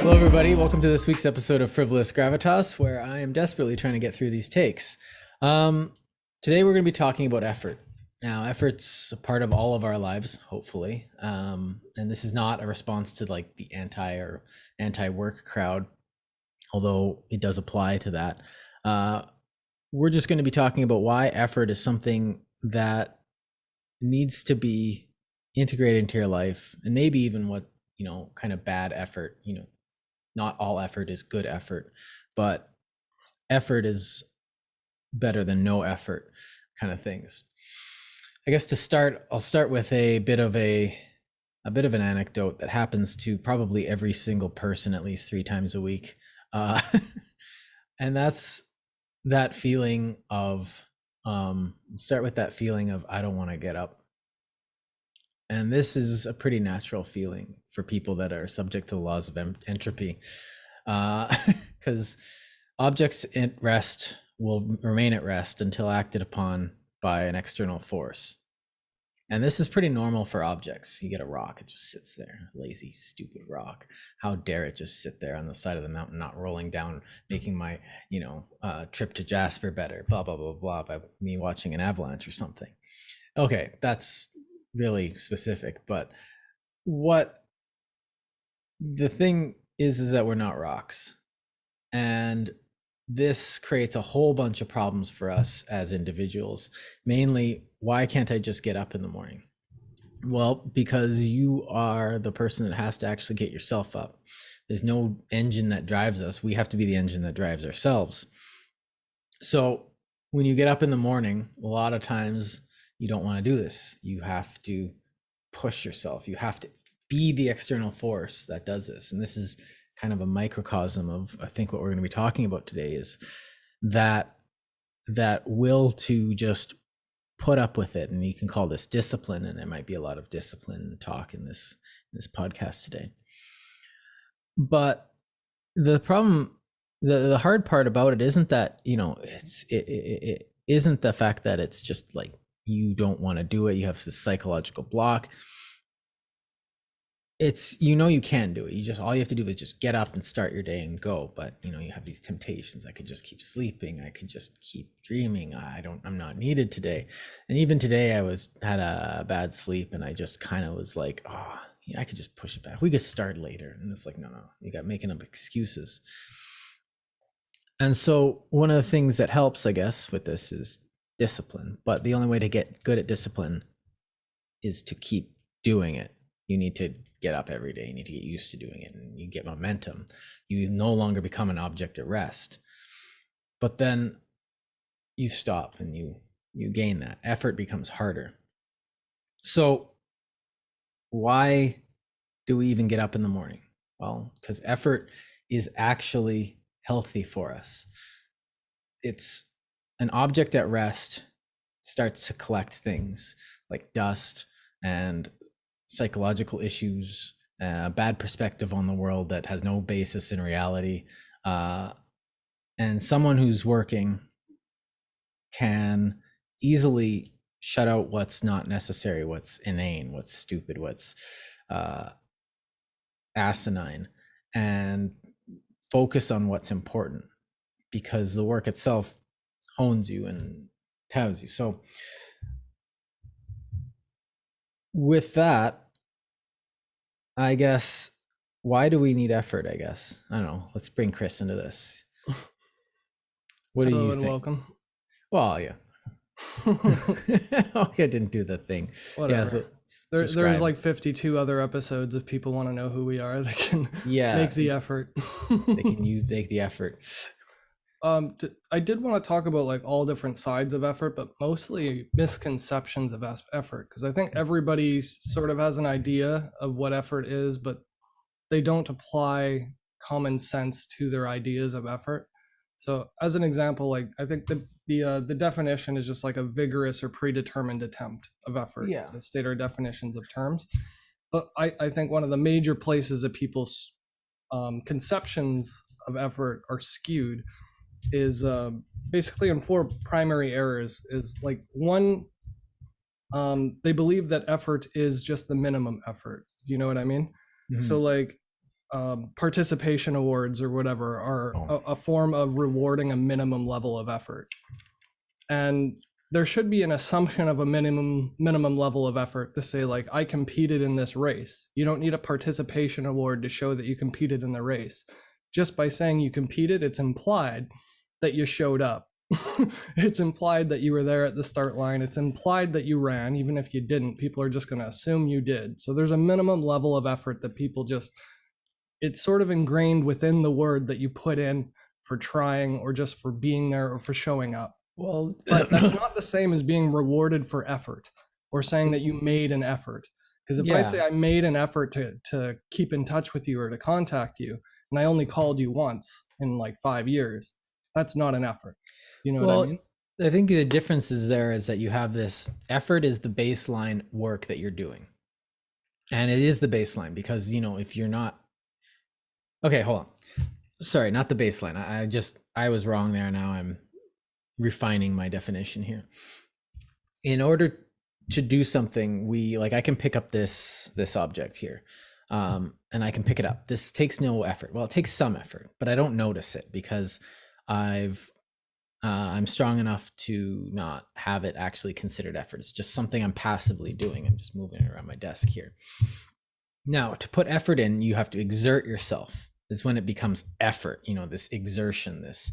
Hello, everybody. Welcome to this week's episode of Frivolous Gravitas, where I am desperately trying to get through these takes. Today, we're going to be talking about effort. Now, effort's a part of all of our lives, hopefully. And this is not a response to like the anti-work crowd, although it does apply to that. We're just going to be talking about why effort is something that needs to be integrated into your life, and maybe even what, kind of bad effort, not all effort is good effort, but effort is better than no effort kind of things. I guess to start, I'll start with a bit of an anecdote that happens to probably every single person at least 3 times a week. And that's that feeling of, start with that feeling of, I don't want to get up. And this is a pretty natural feeling for people that are subject to the laws of entropy, because objects at rest will remain at rest until acted upon by an external force. And this is pretty normal for objects. You get a rock, it just sits there, lazy, stupid rock. How dare it just sit there on the side of the mountain, not rolling down, making my, trip to Jasper better, blah, blah, blah, blah, by me watching an avalanche or something. Okay, that's really specific, but what the thing is that we're not rocks, and this creates a whole bunch of problems for us as individuals. Mainly, why can't I just get up in the morning? Well, because you are the person that has to actually get yourself up. There's no engine that drives us. We have to be the engine that drives ourselves. So when you get up in the morning, a lot of times you don't want to do this. You have to push yourself. You have to be the external force that does this. And this is kind of a microcosm of, I think, what we're going to be talking about today is that will to just put up with it. And you can call this discipline. And there might be a lot of discipline talk in this podcast today. But the problem, the hard part about it isn't that, it isn't the fact that it's just like, you don't want to do it, you have this psychological block. It's, you can do it. You just, all you have to do is just get up and start your day and go. But you have these temptations. I could just keep sleeping. I could just keep dreaming. I'm not needed today. And even today had a bad sleep, and I just kind of was like, I could just push it back. We could start later. And it's like, no, you got making up excuses. And so one of the things that helps, I guess, with this is discipline. But the only way to get good at discipline is to keep doing it. You need to get up every day. You need to get used to doing it, and you get momentum. You no longer become an object at rest. But then you stop and you gain that. Effort becomes harder. So why do we even get up in the morning? Well, because effort is actually healthy for us. It's an object at rest starts to collect things like dust and psychological issues, bad perspective on the world that has no basis in reality. And someone who's working can easily shut out what's not necessary, what's inane, what's stupid, what's asinine, and focus on what's important, because the work itself hones you and tells you. So with that, I guess, why do we need effort? I guess, I don't know. Let's bring Kris into this. What do you think? Welcome. Well, yeah. I didn't do the thing. Whatever. Yeah, there's like 52 other episodes. If people want to know who we are, they can make the effort. They can make the effort. I did want to talk about like all different sides of effort, but mostly misconceptions of effort, because I think everybody sort of has an idea of what effort is, but they don't apply common sense to their ideas of effort. So as an example, like I think the definition is just like a vigorous or predetermined attempt of effort to state our definitions of terms. But I think one of the major places that people's conceptions of effort are skewed is basically in 4 primary errors. Is like one, they believe that effort is just the minimum effort. Do you know what I mean? Mm-hmm. So like participation awards or whatever are a form of rewarding a minimum level of effort. And there should be an assumption of a minimum level of effort to say, like, I competed in this race. You don't need a participation award to show that you competed in the race. Just by saying you competed, it's implied that you showed up. It's implied that you were there at the start line. It's implied that you ran, even if you didn't. People are just going to assume you did. So there's a minimum level of effort that people just, it's sort of ingrained within the word that you put in for trying or just for being there or for showing up. Well, but that's not the same as being rewarded for effort or saying that you made an effort. Because if I say I made an effort to keep in touch with you or to contact you, and I only called you once in like 5 years, that's not an effort. You know what I mean? I think the difference is that you have this effort is the baseline work that you're doing. And it is the baseline because, if you're not, okay, hold on. Sorry, not the baseline. I was wrong there. Now I'm refining my definition here. In order to do something, I can pick up this object here, and I can pick it up. This takes no effort. Well, it takes some effort, but I don't notice it because I'm strong enough to not have it actually considered effort. It's just something I'm passively doing. I'm just moving it around my desk here. Now, to put effort in, you have to exert yourself. Is when it becomes effort, this exertion, this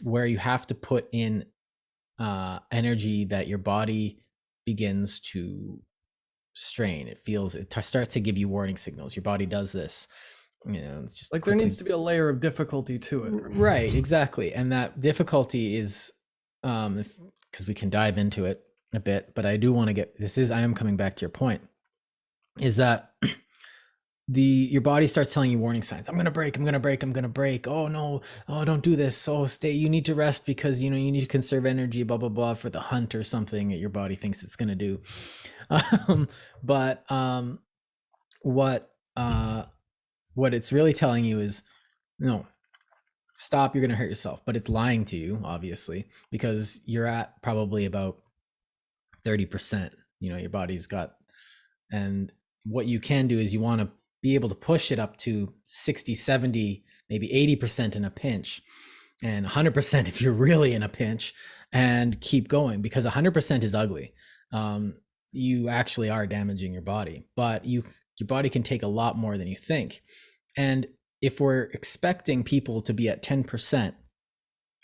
where you have to put in energy that your body begins to strain. It starts to give you warning signals. Your body does this. It's just like there needs to be a layer of difficulty to it. Right, exactly. And that difficulty is, because we can dive into it a bit, but I do want to I am coming back to your point, is that your body starts telling you warning signs. I'm going to break. Oh no. Oh, don't do this. Oh, stay. You need to rest because, you need to conserve energy, blah, blah, blah, for the hunt or something that your body thinks it's going to do. What it's really telling you is, no, stop. You're going to hurt yourself, but it's lying to you, obviously, because you're at probably about 30%, your body's got, and what you can do is you want to be able to push it up to 60, 70, maybe 80% in a pinch, and 100% if you're really in a pinch, and keep going, because 100% is ugly. You actually are damaging your body, but your body can take a lot more than you think. And if we're expecting people to be at 10%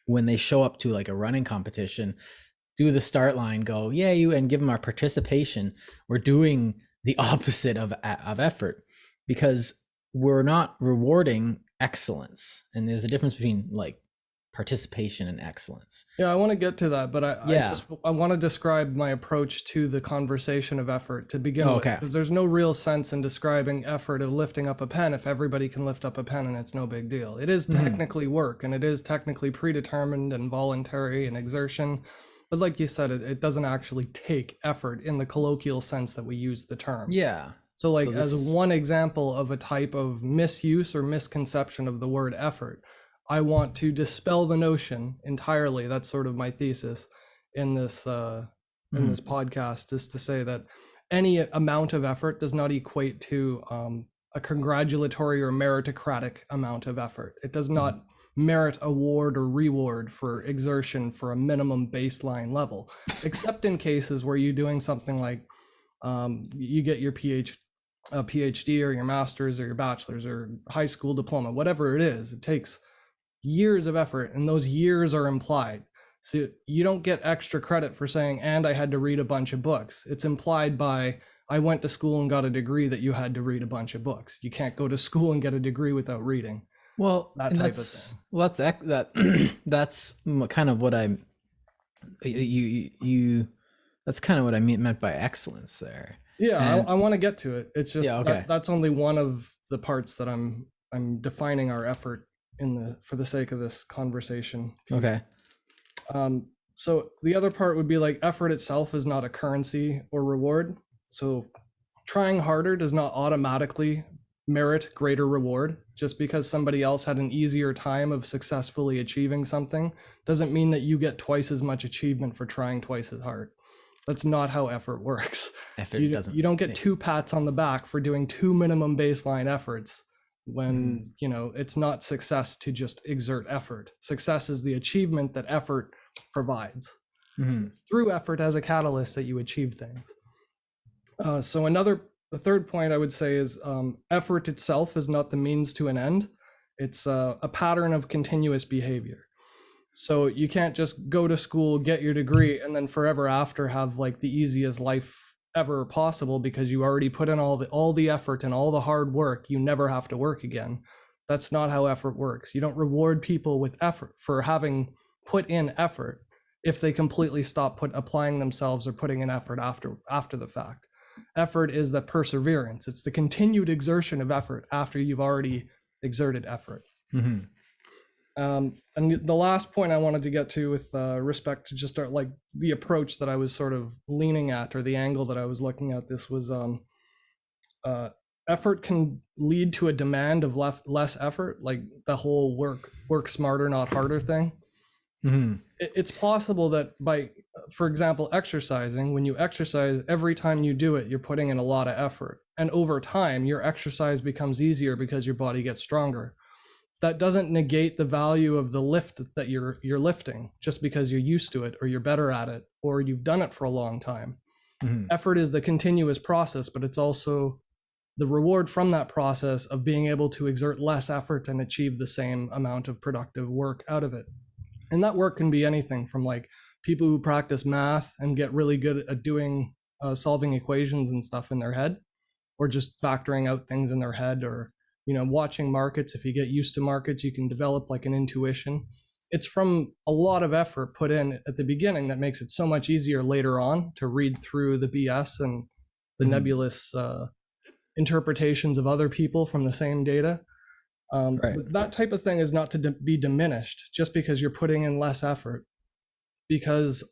when they show up to like a running competition, do the start line, go, yeah, and give them our participation, we're doing the opposite of effort, because we're not rewarding excellence. And there's a difference between like participation and excellence. Yeah, I want to get to that, but I want to describe my approach to the conversation of effort to begin with, because there's no real sense in describing effort of lifting up a pen if everybody can lift up a pen and it's no big deal. It is technically work, and it is technically predetermined and voluntary and exertion. But like you said, it doesn't actually take effort in the colloquial sense that we use the term. Yeah. So as one example of a type of misuse or misconception of the word effort, I want to dispel the notion entirely. That's sort of my thesis in this this podcast, is to say that any amount of effort does not equate to a congratulatory or meritocratic amount of effort. It does not merit award or reward for exertion for a minimum baseline level, except in cases where you're doing something like you get your PhD or your master's or your bachelor's or high school diploma, whatever it is. It takes years of effort, and those years are implied. So you don't get extra credit for saying, and I had to read a bunch of books. It's implied by, I went to school and got a degree, that you had to read a bunch of books. You can't go to school and get a degree without reading. Well, that type of thing. Well, that's kind of what I'm. That's kind of what I meant by excellence there. Yeah, I want to get to it. It's just that's only one of the parts that I'm defining our effort for the sake of this conversation. Okay. So the other part would be like, effort itself is not a currency or reward. So trying harder does not automatically merit greater reward. Just because somebody else had an easier time of successfully achieving something doesn't mean that you get twice as much achievement for trying twice as hard. That's not how effort works. You don't get 2 pats on the back for doing 2 minimum baseline efforts when it's not success to just exert effort. Success is the achievement that effort provides. Through effort as a catalyst that you achieve things. So the third point I would say is effort itself is not the means to an end. It's a pattern of continuous behavior. So you can't just go to school, get your degree, and then forever after have like the easiest life ever possible because you already put in all the effort and all the hard work. You never have to work again. That's not how effort works. You don't reward people with effort for having put in effort if they completely stop applying themselves or putting in effort after the fact. Effort is the perseverance. It's the continued exertion of effort after you've already exerted effort. And the last point I wanted to get to with respect to just like the approach that I was sort of leaning at, or the angle that I was looking at this, was effort can lead to a demand of less effort, like the whole work smarter, not harder thing. It's possible that by, for example, exercising, when you exercise, every time you do it, you're putting in a lot of effort. And over time, your exercise becomes easier because your body gets stronger. That doesn't negate the value of the lift that you're lifting just because you're used to it or you're better at it or you've done it for a long time. Effort is the continuous process, but it's also the reward from that process of being able to exert less effort and achieve the same amount of productive work out of it. And that work can be anything from like people who practice math and get really good at doing solving equations and stuff in their head, or just factoring out things in their head, or watching markets. If you get used to markets, you can develop like an intuition. It's from a lot of effort put in at the beginning that makes it so much easier later on to read through the BS and the nebulous interpretations of other people from the same data. That type of thing is not to be diminished just because you're putting in less effort. Because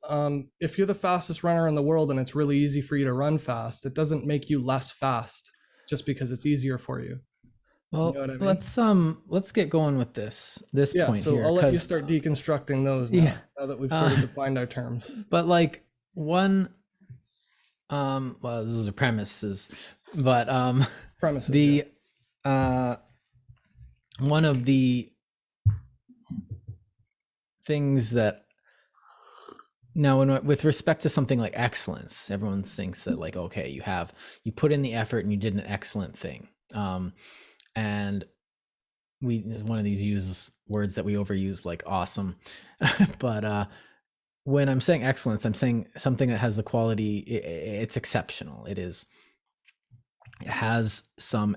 if you're the fastest runner in the world and it's really easy for you to run fast, it doesn't make you less fast just because it's easier for you. Well, you know what I mean? Let's get going with this point so here. I'll let you start deconstructing those now that we've sort of defined our terms. But like one, well, those are premises, but premises. One of the things that now, with respect to something like excellence, everyone thinks that like, okay, you put in the effort and you did an excellent thing. And one of these uses words that we overuse, like awesome. But when I'm saying excellence, I'm saying something that has the quality, it's exceptional. It has some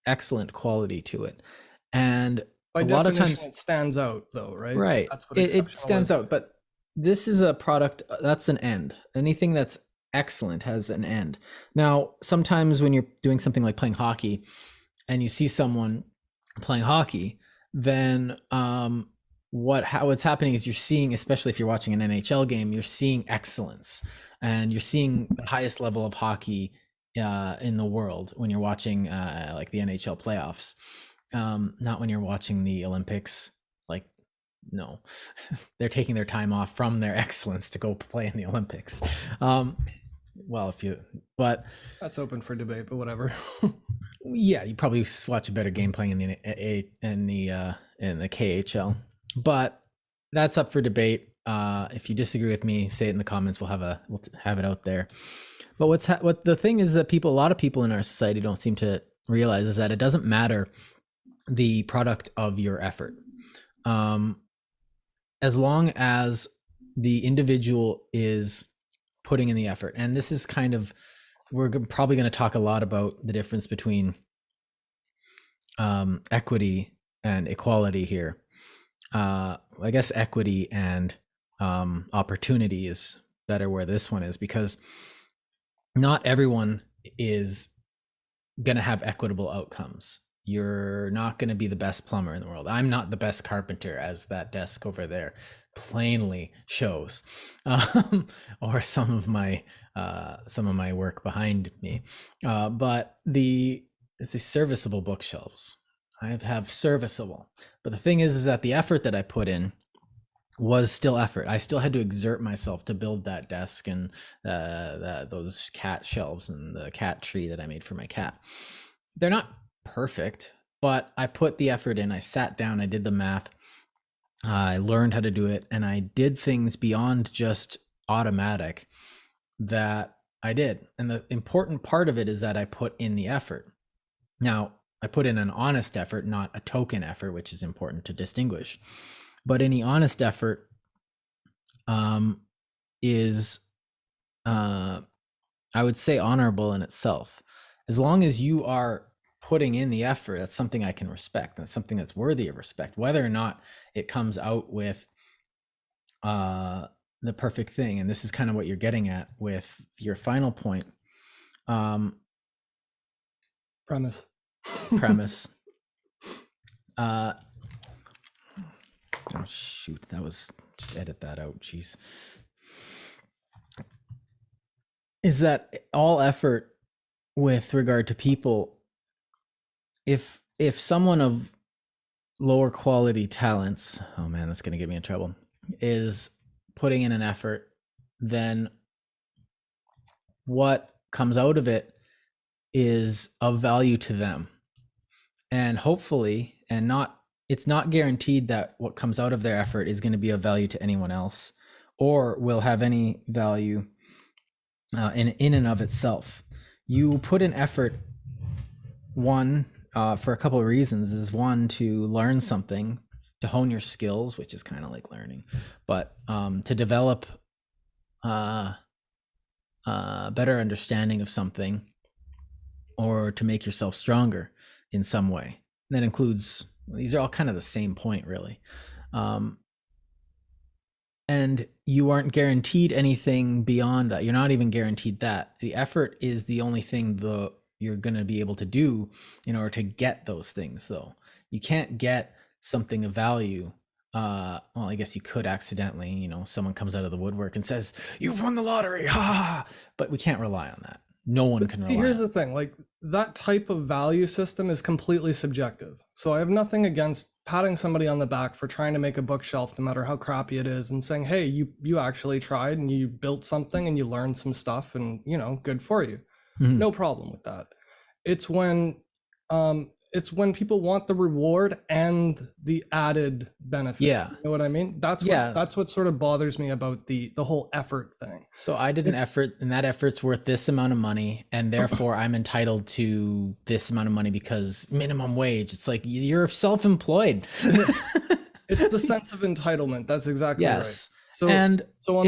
excellent quality to it. And by a lot of times it stands out though, right? Right. That's what it stands out. But this is a product that's an end. Anything that's excellent has an end. Now, sometimes when you're doing something like playing hockey and you see someone playing hockey, then what's happening is you're seeing, especially if you're watching an NHL game, you're seeing excellence and you're seeing the highest level of hockey in the world when you're watching like the NHL playoffs. Not when you're watching the Olympics. Like, no, they're taking their time off from their excellence to go play in the Olympics. Well, but that's open for debate, but whatever. Yeah, you probably watch a better game playing in the KHL, but that's up for debate. If you disagree with me, say it in the comments. We'll have it out there. But what the thing is that a lot of people in our society don't seem to realize is that it doesn't matter the product of your effort, as long as the individual is putting in the effort. And this is kind of, we're probably going to talk a lot about the difference between equity and equality here. I guess equity and opportunity is better where this one is, because not everyone is going to have equitable outcomes. You're not going to be the best plumber in the world. I'm not the best carpenter, as that desk over there plainly shows, or some of my work behind me. But it's the serviceable bookshelves. I have serviceable. But the thing is that the effort that I put in was still effort. I still had to exert myself to build that desk and those cat shelves and the cat tree that I made for my cat. They're not perfect, but I put the effort in. I sat down, I did the math, I learned how to do it, and I did things beyond just automatic that I did. And the important part of it is that I put in the effort. Now, I put in an honest effort, not a token effort, which is important to distinguish. But any honest effort is, I would say, honorable in itself. As long as you are putting in the effort, that's something I can respect. That's something that's worthy of respect, whether or not it comes out with the perfect thing. And this is kind of what you're getting at with your final point. Premise. Oh shoot, that was, just edit that out. Jeez. Is that all effort with regard to people, if someone of lower quality talents, oh man, that's going to get me in trouble, is putting in an effort, then what comes out of it is of value to them. And hopefully, and not, it's not guaranteed that what comes out of their effort is going to be of value to anyone else or will have any value in and of itself. You put in effort, one, for a couple of reasons. Is one, to learn something, to hone your skills, which is kind of like learning, but to develop better understanding of something, or to make yourself stronger in some way. And that includes, these are all kind of the same point, really. And you aren't guaranteed anything beyond that. You're not even guaranteed that. The effort is the only thing you're going to be able to do in order to get those things, though. You can't get something of value. Well, I guess you could accidentally, someone comes out of the woodwork and says, "You've won the lottery," ha ha. But we can't rely on that. No one can rely. Here's the thing, like that type of value system is completely subjective. So I have nothing against patting somebody on the back for trying to make a bookshelf, no matter how crappy it is, and saying, "Hey, you actually tried and you built something and you learned some stuff, and good for you." Mm-hmm. No problem with that. It's when people want the reward and the added benefit. Yeah. You know what I mean? That's what sort of bothers me about the whole effort thing. So I did an effort, and that effort's worth this amount of money, and therefore I'm entitled to this amount of money because minimum wage. It's like you're self-employed. It's the sense of entitlement. That's exactly right. So on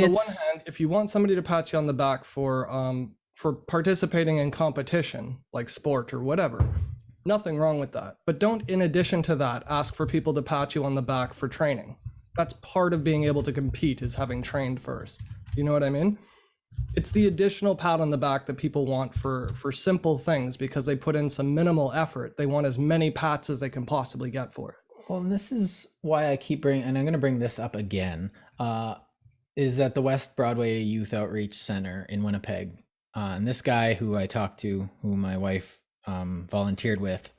the one hand, if you want somebody to pat you on the back for participating in competition, like sport or whatever, nothing wrong with that. But don't, in addition to that, ask for people to pat you on the back for training. That's part of being able to compete, is having trained first. You know what I mean? It's the additional pat on the back that people want for simple things because they put in some minimal effort. They want as many pats as they can possibly get for it. Well, and this is why I keep bringing, and I'm going to bring this up again, is that the West Broadway Youth Outreach Center in Winnipeg, and this guy who I talked to, who my wife volunteered with,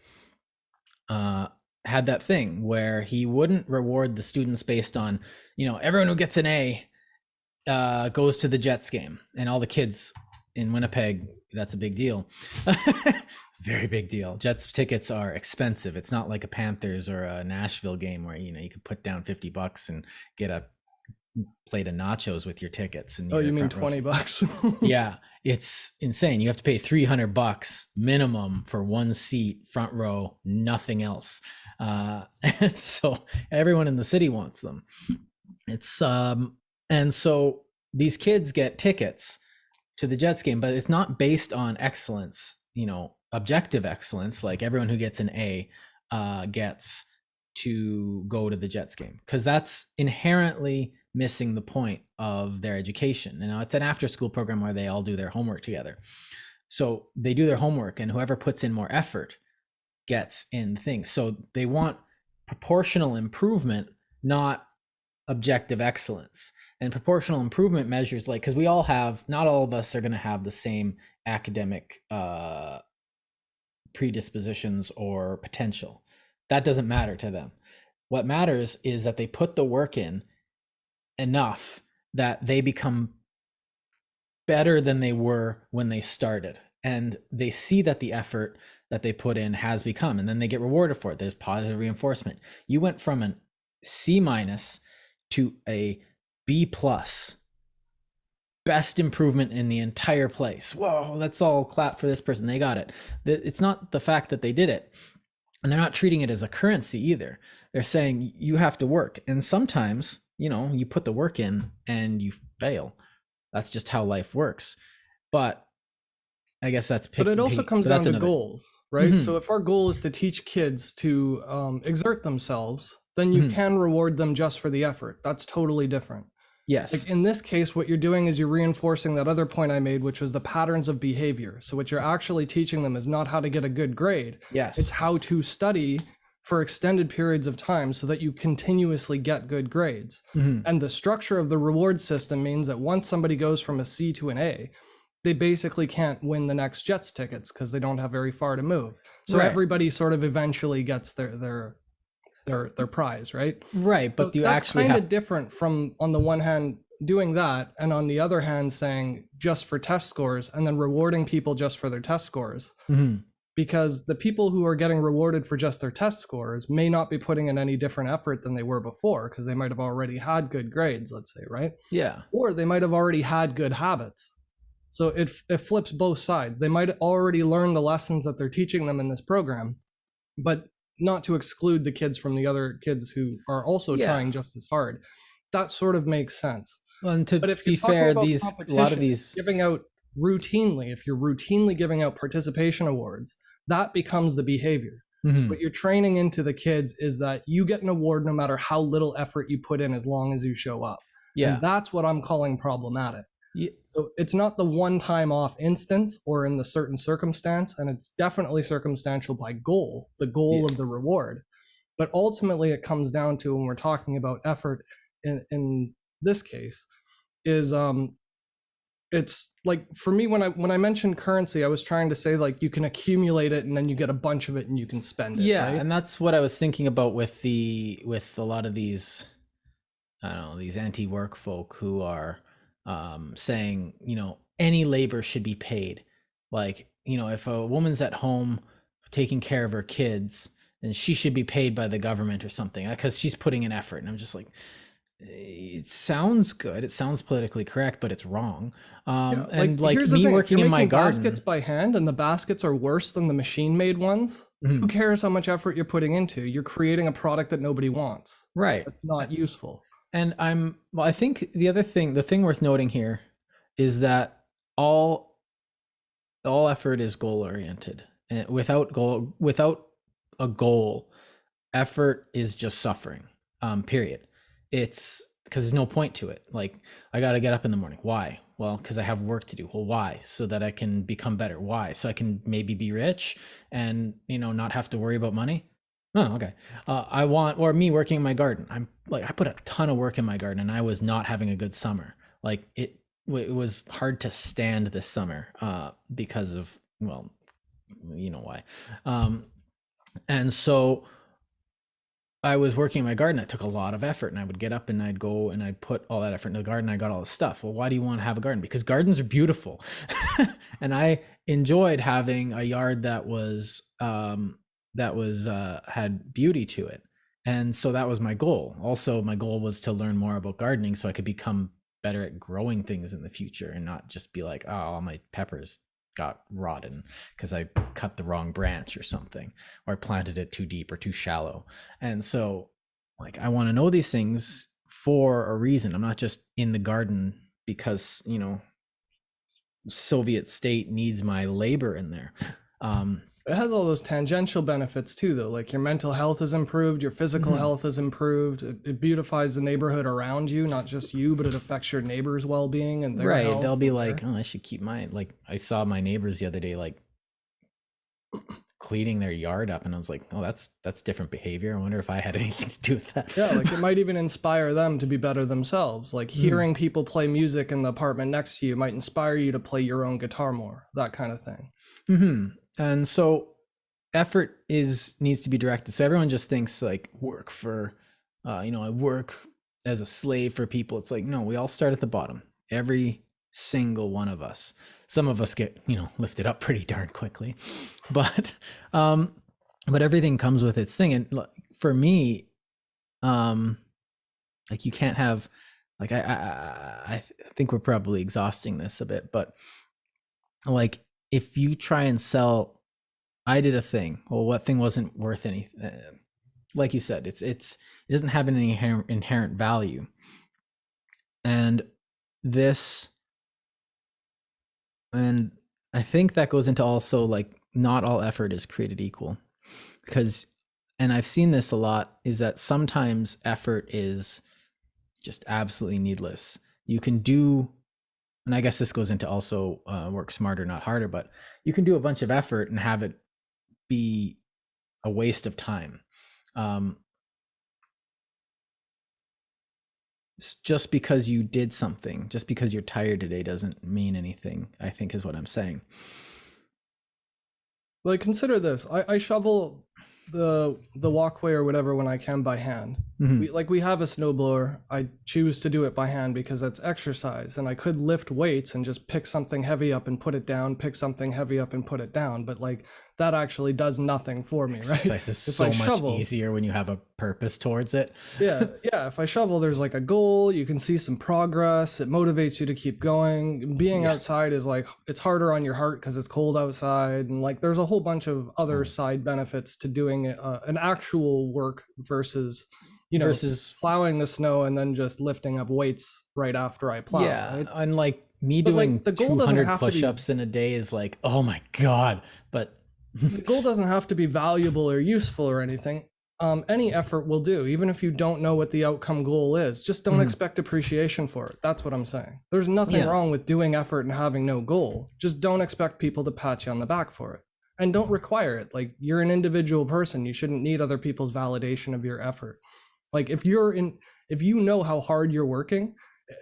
had that thing where he wouldn't reward the students based on, everyone who gets an A goes to the Jets game, and all the kids in Winnipeg, that's a big deal. Very big deal. Jets tickets are expensive. It's not like a Panthers or a Nashville game where, you could put down $50 and get a plate of nachos with your tickets. And you mean $20? Yeah, it's insane. You have to pay $300 minimum for one seat, front row, nothing else. And so everyone in the city wants them. It's and so these kids get tickets to the Jets game, but it's not based on excellence, objective excellence, like everyone who gets an A gets to go to the Jets game, because that's inherently missing the point of their education. And it's an after school program where they all do their homework together. So they do their homework, and whoever puts in more effort gets in things. So they want proportional improvement, not objective excellence. And proportional improvement measures, like, because we all have, not all of us are going to have the same academic predispositions or potential. That doesn't matter to them. What matters is that they put the work in enough that they become better than they were when they started. and they see that the effort that they put in has become, and then they get rewarded for it. There's positive reinforcement. You went from an C- to a B+, best improvement in the entire place. Whoa, let's all clap for this person. They got it. It's not the fact that they did it, and they're not treating it as a currency either. They're saying you have to work, and sometimes, you put the work in and you fail. That's just how life works. But I guess but it also comes down to goals, right? Mhm. So if our goal is to teach kids to exert themselves, then you can reward them just for the effort. That's totally different. Yes. Like in this case, what you're doing is you're reinforcing that other point I made, which was the patterns of behavior. So what you're actually teaching them is not how to get a good grade. Yes. It's how to study for extended periods of time so that you continuously get good grades. And the structure of the reward system means that once somebody goes from a C to an A, they basically can't win the next Jets tickets because they don't have very far to move. So Right. everybody sort of eventually gets their prize, right? Right, but So you that's actually kind have of different from, on the one hand, doing that, and on the other hand, saying just for test scores, and then rewarding people just for their test scores. Because the people who are getting rewarded for just their test scores may not be putting in any different effort than they were before, because they might have already had good grades, let's say, right? Yeah. Or they might have already had good habits. So it flips both sides. They might already learn the lessons that they're teaching them in this program, but not to exclude the kids from the other kids who are also trying just as hard. That sort of makes sense. Well, and to But if be you're talking fair, about a lot of these giving out routinely, if you're routinely giving out participation awards, that becomes the behavior. So what you're training into the kids is that you get an award no matter how little effort you put in, as long as you show up. Yeah. And that's what I'm calling problematic. Yeah. So it's not the one time off instance or in the certain circumstance, and it's definitely circumstantial by goal, the goal of the reward. But ultimately it comes down to, when we're talking about effort in this case, is it's like, for me, when I mentioned currency, I was trying to say, like, you can accumulate it and then you get a bunch of it and you can spend it. Yeah, right? and that's what I was thinking about with a lot of these, I don't know, these anti-work folk who are saying, any labor should be paid. Like, if a woman's at home taking care of her kids, then she should be paid by the government or something because she's putting in effort. And I'm just like, it sounds good. It sounds politically correct, but it's wrong. And like here's the me thing, working in my garden, baskets by hand, and the baskets are worse than the machine-made ones. Who cares how much effort you're putting into? You're creating a product that nobody wants. right? It's not useful. And I think the thing worth noting here is that all effort is goal oriented. And without a goal, effort is just suffering. Period. It's because there's no point to it. Like, I got to get up in the morning. Why? Well, because I have work to do. Well, why? So that I can become better. Why? So I can maybe be rich and, not have to worry about money. Oh, okay. Or me working in my garden. I put a ton of work in my garden and I was not having a good summer. Like it was hard to stand this summer because of, well, you know why. And so I was working in my garden. It took a lot of effort, and I would get up and I'd go and I'd put all that effort into the garden. I got all the stuff. Well, why do you want to have a garden? Because gardens are beautiful. And I enjoyed having a yard that was had beauty to it. And so that was my goal. Also, my goal was to learn more about gardening so I could become better at growing things in the future and not just be like, oh, all my peppers got rotten because I cut the wrong branch or something, or I planted it too deep or too shallow. And so, like, I want to know these things for a reason. I'm not just in the garden because, Soviet state needs my labor in there. It has all those tangential benefits too, though. Like, your mental health is improved, your physical health is improved. It beautifies the neighborhood around you, not just you, but it affects your neighbors' well-being and their health. They'll be like, oh, I should keep mine. Like, I saw my neighbors the other day, like cleaning their yard up, and I was like, oh, that's different behavior. I wonder if I had anything to do with that. Yeah, like, it might even inspire them to be better themselves. Like, hearing people play music in the apartment next to you might inspire you to play your own guitar more, that kind of thing. And so effort needs to be directed. So everyone just thinks like work for, I work as a slave for people. It's like, no, we all start at the bottom. Every single one of us. Some of us get, lifted up pretty darn quickly, but everything comes with its thing. And for me, like you can't have, like, I think we're probably exhausting this a bit, but like if you try and sell, I did a thing, well, what thing wasn't worth anything? Like you said, it doesn't have any inherent value. And I think that goes into also like not all effort is created equal, because, and I've seen this a lot, is that sometimes effort is just absolutely needless. You can do, and I guess this goes into also work smarter, not harder, but you can do a bunch of effort and have it be a waste of time. Just because you did something, just because you're tired today doesn't mean anything, I think is what I'm saying. Like, consider this. I shovel the walkway or whatever when I can by hand. We have a snowblower. I choose to do it by hand because that's exercise, and I could lift weights and just pick something heavy up and put it down, pick something heavy up and put it down, but like that actually does nothing for me. Exercise, right? Is so much easier when you have a purpose towards it. yeah if I shovel, there's like a goal, you can see some progress, it motivates you to keep going. Being outside is like, it's harder on your heart because it's cold outside, and like there's a whole bunch of other side benefits to doing an actual work versus plowing the snow and then just lifting up weights right after I plow. Right? And like me doing the goal 200 push-ups in a day is like, oh my god. But the goal doesn't have to be valuable or useful or anything. Any effort will do, even if you don't know what the outcome goal is. Just don't expect appreciation for it. That's what I'm saying. There's nothing wrong with doing effort and having no goal. Just don't expect people to pat you on the back for it. And don't require it. Like, you're an individual person. You shouldn't need other people's validation of your effort. Like, if you know how hard you're working,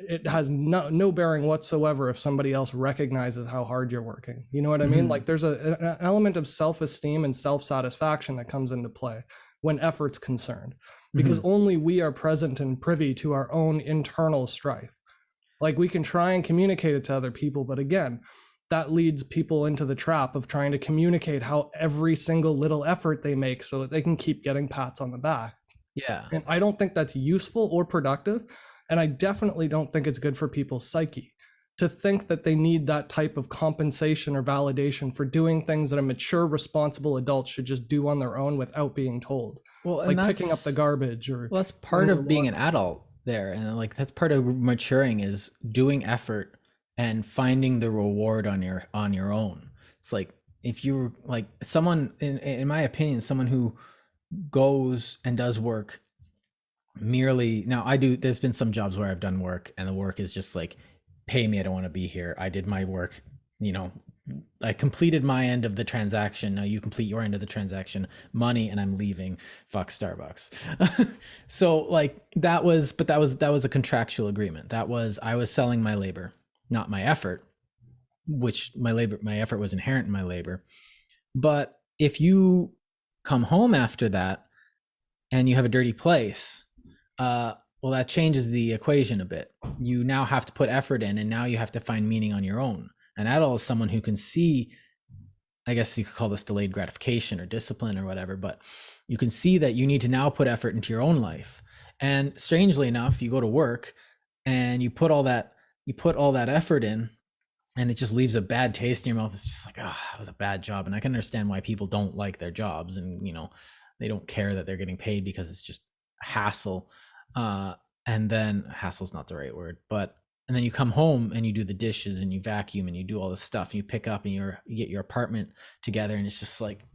it has no bearing whatsoever if somebody else recognizes how hard you're working. You know what I mean? Like, there's an element of self-esteem and self-satisfaction that comes into play when effort's concerned, because only we are present and privy to our own internal strife. Like, we can try and communicate it to other people, but again, that leads people into the trap of trying to communicate how every single little effort they make so that they can keep getting pats on the back. Yeah. And I don't think that's useful or productive. And I definitely don't think it's good for people's psyche to think that they need that type of compensation or validation for doing things that a mature, responsible adult should just do on their own without being told. Well, like picking up the garbage or... Well, that's part of being an adult there. And like, that's part of maturing, is doing effort and finding the reward on your own. It's like, if you're like someone, in my opinion, someone who goes and does work merely, now there's been some jobs where I've done work and the work is just like, pay me, I don't want to be here, I did my work, I completed my end of the transaction, now you complete your end of the transaction, money, and I'm leaving, fuck Starbucks. So like that was a contractual agreement. I was selling my labor, not my effort, which my effort was inherent in my labor. But if you come home after that and you have a dirty place, well, that changes the equation a bit. You now have to put effort in, and now you have to find meaning on your own. And adult is someone who can see, I guess you could call this delayed gratification or discipline or whatever, but you can see that you need to now put effort into your own life. And strangely enough, you go to work and you put all that effort in, and it just leaves a bad taste in your mouth. It's just like, oh, that was a bad job. And I can understand why people don't like their jobs, and they don't care that they're getting paid because it's just hassle. And then hassle's not the right word, and then you come home and you do the dishes and you vacuum and you do all this stuff, and you pick up and you get your apartment together, and it's just like,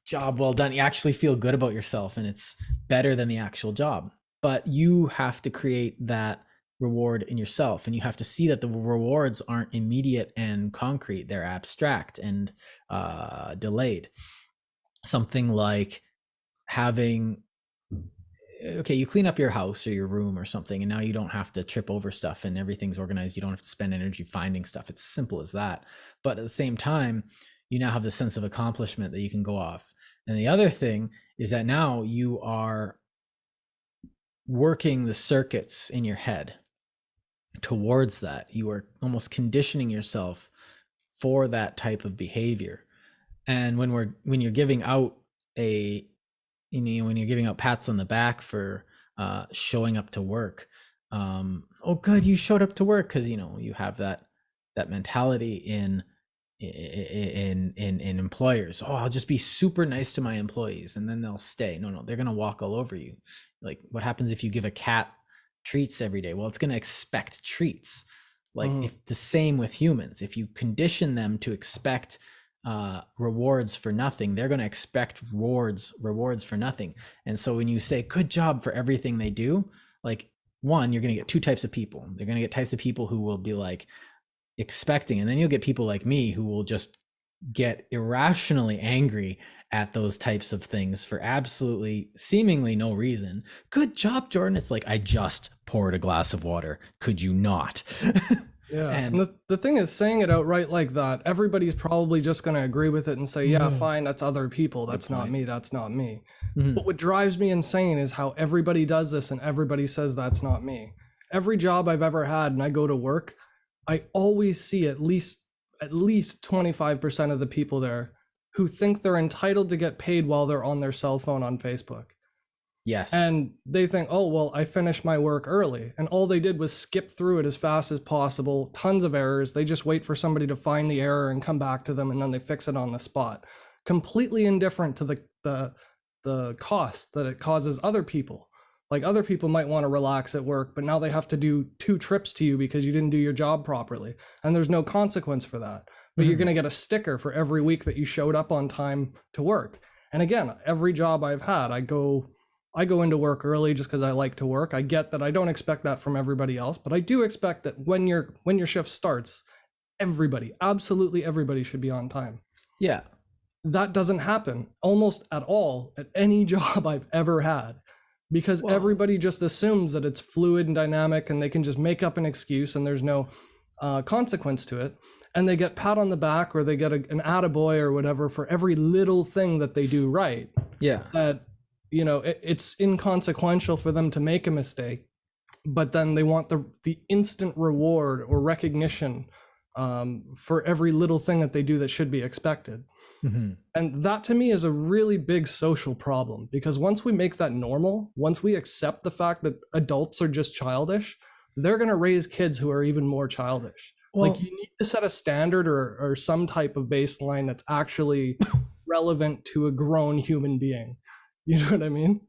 job well done. You actually feel good about yourself, and it's better than the actual job. But you have to create that reward in yourself, and you have to see that the rewards aren't immediate and concrete. They're abstract and delayed. Something like you clean up your house or your room or something, and now you don't have to trip over stuff and everything's organized. You don't have to spend energy finding stuff. It's simple as that. But at the same time, you now have the sense of accomplishment that you can go off. And the other thing is that now you are working the circuits in your head towards that. You are almost conditioning yourself for that type of behavior. And when you're giving out when you're giving out pats on the back for showing up to work, oh good, you showed up to work, because you have that mentality in employers. Oh, I'll just be super nice to my employees and then they'll stay. No, they're gonna walk all over you. Like, what happens if you give a cat treats every day? Well, it's gonna expect treats. Like, if the same with humans, if you condition them to expect rewards for nothing, they're going to expect rewards for nothing. And so when you say good job for everything they do, like, one, you're going to get two types of people. They're going to get types of people who will be like expecting, and then you'll get people like me who will just get irrationally angry at those types of things for absolutely seemingly no reason. Good job, Jordan. It's like, I just poured a glass of water. Could you not? Yeah, and the thing is, saying it outright like that, everybody's probably just going to agree with it and say, yeah, fine, that's other people. That's not me. That's not me. But what drives me insane is how everybody does this and everybody says that's not me. Every job I've ever had and I go to work, I always see at least 25% of the people there who think they're entitled to get paid while they're on their cell phone on Facebook. Yes. And they think, oh, well, I finished my work early. And all they did was skip through it as fast as possible. Tons of errors. They just wait for somebody to find the error and come back to them, and then they fix it on the spot. Completely indifferent to the cost that it causes other people. Like, other people might want to relax at work, but now they have to do 2 trips to you because you didn't do your job properly. And there's no consequence for that. But you're going to get a sticker for every week that you showed up on time to work. And again, every job I've had, I go into work early just because I like to work. I get that I don't expect that from everybody else, but I do expect that when your shift starts, everybody, absolutely everybody, should be on time. Yeah. That doesn't happen almost at all at any job I've ever had, because everybody just assumes that it's fluid and dynamic and they can just make up an excuse and there's no consequence to it. And they get pat on the back, or they get an attaboy or whatever for every little thing that they do right. Yeah. That, it's inconsequential for them to make a mistake, but then they want the instant reward or recognition for every little thing that they do that should be expected. And that, to me, is a really big social problem, because once we make that normal, once we accept the fact that adults are just childish, they're going to raise kids who are even more childish. Well, like, you need to set a standard or some type of baseline that's actually relevant to a grown human being. You know what I mean?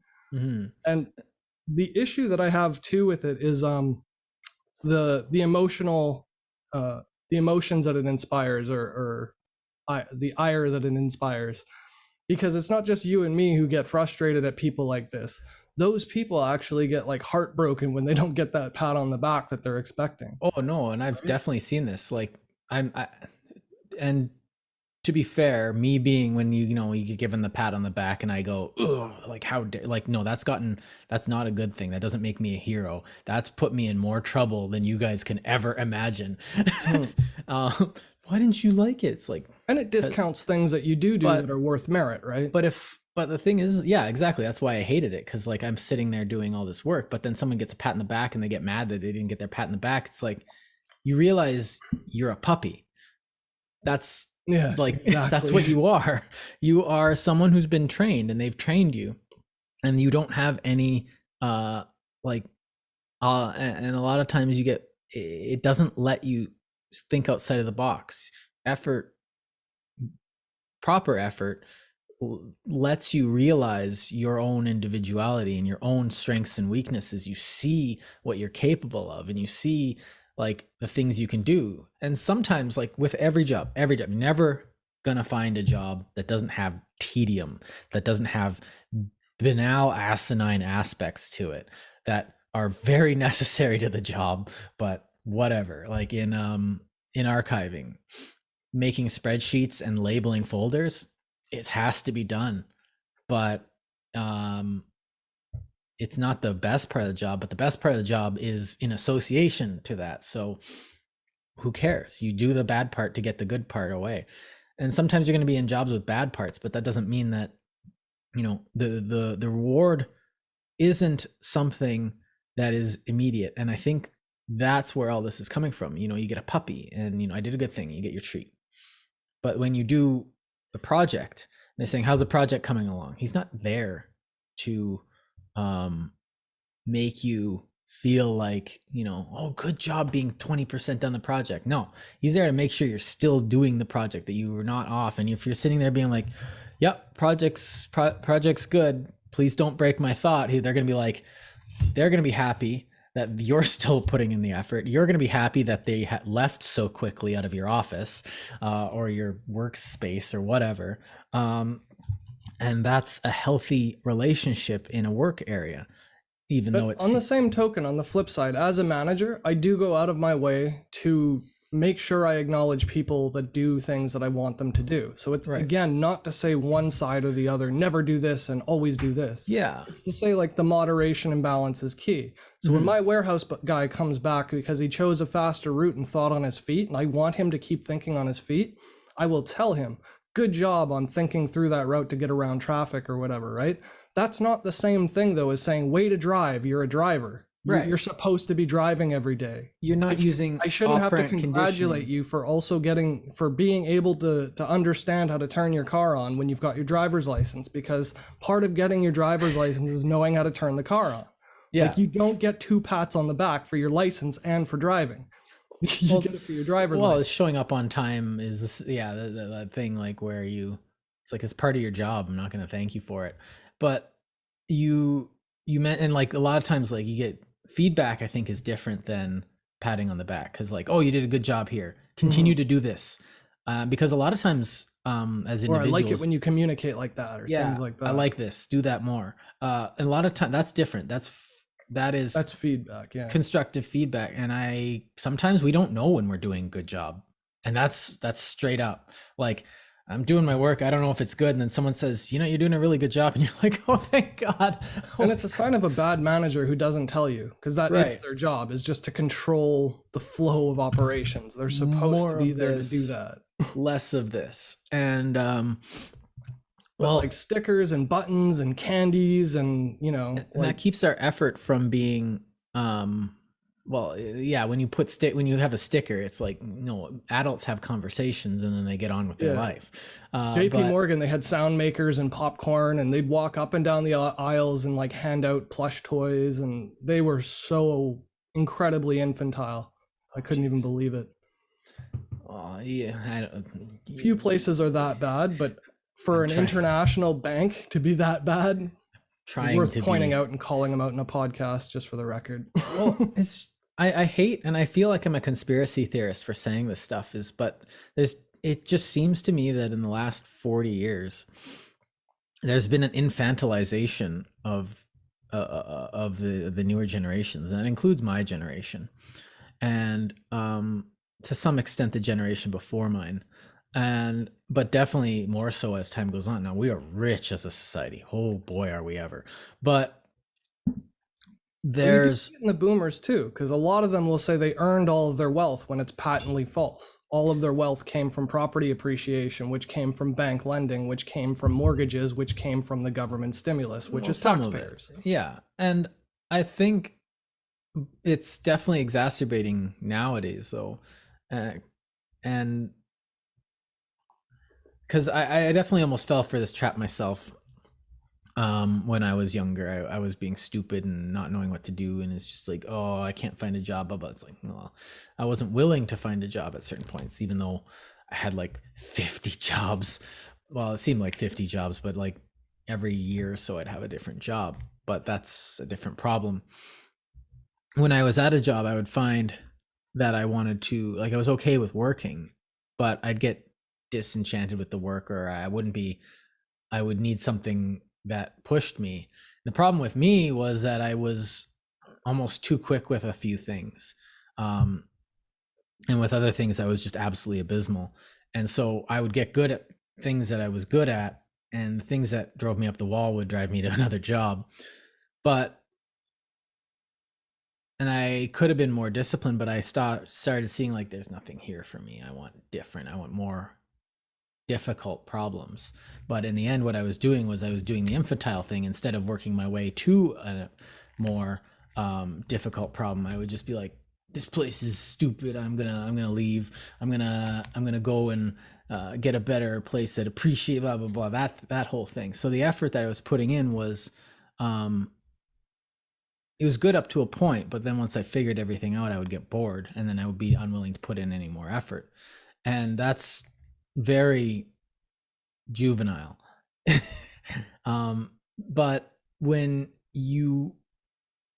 And the issue that I have too with it is the emotional the emotions that it inspires, or the ire that it inspires, because it's not just you and me who get frustrated at people like this. Those people actually get like heartbroken when they don't get that pat on the back that they're expecting. Oh no, and I've definitely seen this. Like, and to be fair, me being, when you get given the pat on the back and I go, ugh, like, how dare, like, no, that's not a good thing. That doesn't make me a hero. That's put me in more trouble than you guys can ever imagine. Why didn't you like it? It's like, and it discounts things that you do that are worth merit, right? But the thing is, yeah, exactly. That's why I hated it. Cause like, I'm sitting there doing all this work, but then someone gets a pat in the back and they get mad that they didn't get their pat in the back. It's like, you realize you're a puppy. That's exactly. That's what you are. You are someone who's been trained, and they've trained you, and you don't have any, and a lot of times it doesn't let you think outside of the box. Proper effort lets you realize your own individuality and your own strengths and weaknesses. You see what you're capable of, and you see like the things you can do. And sometimes, like with every job, you're never gonna find a job that doesn't have tedium, that doesn't have banal, asinine aspects to it that are very necessary to the job, but whatever. Like in archiving, making spreadsheets and labeling folders, it has to be done, but it's not the best part of the job. But the best part of the job is in association to that. So who cares? You do the bad part to get the good part away. And sometimes you're going to be in jobs with bad parts, but that doesn't mean that, the reward isn't something that is immediate. And I think that's where all this is coming from. You get a puppy and, I did a good thing, you get your treat. But when you do the project, they're saying, how's the project coming along? He's not there to make you feel like, oh, good job being 20% done the project. No, he's there to make sure you're still doing the project, that you were not off. And if you're sitting there being like, yep, project's good, please don't break my thought, they're going to be happy that you're still putting in the effort. You're going to be happy that they left so quickly out of your office or your workspace or whatever. And that's a healthy relationship in a work area. Even though it's on the same token, on the flip side, as a manager, I do go out of my way to make sure I acknowledge people that do things that I want them to do. So it's again, not to say one side or the other, never do this and always do this. Yeah. It's to say like the moderation and balance is key. So when my warehouse guy comes back because he chose a faster route and thought on his feet, and I want him to keep thinking on his feet, I will tell him, good job on thinking through that route to get around traffic or whatever, right? That's not the same thing though as saying, way to drive, you're a driver. Right. You're supposed to be driving every day. You're not using I shouldn't have to congratulate you for also being able to understand how to turn your car on when you've got your driver's license, because part of getting your driver's license is knowing how to turn the car on. Yeah. Like you don't get 2 pats on the back for your license and for driving. You get it for your driver's license. Showing up on time is that thing like where it's like it's part of your job. I'm not going to thank you for it, but you meant, and like a lot of times like you get feedback, I think, is different than patting on the back, because like, oh, you did a good job here, continue to do this, because a lot of times as individuals, or I like it when you communicate like that, or things like that. I like this, do that more, and a lot of time that's different. That's feedback, constructive feedback. And sometimes we don't know when we're doing a good job, and that's straight up like, I'm doing my work, I don't know if it's good, and then someone says, you're doing a really good job, and you're like, oh, thank God. And it's a sign of a bad manager who doesn't tell you, because that is their job, is just to control the flow of operations. They're supposed to be there to do that. Less of this. And like stickers and buttons and candies and and that keeps our effort from being when you have a sticker, it's like, adults have conversations and then they get on with their life. JP Morgan, they had sound makers and popcorn, and they'd walk up and down the aisles and like hand out plush toys, and they were so incredibly infantile. I couldn't even believe it. Few places are that bad, but for an international bank to be that bad, worth pointing out and calling them out in a podcast, just for the record. Well, I hate, and I feel like I'm a conspiracy theorist for saying this stuff, but it just seems to me that in the last 40 years, there's been an infantilization of the newer generations, and that includes my generation, and to some extent the generation before mine, but definitely more so as time goes on. Now we are rich as a society. Oh boy, are we ever. But there's the boomers too, because a lot of them will say they earned all of their wealth when it's patently false. All of their wealth came from property appreciation, which came from bank lending, which came from mortgages, which came from the government stimulus, which is taxpayers. Yeah. And I think it's definitely exacerbating nowadays though. And because I definitely almost fell for this trap myself. When I was younger, I was being stupid and not knowing what to do, and it's just like, oh, I can't find a job. But it's like, well, I wasn't willing to find a job at certain points, even though I had like 50 jobs. Well, it seemed like 50 jobs, but like every year or so I'd have a different job. But that's a different problem. When I was at a job, I would find that I wanted to, like, I was okay with working, but I'd get disenchanted with the work, or I would need something that pushed me. The problem with me was that I was almost too quick with a few things. And with other things, I was just absolutely abysmal. And so I would get good at things that I was good at, and things that drove me up the wall would drive me to another job. And I could have been more disciplined, but I started seeing like, there's nothing here for me. I want different. I want more difficult problems. But in the end, what I was doing was I was doing the infantile thing. Instead of working my way to a more difficult problem, I would just be like, this place is stupid. I'm gonna leave. I'm gonna go and get a better place that appreciate blah blah blah, that whole thing. So the effort that I was putting in was it was good up to a point, but then once I figured everything out, I would get bored, and then I would be unwilling to put in any more effort. And that's very juvenile. But when you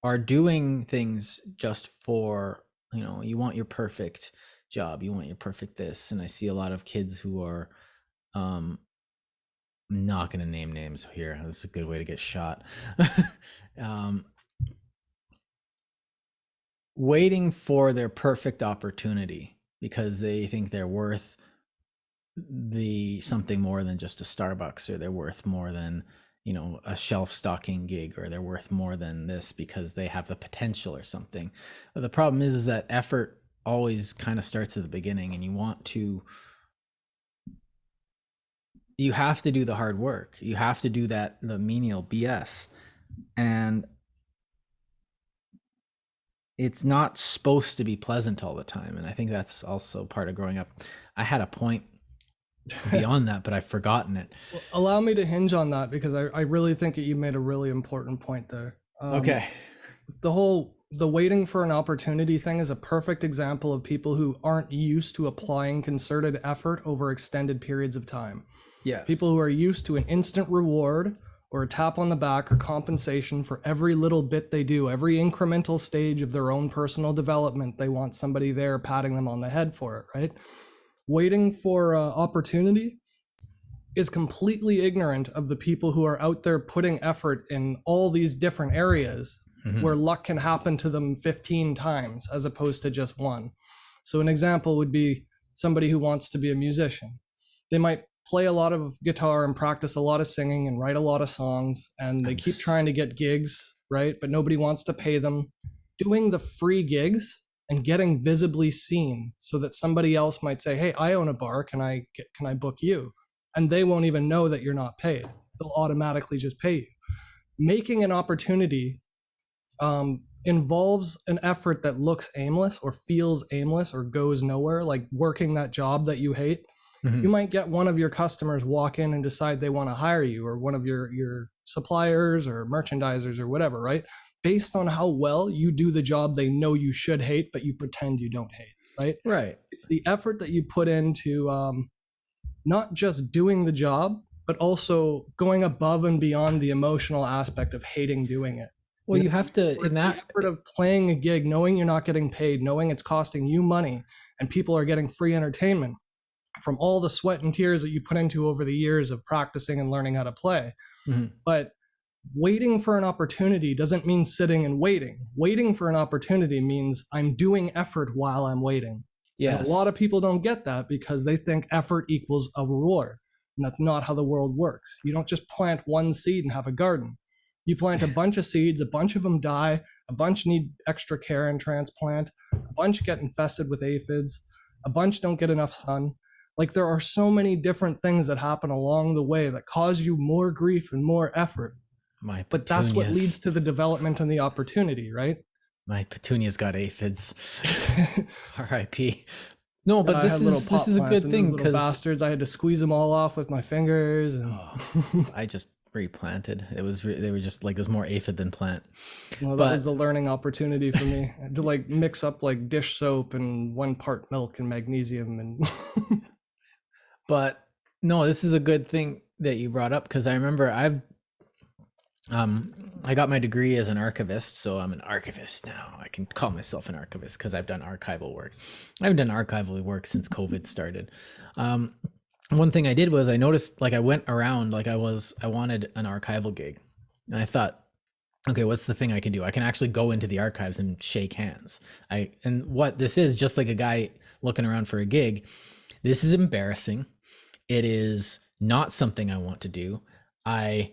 are doing things just for, you want your perfect job, you want your perfect this, and I see a lot of kids who are, I'm not going to name names here. That's a good way to get shot. Waiting for their perfect opportunity because they think they're worth something more than just a Starbucks, or they're worth more than, a shelf stocking gig, or they're worth more than this because they have the potential or something. But the problem is that effort always kind of starts at the beginning, and you have to do the hard work. You have to do the menial BS. And it's not supposed to be pleasant all the time. And I think that's also part of growing up. I had a point beyond that, but I've forgotten it. Well, allow me to hinge on that, because I really think that you made a really important point there. Okay. The waiting for an opportunity thing is a perfect example of people who aren't used to applying concerted effort over extended periods of time. Yeah. People who are used to an instant reward or a tap on the back or compensation for every little bit they do, every incremental stage of their own personal development, they want somebody there patting them on the head for it, right? Waiting for opportunity is completely ignorant of the people who are out there putting effort in all these different areas where luck can happen to them 15 times as opposed to just one. So an example would be somebody who wants to be a musician. They might play a lot of guitar and practice a lot of singing and write a lot of songs, and they keep trying to get gigs, right? But nobody wants to pay them. Doing the free gigs and getting visibly seen so that somebody else might say, hey, I own a bar, can I book you? And they won't even know that you're not paid. They'll automatically just pay you. Making an opportunity involves an effort that looks aimless or feels aimless or goes nowhere, like working that job that you hate. You might get one of your customers walk in and decide they want to hire you, or one of your suppliers or merchandisers or whatever, right? Based on how well you do the job they know you should hate, but you pretend you don't hate, right? Right. It's the effort that you put into not just doing the job, but also going above and beyond the emotional aspect of hating doing it. Well, you have to, in that effort of playing a gig, knowing you're not getting paid, knowing it's costing you money, and people are getting free entertainment from all the sweat and tears that you put into over the years of practicing and learning how to play. But waiting for an opportunity doesn't mean sitting and waiting. Waiting for an opportunity means I'm doing effort while I'm waiting. Yes. And a lot of people don't get that because they think effort equals a reward. And that's not how the world works. You don't just plant one seed and have a garden. You plant a bunch of seeds, a bunch of them die, a bunch need extra care and transplant, a bunch get infested with aphids, a bunch don't get enough sun. Like, there are so many different things that happen along the way that cause you more grief and more effort. But that's what leads to the development and the opportunity, right? My petunias got aphids. R.I.P. No, but this is a good thing, because bastards, I had to squeeze them all off with my fingers. And I just replanted. They were just like, it was more aphid than plant. Well, that was the learning opportunity for me to like mix up like dish soap and 1 part milk and magnesium and. But no, this is a good thing that you brought up, because I remember I got my degree as an archivist, so I'm an archivist now. I can call myself an archivist because I've done archival work. I've done archival work since COVID started. One thing I did was I noticed, like, I went around, like I wanted an archival gig, and I thought, okay, what's the thing I can do? I can actually go into the archives and shake hands. And what this is, just like a guy looking around for a gig, this is embarrassing. It is not something I want to do. I'm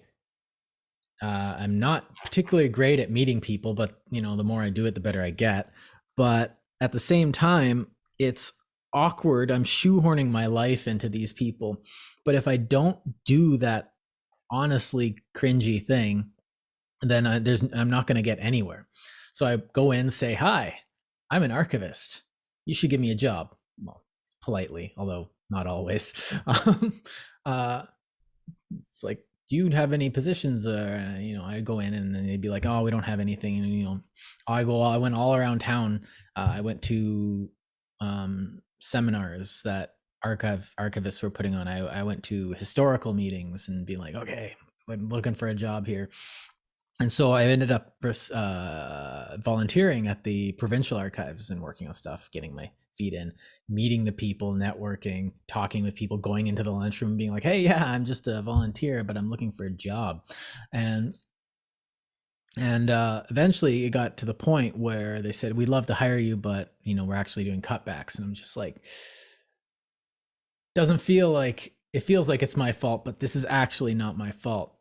not particularly great at meeting people, but the more I do it, the better I get. But at the same time, it's awkward. I'm shoehorning my life into these people. But if I don't do that honestly cringy thing, then I'm not going to get anywhere. So I go in, say, hi, I'm an archivist. You should give me a job. Well, politely, although not always. uh, it's like, do you have any positions? I'd go in and then they'd be like, oh, we don't have anything. And, I went all around town. I went to seminars that archivists were putting on. I went to historical meetings and being like, okay, I'm looking for a job here. And so I ended up volunteering at the provincial archives and working on stuff, getting my feet in, meeting the people, networking, talking with people, going into the lunchroom, being like, hey, yeah, I'm just a volunteer, but I'm looking for a job. And eventually it got to the point where they said, we'd love to hire you, but we're actually doing cutbacks. And I'm just like, it feels like it's my fault, but this is actually not my fault.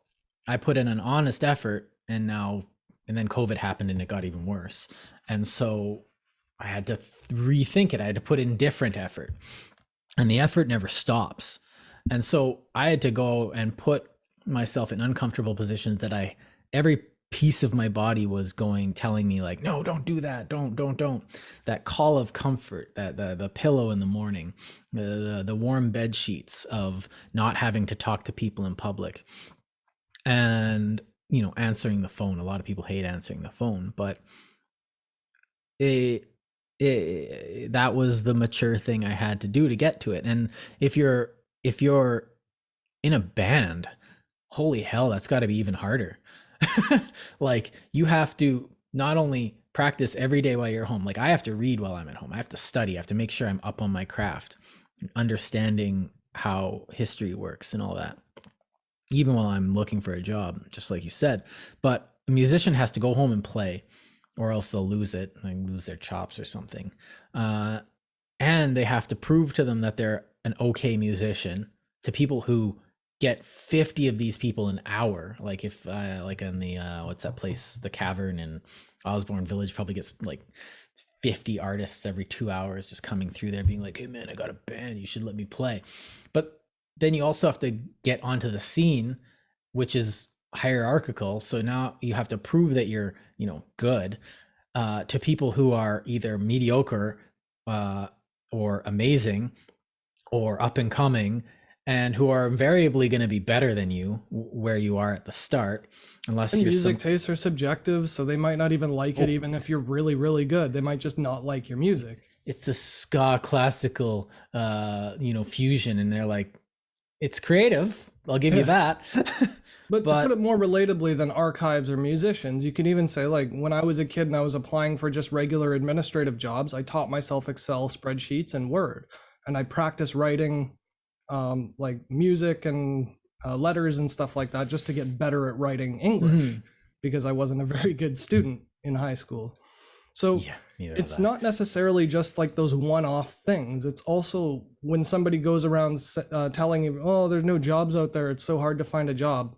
I put in an honest effort, and then COVID happened and it got even worse. And so I had to rethink it. I had to put in different effort, and the effort never stops. And so I had to go and put myself in uncomfortable positions that every piece of my body was telling me like, no, don't do that. Don't. That call of comfort, that the pillow in the morning, the warm bed sheets of not having to talk to people in public, and answering the phone. A lot of people hate answering the phone, but that was the mature thing I had to do to get to it. And if you're in a band, holy hell, that's got to be even harder. Like, you have to not only practice every day while you're home. Like, I have to read while I'm at home. I have to study. I have to make sure I'm up on my craft, understanding how history works and all that, even while I'm looking for a job, just like you said. But a musician has to go home and play, or else they'll lose it, like lose their chops or something. And they have to prove to them that they're an okay musician to people who get 50 of these people an hour. Like, if like in the what's that place, the Cavern in Osborne Village, probably gets like 50 artists every 2 hours just coming through there being like, hey man, I got a band, you should let me play. But then you also have to get onto the scene, which is hierarchical. So now you have to prove that you're, good to people who are either mediocre or amazing or up and coming, and who are invariably going to be better than you where you are at the start, unless And you're music tastes are subjective, so they might not even like it, even if you're really, really good. They might just not like your music. It's a ska classical, fusion, and they're like, it's creative, I'll give you that. But to put it more relatably than archives or musicians, you can even say, like, when I was a kid and I was applying for just regular administrative jobs, I taught myself Excel spreadsheets and Word, and I practiced writing like music and letters and stuff like that, just to get better at writing English, because I wasn't a very good student in high school. So it's not necessarily just like those one-off things. It's also when somebody goes around telling you, oh, there's no jobs out there, it's so hard to find a job.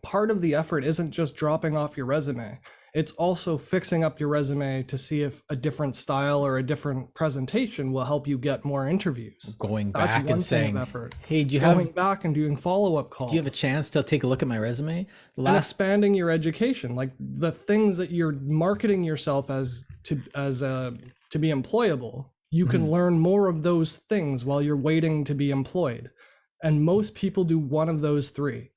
Part of the effort isn't just dropping off your resume. It's also fixing up your resume to see if a different style or a different presentation will help you get more interviews. Going back and saying, hey, going back and doing follow-up calls. Do you have a chance to take a look at my resume? And expanding your education, like the things that you're marketing yourself as to be employable. You can learn more of those things while you're waiting to be employed. And most people do one of those three.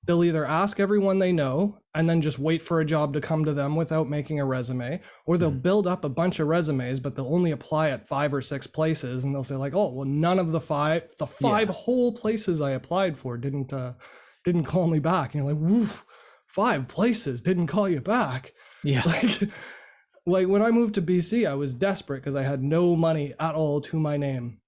They'll either ask everyone they know and then just wait for a job to come to them without making a resume, or they'll build up a bunch of resumes, but they'll only apply at 5 or 6 places, and they'll say like, oh, well, none of the five whole places I applied for didn't call me back. And you're like, woof, 5 places didn't call you back. Yeah. Like when I moved to BC, I was desperate because I had no money at all to my name.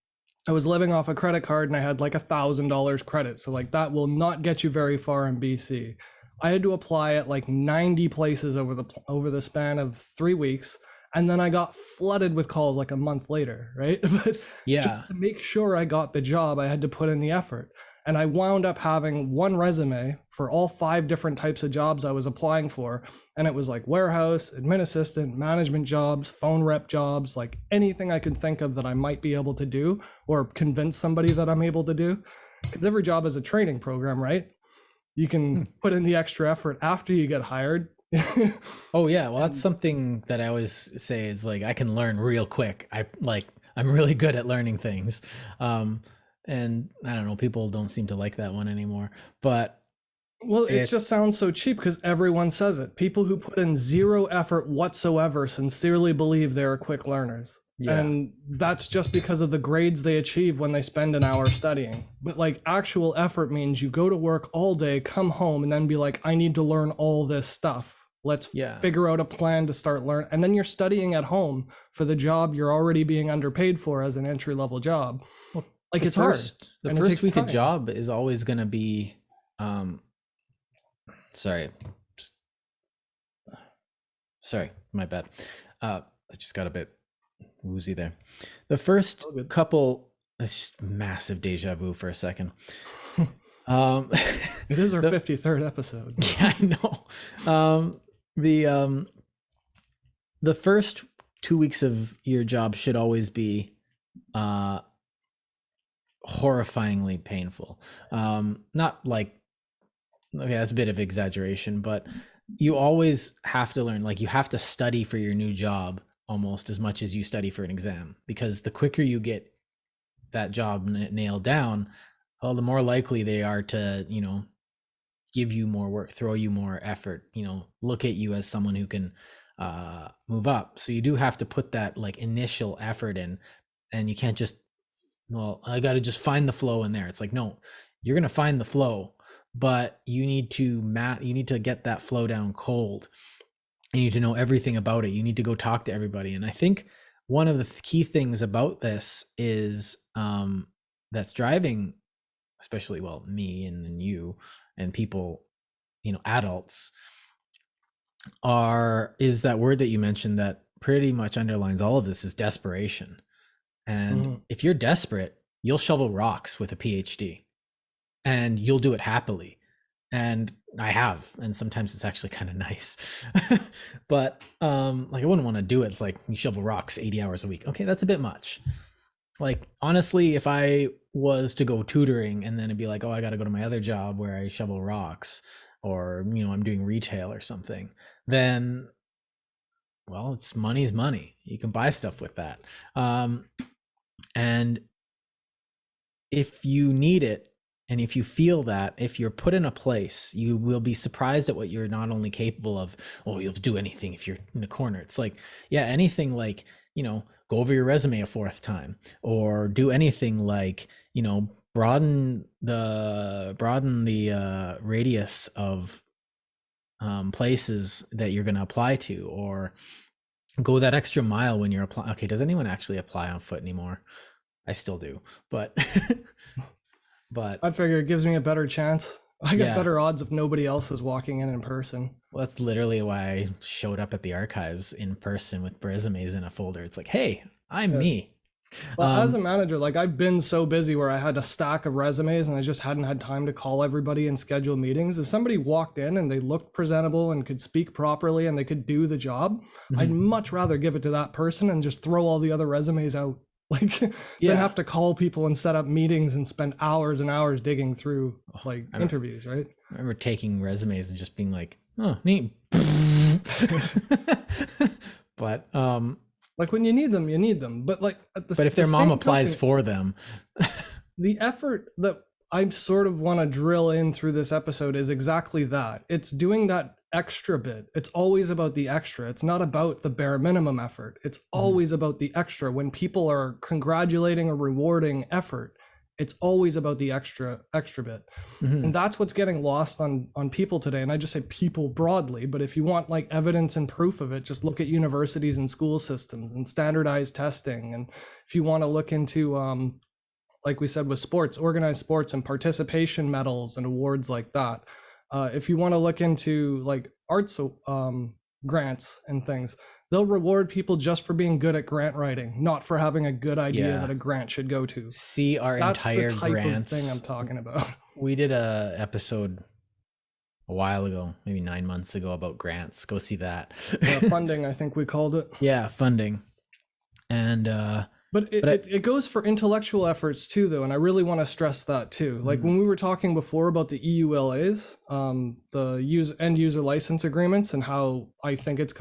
I was living off a credit card and I had like $1,000 credit. So like that will not get you very far in BC. I had to apply at like 90 places over the span of 3 weeks. And then I got flooded with calls like a month later, right? But just to make sure I got the job, I had to put in the effort. And I wound up having one resume for all 5 different types of jobs I was applying for. And it was like warehouse, admin assistant, management jobs, phone rep jobs, like anything I could think of that I might be able to do or convince somebody that I'm able to do. Because every job is a training program, right? You can put in the extra effort after you get hired. Oh yeah, well that's something that I always say is like, I can learn real quick. I'm really good at learning things. and I don't know, people don't seem to like that one anymore. But Well, it just sounds so cheap because everyone says it. People who put in zero effort whatsoever sincerely believe they're quick learners. yeah, And that's just because of the grades they achieve when they spend an hour studying. But like actual effort means you go to work all day, come home, and then be like, I need to learn all this stuff. Let's yeah. figure out a plan to start learning. And then you're studying at home for the job you're already being underpaid for as an entry-level job. Well, Like the it's first, hard. The and it first takes week of time. job is always going to be, sorry, my bad. I just got a bit woozy there. The first couple, it's just massive deja vu for a second. It is our 53rd episode. Yeah, I know. The first 2 weeks of your job should always be horrifyingly painful. Not like, okay, that's a bit of exaggeration, but you always have to learn, like you have to study for your new job almost as much as you study for an exam, because the quicker you get that job nailed down, well, the more likely they are to, you know, give you more work, throw you more effort, you know, look at you as someone who can move up. So you do have to put that like initial effort in, and you can't just, well, I got to just find the flow in there. It's like, no, you're going to find the flow, but you need to you need to get that flow down cold. You need to know everything about it. You need to go talk to everybody. And I think one of the key things about this is that's driving, especially, well, me and you and people, you know, adults, is that word that you mentioned that pretty much underlines all of this, is desperation. And if you're desperate, you'll shovel rocks with a PhD and you'll do it happily. And I have, and sometimes it's actually kind of nice. But like I wouldn't want to do it. It's like you shovel rocks 80 hours a week. Okay, that's a bit much. Like honestly, if I was to go tutoring and then it'd be like, oh, I got to go to my other job where I shovel rocks, or, you know, I'm doing retail or something, then, well, it's money's money. You can buy stuff with that. And if you need it, and if you feel that, if you're put in a place, you will be surprised at what you're not only capable of. Oh, you'll do anything if you're in a corner. It's like, yeah, anything like, you know, go over your resume a fourth time, or do anything like, you know, broaden the radius of places that you're going to apply to, or go that extra mile when you're applying. Okay, does anyone actually apply on foot anymore? I still do, but but I figure it gives me a better chance. I got better odds if nobody else is walking in person. Well, that's literally why I showed up at the archives in person with resumes in a folder. It's like, hey, I'm me. Well, as a manager, like I've been so busy where I had a stack of resumes and I just hadn't had time to call everybody and schedule meetings. If somebody walked in and they looked presentable and could speak properly and they could do the job, I'd much rather give it to that person and just throw all the other resumes out. Like than have to call people and set up meetings and spend hours and hours digging through like interviews, right? I remember taking resumes and just being like, oh, neat. But like when you need them, you need them. But like but if their mom applies for them, the effort that I sort of want to drill in through this episode is exactly that. It's doing that extra bit. It's always about the extra. It's not about the bare minimum effort. It's always about the extra. When people are congratulating or rewarding effort, it's always about the extra bit. And that's what's getting lost on people today. And I just say people broadly, but if you want like evidence and proof of it, just look at universities and school systems and standardized testing. And if you want to look into like we said with sports, organized sports and participation medals and awards like that. If you want to look into like arts grants and things, they'll reward people just for being good at grant writing, not for having a good idea that a grant should go to. See our That's entire the type grants of thing I'm talking about. We did a episode a while ago, maybe 9 months ago, about grants. Go see that. Funding, I think we called it. Yeah, funding. And But it goes for intellectual efforts too, though, and I really want to stress that too. Like when we were talking before about the EULAs, the end user license agreements, and how I think it's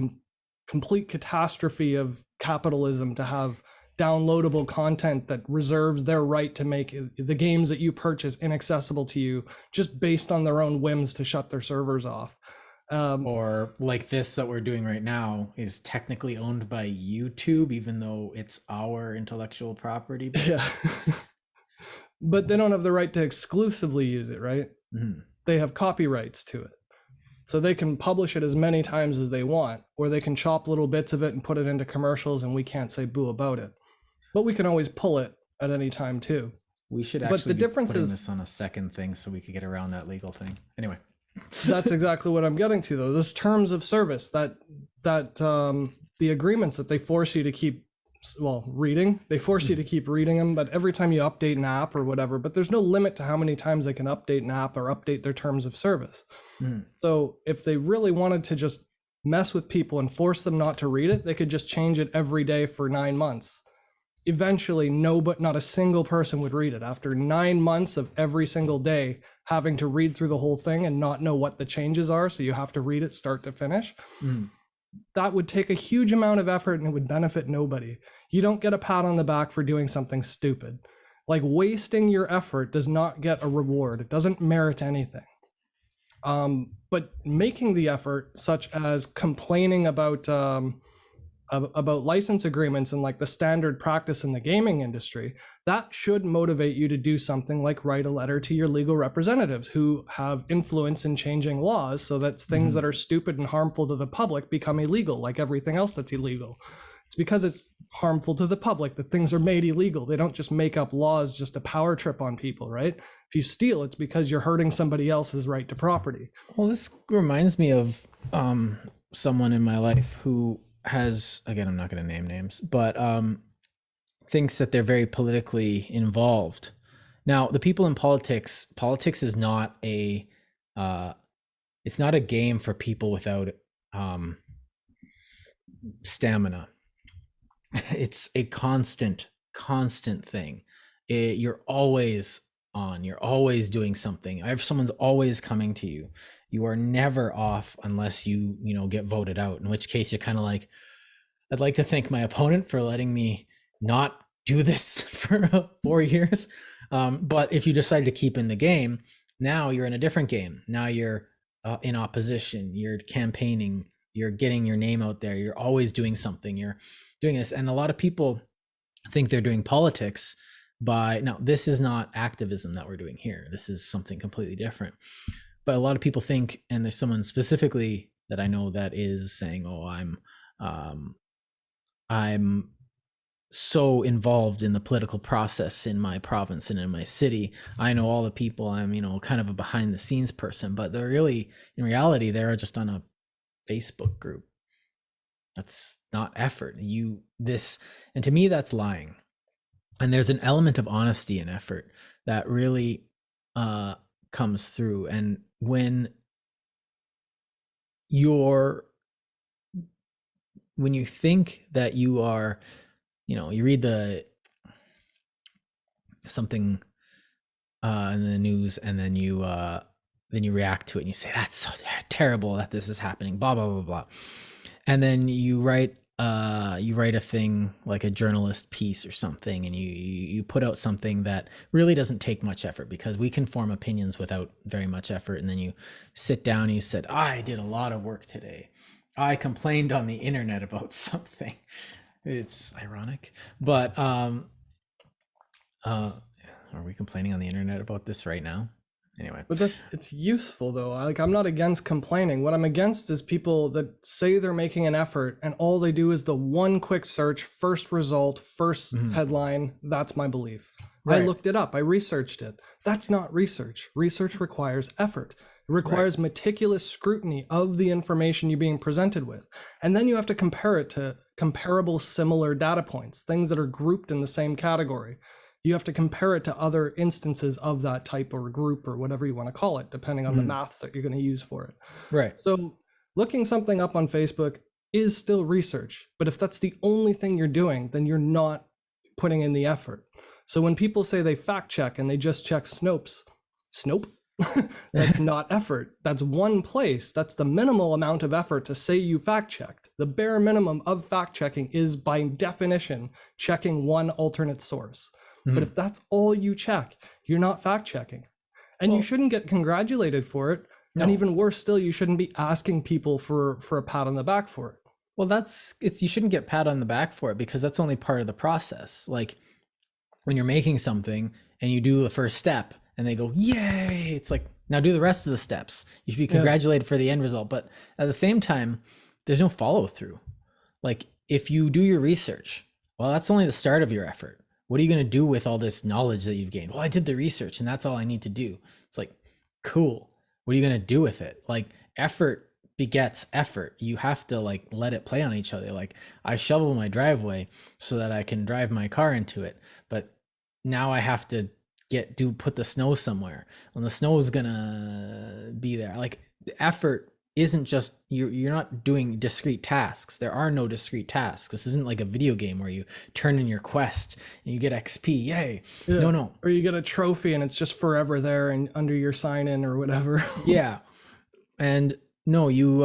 complete catastrophe of capitalism to have downloadable content that reserves their right to make the games that you purchase inaccessible to you just based on their own whims to shut their servers off. Or like this that we're doing right now is technically owned by YouTube, even though it's our intellectual property. Yeah. But they don't have the right to exclusively use it, right? Mm-hmm. They have copyrights to it. So they can publish it as many times as they want, or they can chop little bits of it and put it into commercials and we can't say boo about it. But we can always pull it at any time too. We should actually the difference putting is this on a second thing so we could get around that legal thing. Anyway. That's exactly what I'm getting to, though. Those terms of service, that the agreements that they force you to keep, reading. They force you to keep reading them, but every time you update an app or whatever, but there's no limit to how many times they can update an app or update their terms of service. So if they really wanted to just mess with people and force them not to read it, they could just change it every day for 9 months. Eventually, not a single person would read it. After 9 months of every single day having to read through the whole thing and not know what the changes are, so you have to read it start to finish, that would take a huge amount of effort and it would benefit nobody. You don't get a pat on the back for doing something stupid. Like, wasting your effort does not get a reward. It doesn't merit anything. But making the effort, such as complaining about license agreements and like the standard practice in the gaming industry, that should motivate you to do something like write a letter to your legal representatives who have influence in changing laws so that things that are stupid and harmful to the public become illegal, like everything else that's illegal. It's because it's harmful to the public that things are made illegal. They don't just make up laws just to power trip on people, right? If you steal, it's because you're hurting somebody else's right to property. Well, this reminds me of someone in my life who has, again, I'm not going to name names, but thinks that they're very politically involved. Now, the people in politics is not it's not a game for people without stamina. It's a constant thing. You're always on, you're always doing something. Someone's always coming to you. You are never off unless you get voted out, in which case you're kind of like, I'd like to thank my opponent for letting me not do this for 4 years. But if you decide to keep in the game, now you're in a different game. Now you're in opposition, you're campaigning, you're getting your name out there. You're always doing something. You're doing this. And a lot of people think they're doing politics now, this is not activism that we're doing here. This is something completely different. But a lot of people think, and there's someone specifically that I know that is saying, "Oh, I'm so involved in the political process in my province and in my city. I know all the people. I'm, kind of a behind the scenes person." But they're really, in reality, they're just on a Facebook group. That's not effort. And to me, that's lying. And there's an element of honesty and effort that really comes through. And when you think that you are, you read something in the news, and then you react to it and you say, "That's so terrible that this is happening, blah blah blah blah," and then you write a thing like a journalist piece or something, and you put out something that really doesn't take much effort, because we can form opinions without very much effort. And then you sit down and you said, "I did a lot of work today. I complained on the internet about something." It's ironic, but are we complaining on the internet about this right now? Anyway, but it's useful though. I'm not against complaining. What I'm against is people that say they're making an effort and all they do is the one quick search, first result, first headline. That's my belief. Right. I looked it up. I researched it. That's not research. Research requires effort. It requires meticulous scrutiny of the information you're being presented with. And then you have to compare it to comparable similar data points, things that are grouped in the same category. You have to compare it to other instances of that type or group or whatever you want to call it, depending on the math that you're going to use for it. Right. So looking something up on Facebook is still research. But if that's the only thing you're doing, then you're not putting in the effort. So when people say they fact check and they just check Snopes, that's not effort. That's one place. That's the minimal amount of effort to say you fact checked. The bare minimum of fact checking is by definition checking one alternate source. But if that's all you check, you're not fact checking. And you shouldn't get congratulated for it. No. And even worse still, you shouldn't be asking people for a pat on the back for it. Well, you shouldn't get pat on the back for it, because that's only part of the process. Like when you're making something and you do the first step and they go, yay, it's like, now do the rest of the steps. You should be congratulated for the end result. But at the same time, there's no follow through. Like if you do your research, well, that's only the start of your effort. What are you going to do with all this knowledge that you've gained? Well, I did the research and that's all I need to do. It's like, cool. What are you going to do with it? Like effort begets effort. You have to like let it play on each other. Like I shovel my driveway so that I can drive my car into it, but now I have to put the snow somewhere, and the snow is gonna be there. Like effort isn't just you're not doing discrete tasks. There are no discrete tasks. This isn't like a video game where you turn in your quest and you get XP. Yay. Yeah. No. Or you get a trophy and it's just forever there and under your sign in or whatever. Yeah. And no, you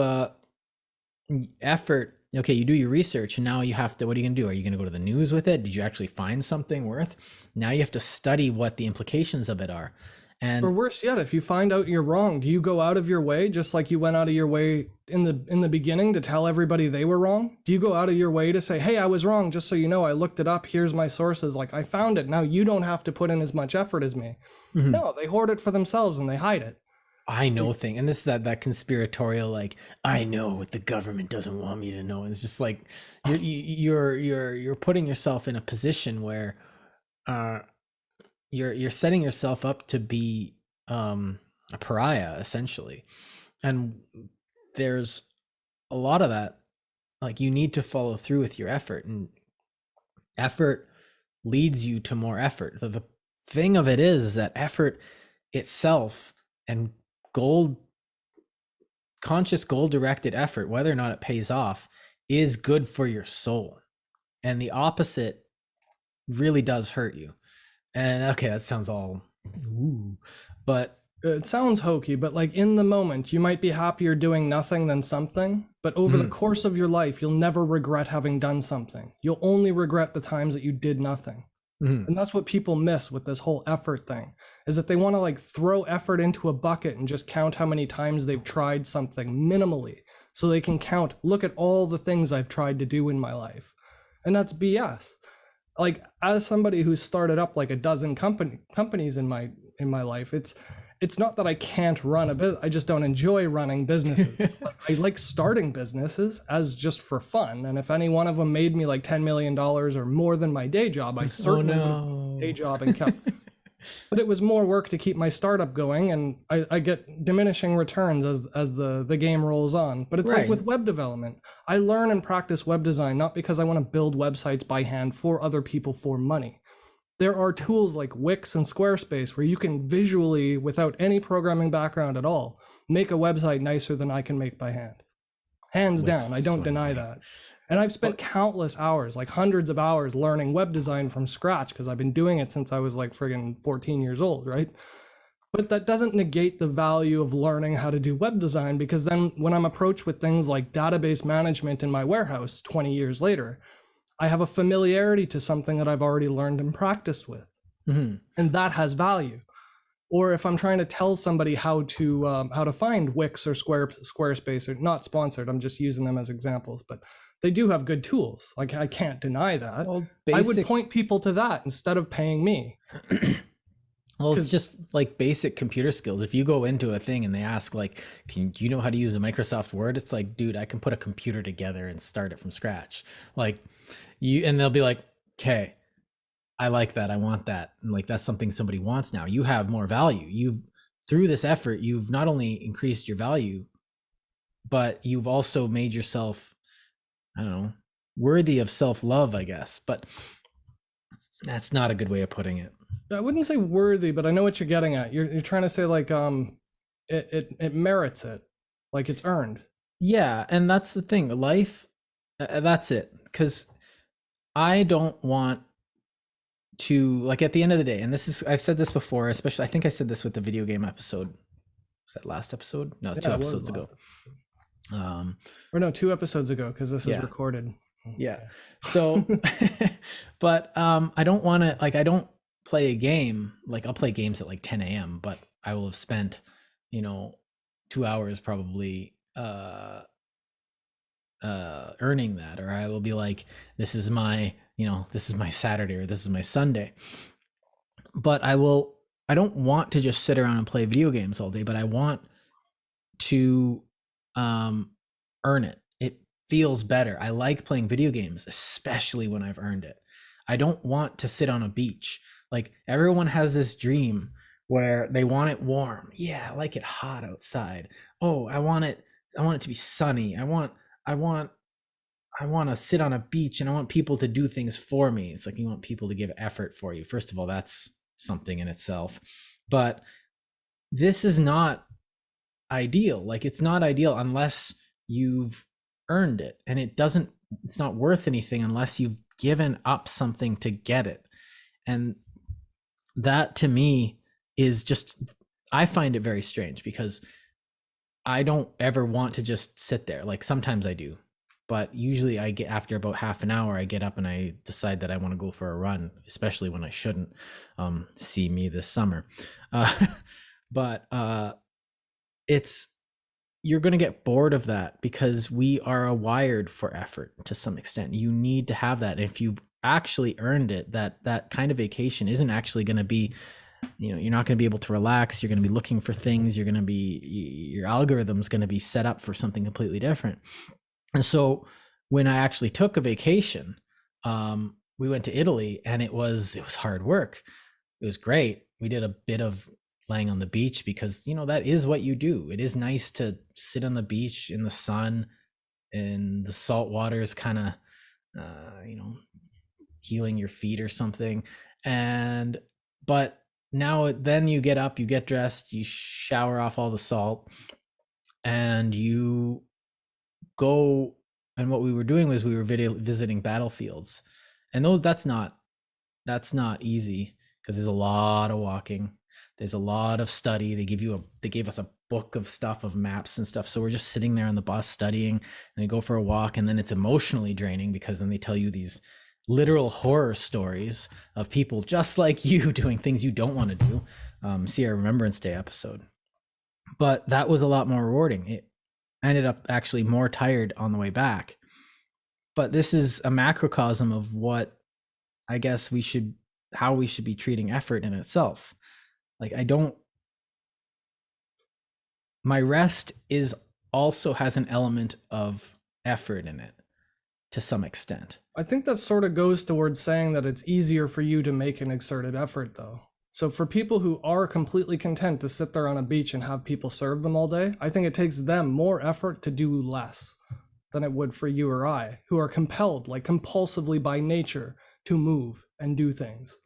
effort. Okay, you do your research and now you have to, what are you going to do? Are you going to go to the news with it? Did you actually find something worth? Now you have to study what the implications of it are. And or worse yet, if you find out you're wrong, do you go out of your way, just like you went out of your way in the beginning to tell everybody they were wrong? Do you go out of your way to say, hey, I was wrong, just so you know, I looked it up, here's my sources, like I found it, now you don't have to put in as much effort as me? Mm-hmm. No, they hoard it for themselves and they hide it. I know thing, and this is that conspiratorial, like I know what the government doesn't want me to know. And it's just like you're putting yourself in a position where you're setting yourself up to be a pariah essentially. And there's a lot of that. Like you need to follow through with your effort, and effort leads you to more effort. The thing of it is that effort itself and conscious goal directed effort, whether or not it pays off, is good for your soul, and the opposite really does hurt you. And okay, that sounds all but it sounds hokey, but like in the moment you might be happier doing nothing than something, but over the course of your life you'll never regret having done something. You'll only regret the times that you did nothing. And that's what people miss with this whole effort thing, is that they want to like throw effort into a bucket and just count how many times they've tried something minimally, so they can count, look at all the things I've tried to do in my life. And that's BS. Like as somebody who's started up like a dozen companies in my life, it's not that I can't run a business. I just don't enjoy running businesses. I like starting businesses as just for fun. And if any one of them made me like $10 million or more than my day job, I certainly would have day job and kept. But it was more work to keep my startup going, and I get diminishing returns as the game rolls on. But it's like with web development. I learn and practice web design not because I want to build websites by hand for other people for money. There are tools like Wix and Squarespace where you can visually, without any programming background at all, make a website nicer than I can make by hand. Hands down, I don't deny that. And I've spent countless hours, like hundreds of hours, learning web design from scratch because I've been doing it since I was like friggin' 14 years old, right? But that doesn't negate the value of learning how to do web design, because then when I'm approached with things like database management in my warehouse 20 years later, I have a familiarity to something that I've already learned and practiced with. And that has value. Or if I'm trying to tell somebody how to find Wix or Squarespace, or not sponsored, I'm just using them as examples, but they do have good tools. Like I can't deny that. Well, I would point people to that instead of paying me. Well, it's just like basic computer skills. If you go into a thing and they ask like, do you know how to use a Microsoft Word? It's like, dude, I can put a computer together and start it from scratch. Like and they'll be like, okay, I like that. I want that. And like, that's something somebody wants now. You have more value. Through this effort, you've not only increased your value, but you've also made yourself, I don't know, worthy of self-love, I guess. But that's not a good way of putting it. I wouldn't say worthy, but I know what you're getting at. You're trying to say like it merits it, like it's earned. Yeah, and that's the thing. Life, that's it. Because I don't want to, like, at the end of the day, and I've said this before, especially I think I said this with the video game episode. Was that last episode? No, it's 2 episodes ago. Or no, 2 episodes ago, because this is Yeah. recorded. Yeah. So, but I don't want to, like, I don't play a game. Like, I'll play games at like 10 a.m., but I will have spent, 2 hours probably earning that, or I will be like, this is my, this is my Saturday, or this is my Sunday. But I don't want to just sit around and play video games all day, but I want to earn it. It feels better. I like playing video games, especially when I've earned it. I don't want to sit on a beach. Like, everyone has this dream where they want it warm. Yeah, I like it hot outside. Oh, I want it to be sunny. I want to sit on a beach, and I want people to do things for me. It's like, you want people to give effort for you. First of all, that's something in itself. But this is not ideal. Like, it's not ideal unless you've earned it, and it's not worth anything unless you've given up something to get it. And that, to me, is just, I find it very strange, because I don't ever want to just sit there. Like, sometimes I do, but usually I get, after about half an hour, I get up and I decide that I want to go for a run, especially when I shouldn't. See me this summer. But you're going to get bored of that, because we are wired for effort to some extent. You need to have that. And if you've actually earned it, that kind of vacation isn't actually going to be, you're not going to be able to relax. You're going to be looking for things. Your algorithm's going to be set up for something completely different. And so when I actually took a vacation, we went to Italy, and it was hard work. It was great. We did a bit of laying on the beach, because that is what you do. It is nice to sit on the beach in the sun, and the salt water is kind of healing your feet or something. But then you get up, you get dressed, you shower off all the salt, and you go. And what we were doing was we were visiting battlefields, and that's not easy, because there's a lot of walking. There's a lot of study. They gave us a book of stuff, of maps and stuff. So we're just sitting there on the bus studying, and we go for a walk, and then it's emotionally draining, because then they tell you these literal horror stories of people just like you doing things you don't want to do. See our Remembrance Day episode. But that was a lot more rewarding. It ended up actually more tired on the way back. But this is a macrocosm of what I guess how we should be treating effort in itself. Like, my rest also has an element of effort in it to some extent. I think that sort of goes towards saying that it's easier for you to make an exerted effort, though. So for people who are completely content to sit there on a beach and have people serve them all day, I think it takes them more effort to do less than it would for you or I, who are compelled, like compulsively by nature, to move and do things.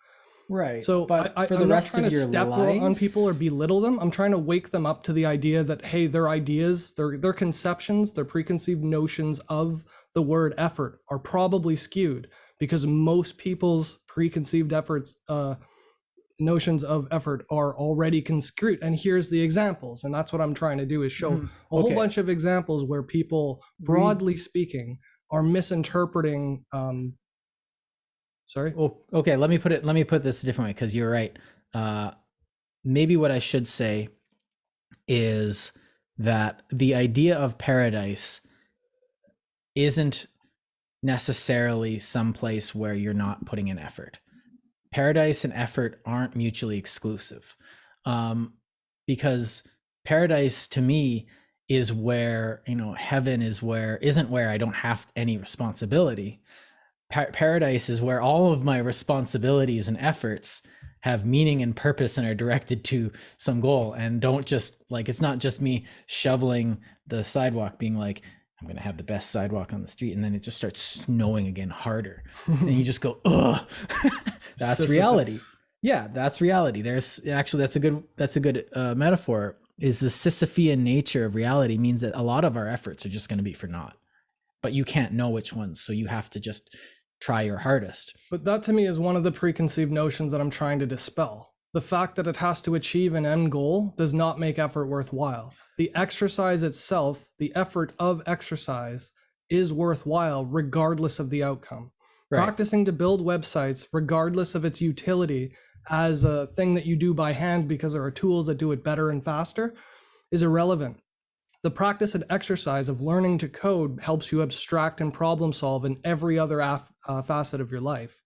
Right. So but for the I'm rest not trying of to your step life on people or belittle them. I'm trying to wake them up to the idea that, hey, their ideas, their conceptions, their preconceived notions of the word effort are probably skewed, because most people's preconceived notions of effort are already conscript. And here's the examples. And that's what I'm trying to do, is show a whole bunch of examples where people, broadly speaking, are misinterpreting. Sorry. Well, okay. Let me put this a different way, because you're right. Maybe what I should say is that the idea of paradise isn't necessarily someplace where you're not putting in effort. Paradise and effort aren't mutually exclusive, because paradise, to me, is where, heaven isn't where I don't have any responsibility. Paradise is where all of my responsibilities and efforts have meaning and purpose and are directed to some goal, and don't just, like, it's not just me shoveling the sidewalk being like, I'm going to have the best sidewalk on the street, and then it just starts snowing again harder. And you just go, ugh. That's Sisyphus. Reality. Yeah, that's reality. There's actually, that's a good metaphor, is the Sisyphean nature of reality means that a lot of our efforts are just going to be for naught, but you can't know which ones. So you have to just try your hardest. But that, to me, is one of the preconceived notions that I'm trying to dispel. The fact that it has to achieve an end goal does not make effort worthwhile. The exercise itself, the effort of exercise, is worthwhile regardless of the outcome. Right. Practicing to build websites, regardless of its utility as a thing that you do by hand because there are tools that do it better and faster, is irrelevant. The practice and exercise of learning to code helps you abstract and problem solve in every other facet of your life.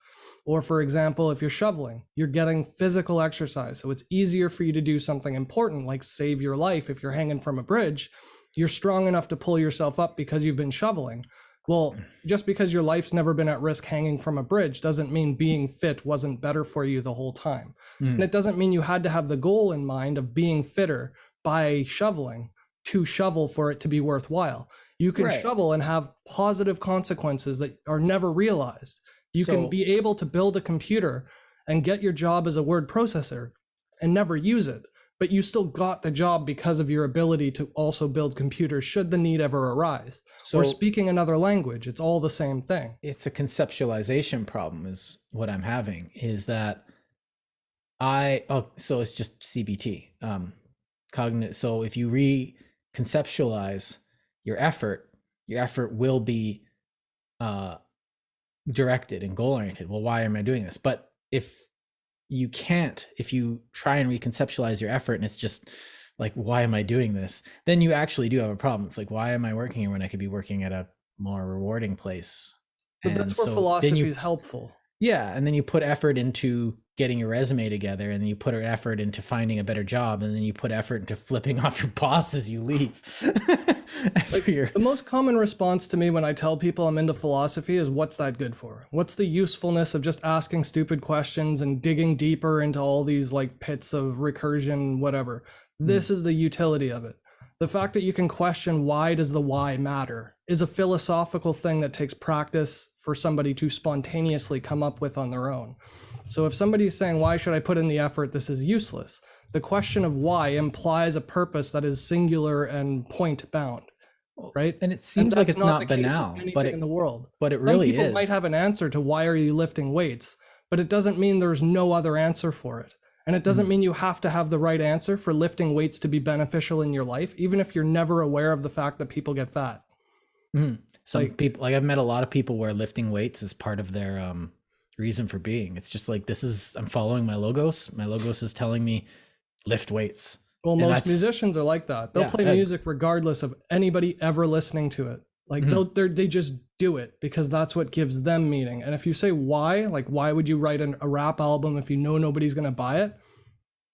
Or for example, if you're shoveling, you're getting physical exercise. So it's easier for you to do something important like save your life. If you're hanging from a bridge, you're strong enough to pull yourself up because you've been shoveling. Well, just because your life's never been at risk hanging from a bridge doesn't mean being fit wasn't better for you the whole time. And it doesn't mean you had to have the goal in mind of being fitter by shoveling to shovel for it to be worthwhile. You can shovel and have positive consequences that are never realized. You can be able to build a computer and get your job as a word processor and never use it, but you still got the job because of your ability to also build computers should the need ever arise. Or speaking another language, it's all the same thing. It's a conceptualization problem is what I'm having, is that so it's just CBT. So if you reconceptualize your effort will be directed and goal oriented. Well, why am I doing this? But if you try and reconceptualize your effort and it's just like, why am I doing this? Then you actually do have a problem. It's like, why am I working here when I could be working at a more rewarding place? But that's where philosophy is helpful. Yeah. And then you put effort into getting your resume together, and then you put an effort into finding a better job, and then you put effort into flipping off your boss as you leave. The most common response to me when I tell people I'm into philosophy is, what's that good for? What's the usefulness of just asking stupid questions and digging deeper into all these like pits of recursion, whatever? This is the utility of it. The fact that you can question why does the why matter is a philosophical thing that takes practice for somebody to spontaneously come up with on their own. So if somebody's saying, why should I put in the effort? This is useless. The question of why implies a purpose that is singular and point bound, right? And it seems like it's not banal, but in the world. But it really is. Some people might have an answer to why are you lifting weights, but it doesn't mean there's no other answer for it. And it doesn't mean you have to have the right answer for lifting weights to be beneficial in your life, even if you're never aware of the fact that people get fat. Some people, like I've met a lot of people where lifting weights is part of their reason for being. It's just like, I'm following my logos. My logos is telling me lift weights. Well, most musicians are like that. They'll play music regardless of anybody ever listening to it. Like they just do it because that's what gives them meaning. And if you say why, like why would you write a rap album if you know nobody's going to buy it?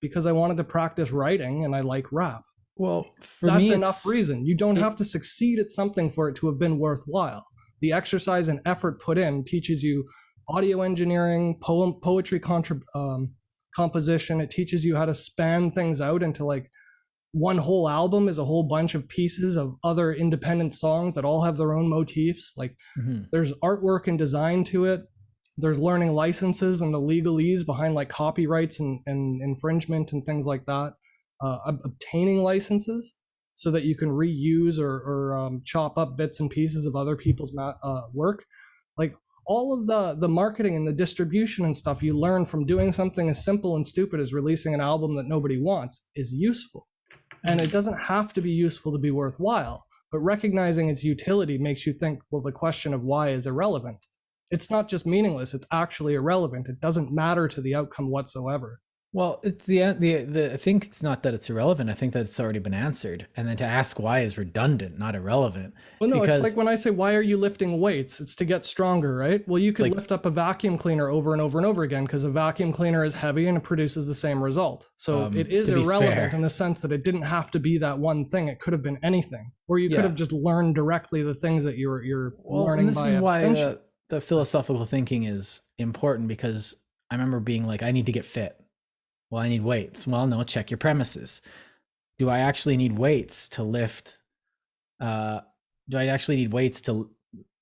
Because I wanted to practice writing and I like rap. Well, that's enough reason. You don't have to succeed at something for it to have been worthwhile. The exercise and effort put in teaches you audio engineering, poetry composition. It teaches you how to span things out into like one whole album is a whole bunch of pieces of other independent songs that all have their own motifs. Like there's artwork and design to it. There's learning licenses and the legalese behind like copyrights and infringement and things like that. Obtaining licenses so that you can reuse or chop up bits and pieces of other people's work. Like all of the marketing and the distribution and stuff you learn from doing something as simple and stupid as releasing an album that nobody wants is useful. And it doesn't have to be useful to be worthwhile, but recognizing its utility makes you think, well, the question of why is irrelevant. It's not just meaningless, it's actually irrelevant. It doesn't matter to the outcome whatsoever. Well, it's I think it's not that it's irrelevant. I think that it's already been answered. And then to ask why is redundant, not irrelevant. Well, no, it's like when I say, why are you lifting weights? It's to get stronger, right? Well, you could lift up a vacuum cleaner over and over and over again because a vacuum cleaner is heavy and it produces the same result. So it is irrelevant in the sense that it didn't have to be that one thing. It could have been anything. Or you could have just learned directly the things that you're learning by extension. This is why the philosophical thinking is important, because I remember being like, I need to get fit. Well, I need weights. Well, no, check your premises. Do I actually need weights to lift? Do I actually need weights to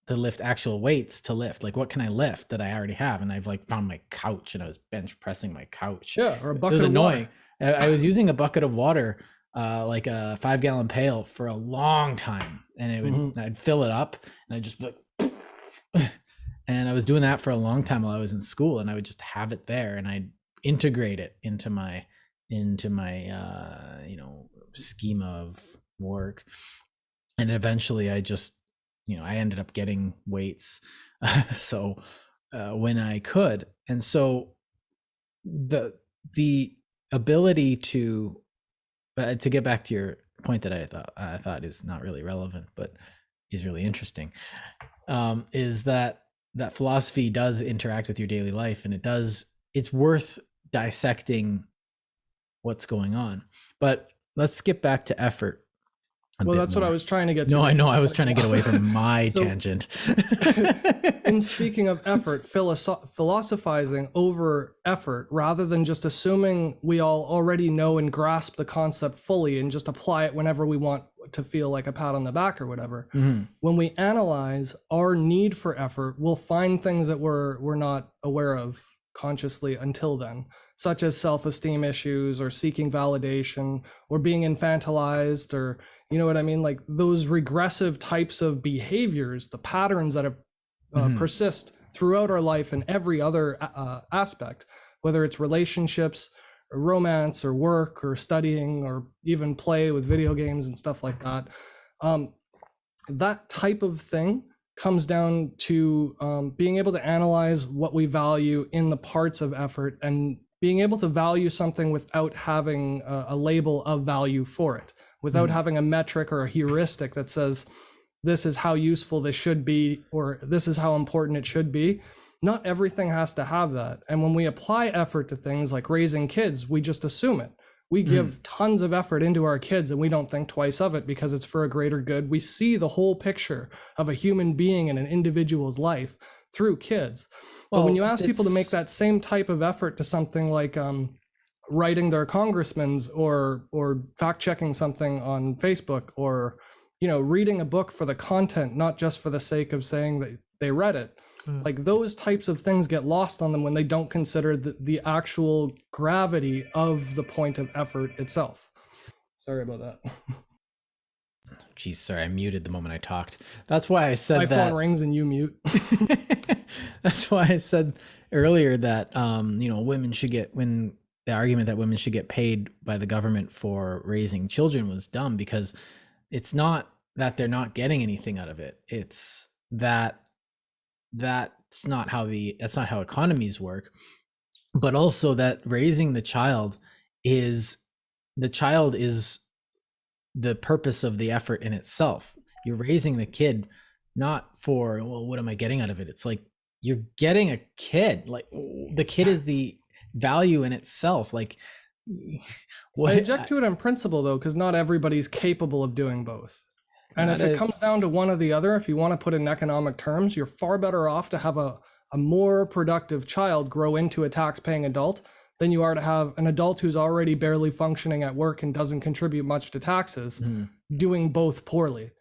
lift actual weights to lift? Like, what can I lift that I already have? And I've like found my couch and I was bench pressing my couch. Yeah, or a bucket. It was annoying. I was using a bucket of water, like a 5-gallon pail, for a long time, and it would I'd fill it up and I'd just be like, and I was doing that for a long time while I was in school, and I would just have it there, and I'd integrate it into my schema of work. And eventually I just, I ended up getting weights so when I could. And so the ability to get back to your point that I thought is not really relevant but is really interesting, is that philosophy does interact with your daily life, and it's worth dissecting what's going on. But let's skip back to effort. Well, that's what I was trying to get to. No, I know. I was trying to get away from my tangent. And speaking of effort, philosophizing over effort, rather than just assuming we all already know and grasp the concept fully and just apply it whenever we want to feel like a pat on the back or whatever. Mm-hmm. When we analyze our need for effort, we'll find things that we're not aware of consciously until then, such as self-esteem issues or seeking validation or being infantilized, or you know what I mean? Like those regressive types of behaviors, the patterns that persist throughout our life in every other aspect, whether it's relationships or romance or work or studying or even play with video games and stuff like that. That type of thing comes down to being able to analyze what we value in the parts of effort and being able to value something without having a label of value for it, without having a metric or a heuristic that says, this is how useful this should be, or this is how important it should be. Not everything has to have that. And when we apply effort to things like raising kids, we just assume it. We give tons of effort into our kids and we don't think twice of it because it's for a greater good. We see the whole picture of a human being and an individual's life through kids. But when you ask people to make that same type of effort to something like writing their congressman's or fact-checking something on Facebook, or reading a book for the content, not just for the sake of saying that they read it, like those types of things get lost on them when they don't consider the actual gravity of the point of effort itself. Sorry about that. Geez, sorry, I muted the moment I talked. That's why I said my phone rings and you mute. That's why I said earlier that women should get, when the argument that women should get paid by the government for raising children was dumb, because it's not that they're not getting anything out of it. It's that's not how economies work. But also that raising the child is the purpose of the effort in itself. You're raising the kid not for, well, what am I getting out of it? It's like you're getting a kid. Like the kid is the value in itself. Like I object to it in principle though, because not everybody's capable of doing both. And if it comes down to one or the other, if you want to put it in economic terms, you're far better off to have a more productive child grow into a tax-paying adult than you are to have an adult who's already barely functioning at work and doesn't contribute much to taxes, doing both poorly.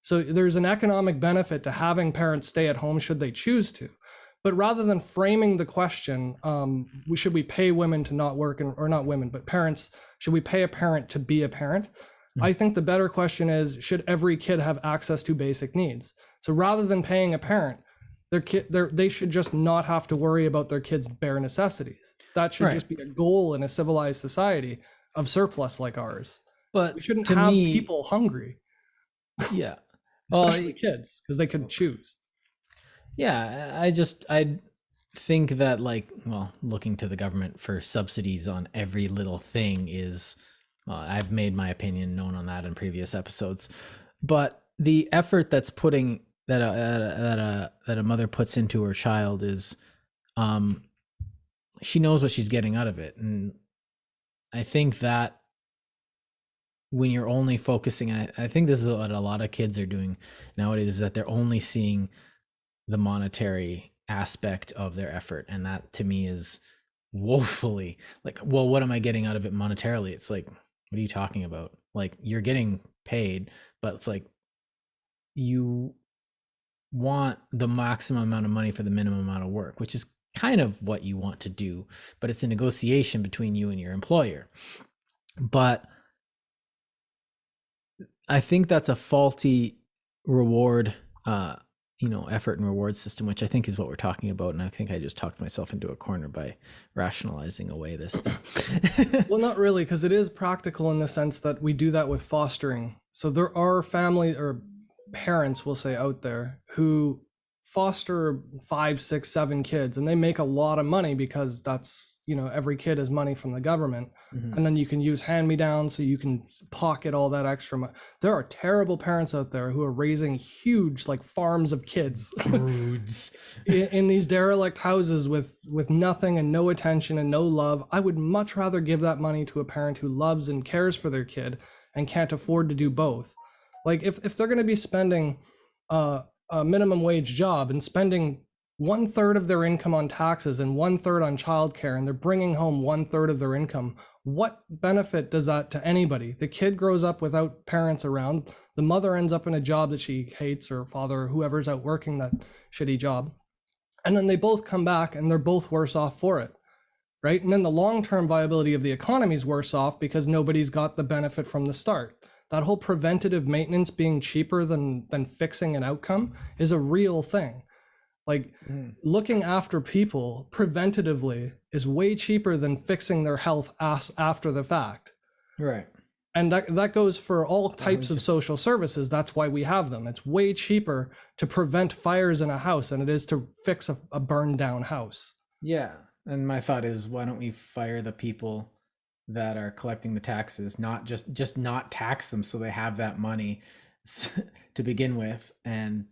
So there's an economic benefit to having parents stay at home should they choose to. But rather than framing the question, should we pay women to not work, or not women, but parents, should we pay a parent to be a parent? I think the better question is, should every kid have access to basic needs? So rather than paying a parent, they should just not have to worry about their kids' bare necessities. That should just be a goal in a civilized society of surplus like ours. But we shouldn't have people hungry. Yeah. Especially kids, because they could choose. Yeah, I think that looking to the government for subsidies on every little thing is, I've made my opinion known on that in previous episodes. But the effort that's putting that a mother puts into her child is, she knows what she's getting out of it. And I think that when you're only focusing, I think this is what a lot of kids are doing nowadays, is that they're only seeing the monetary aspect of their effort. And that to me is woefully like, well, what am I getting out of it monetarily? It's like, what are you talking about? Like, you're getting paid, but it's like you want the maximum amount of money for the minimum amount of work, which is kind of what you want to do, but it's a negotiation between you and your employer. But I think that's a faulty reward effort and reward system, which I think is what we're talking about. And I think I just talked myself into a corner by rationalizing away this thing. Well, not really, because it is practical in the sense that we do that with fostering. So there are family or parents, we'll say, out there who foster 5, 6, 7 kids, and they make a lot of money because that's, every kid is money from the government. Mhm. And then you can use hand-me-downs so you can pocket all that extra money. There are terrible parents out there who are raising huge, like, farms of kids Broods. in these derelict houses with nothing and no attention and no love. I would much rather give that money to a parent who loves and cares for their kid and can't afford to do both. Like, if they're going to be spending a minimum wage job and spending 1/3 of their income on taxes and 1/3 on childcare, and they're bringing home 1/3 of their income, what benefit does that to anybody? The kid grows up without parents around. The mother ends up in a job that she hates, or father, or whoever's out working that shitty job. And then they both come back and they're both worse off for it, right? And then the long-term viability of the economy is worse off because nobody's got the benefit from the start. That whole preventative maintenance being cheaper than fixing an outcome is a real thing. Like, looking after people preventatively is way cheaper than fixing their health after the fact. Right. And that goes for all types of social services. That's why we have them. It's way cheaper to prevent fires in a house than it is to fix a burned down house. Yeah. And my thought is, why don't we fire the people that are collecting the taxes, not just not tax them so they have that money to begin with, and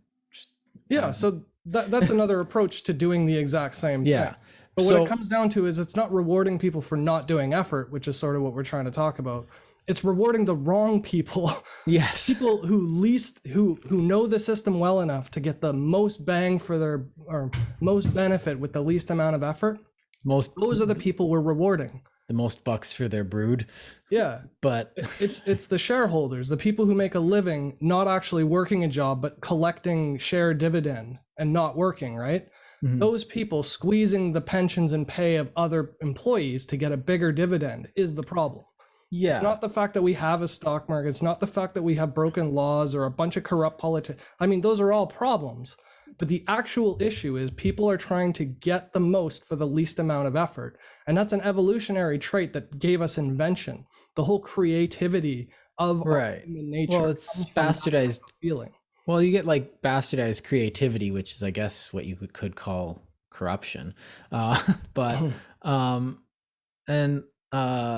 so that's another approach to doing the exact same thing. But what it comes down to is it's not rewarding people for not doing effort, which is sort of what we're trying to talk about. It's rewarding the wrong people. Yes. People who know the system well enough to get the most bang for their, or most benefit with the least amount of effort. Those are the people we're rewarding. The most bucks for their brood. Yeah. But it's the shareholders, the people who make a living not actually working a job but collecting share dividend and not working, right? Mm-hmm. Those people squeezing the pensions and pay of other employees to get a bigger dividend is the problem. Yeah. It's not the fact that we have a stock market. It's not the fact that we have broken laws or a bunch of corrupt politics. I mean, those are all problems. But the actual issue is people are trying to get the most for the least amount of effort. And that's an evolutionary trait that gave us invention. The whole creativity of our human nature. Well, it's bastardized feeling. Well, you get like bastardized creativity, which is, I guess, what you could call corruption. But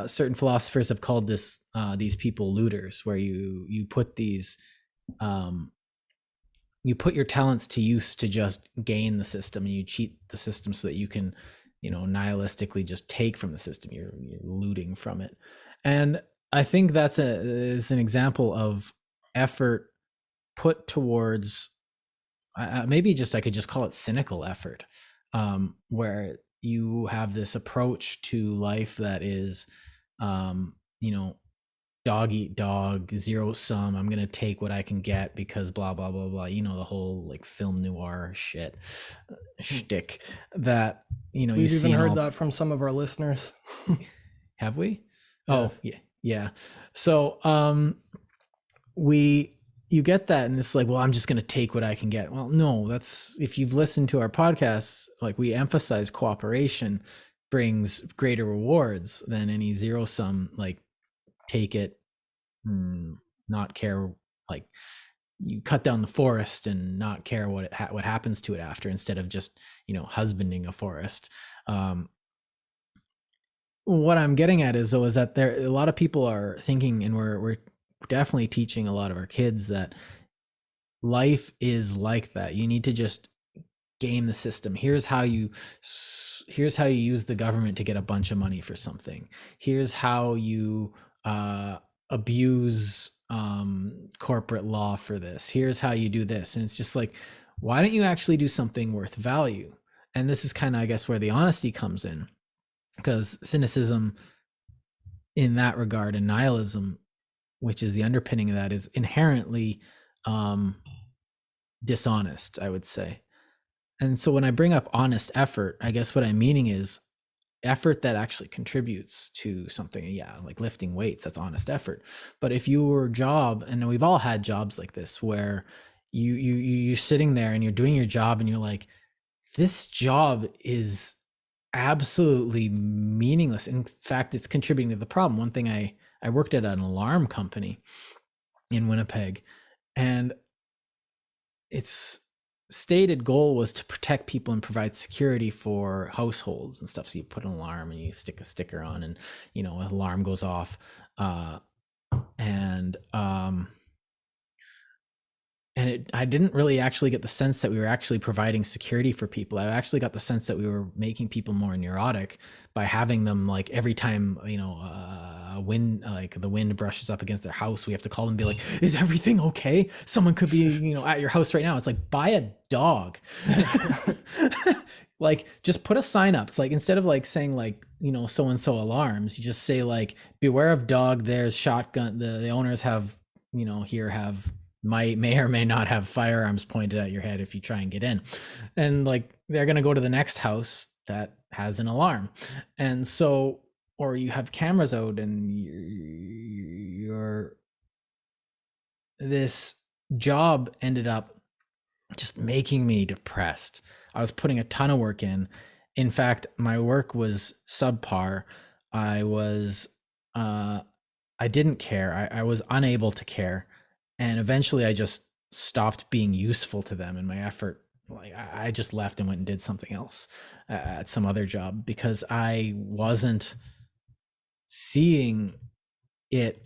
certain philosophers have called these people looters, where you put these you put your talents to use to just gain the system, and you cheat the system so that you can, nihilistically just take from the system. You're looting from it. And I think that's is an example of effort put towards maybe I could just call it cynical effort, where you have this approach to life that is, dog eat dog, zero sum. I'm gonna take what I can get because blah blah blah blah. The whole like film noir shit shtick that we've even heard that from some of our listeners. Have we? Yes. Oh yeah. So you get that, and it's like, well, I'm just gonna take what I can get. Well, no, that's, if you've listened to our podcasts, like, we emphasize cooperation brings greater rewards than any zero sum, like, take it, not care, like, you cut down the forest and not care what happens to it after, instead of just husbanding a forest. What I'm getting at is, though, is that a lot of people are thinking, and we're definitely teaching a lot of our kids, that life is like that. You need to just game the system. Here's how you use the government to get a bunch of money for something. Here's how you abuse corporate law for this. Here's how you do this. And it's just like, why don't you actually do something worth value? And this is kind of, I guess, where the honesty comes in, because cynicism in that regard, and nihilism, which is the underpinning of that, is inherently dishonest, I would say. And so when I bring up honest effort, I guess what I'm meaning is effort that actually contributes to something. Yeah, like lifting weights, that's honest effort. But if your job, and we've all had jobs like this, where you're sitting there and you're doing your job and you're like, this job is absolutely meaningless. In fact, it's contributing to the problem. One thing, I worked at an alarm company in Winnipeg, and its stated goal was to protect people and provide security for households and stuff. So you put an alarm and you stick a sticker on, and an alarm goes off, and I didn't really actually get the sense that we were actually providing security for people. I actually got the sense that we were making people more neurotic by having them, like, every time, the wind brushes up against their house, we have to call them and be like, is everything okay? Someone could be, at your house right now. It's like, buy a dog. Like, just put a sign up. It's like, instead of like saying like, so-and-so alarms, you just say like, beware of dog. There's shotgun. The owners have, here have, may or may not have firearms pointed at your head if you try and get in. And like, they're going to go to the next house that has an alarm. And so, or you have cameras out, and this job ended up just making me depressed. I was putting a ton of work in. In fact, my work was subpar. I didn't care. I was unable to care. And eventually I just stopped being useful to them in my effort. Like, I just left and went and did something else at some other job, because I wasn't seeing it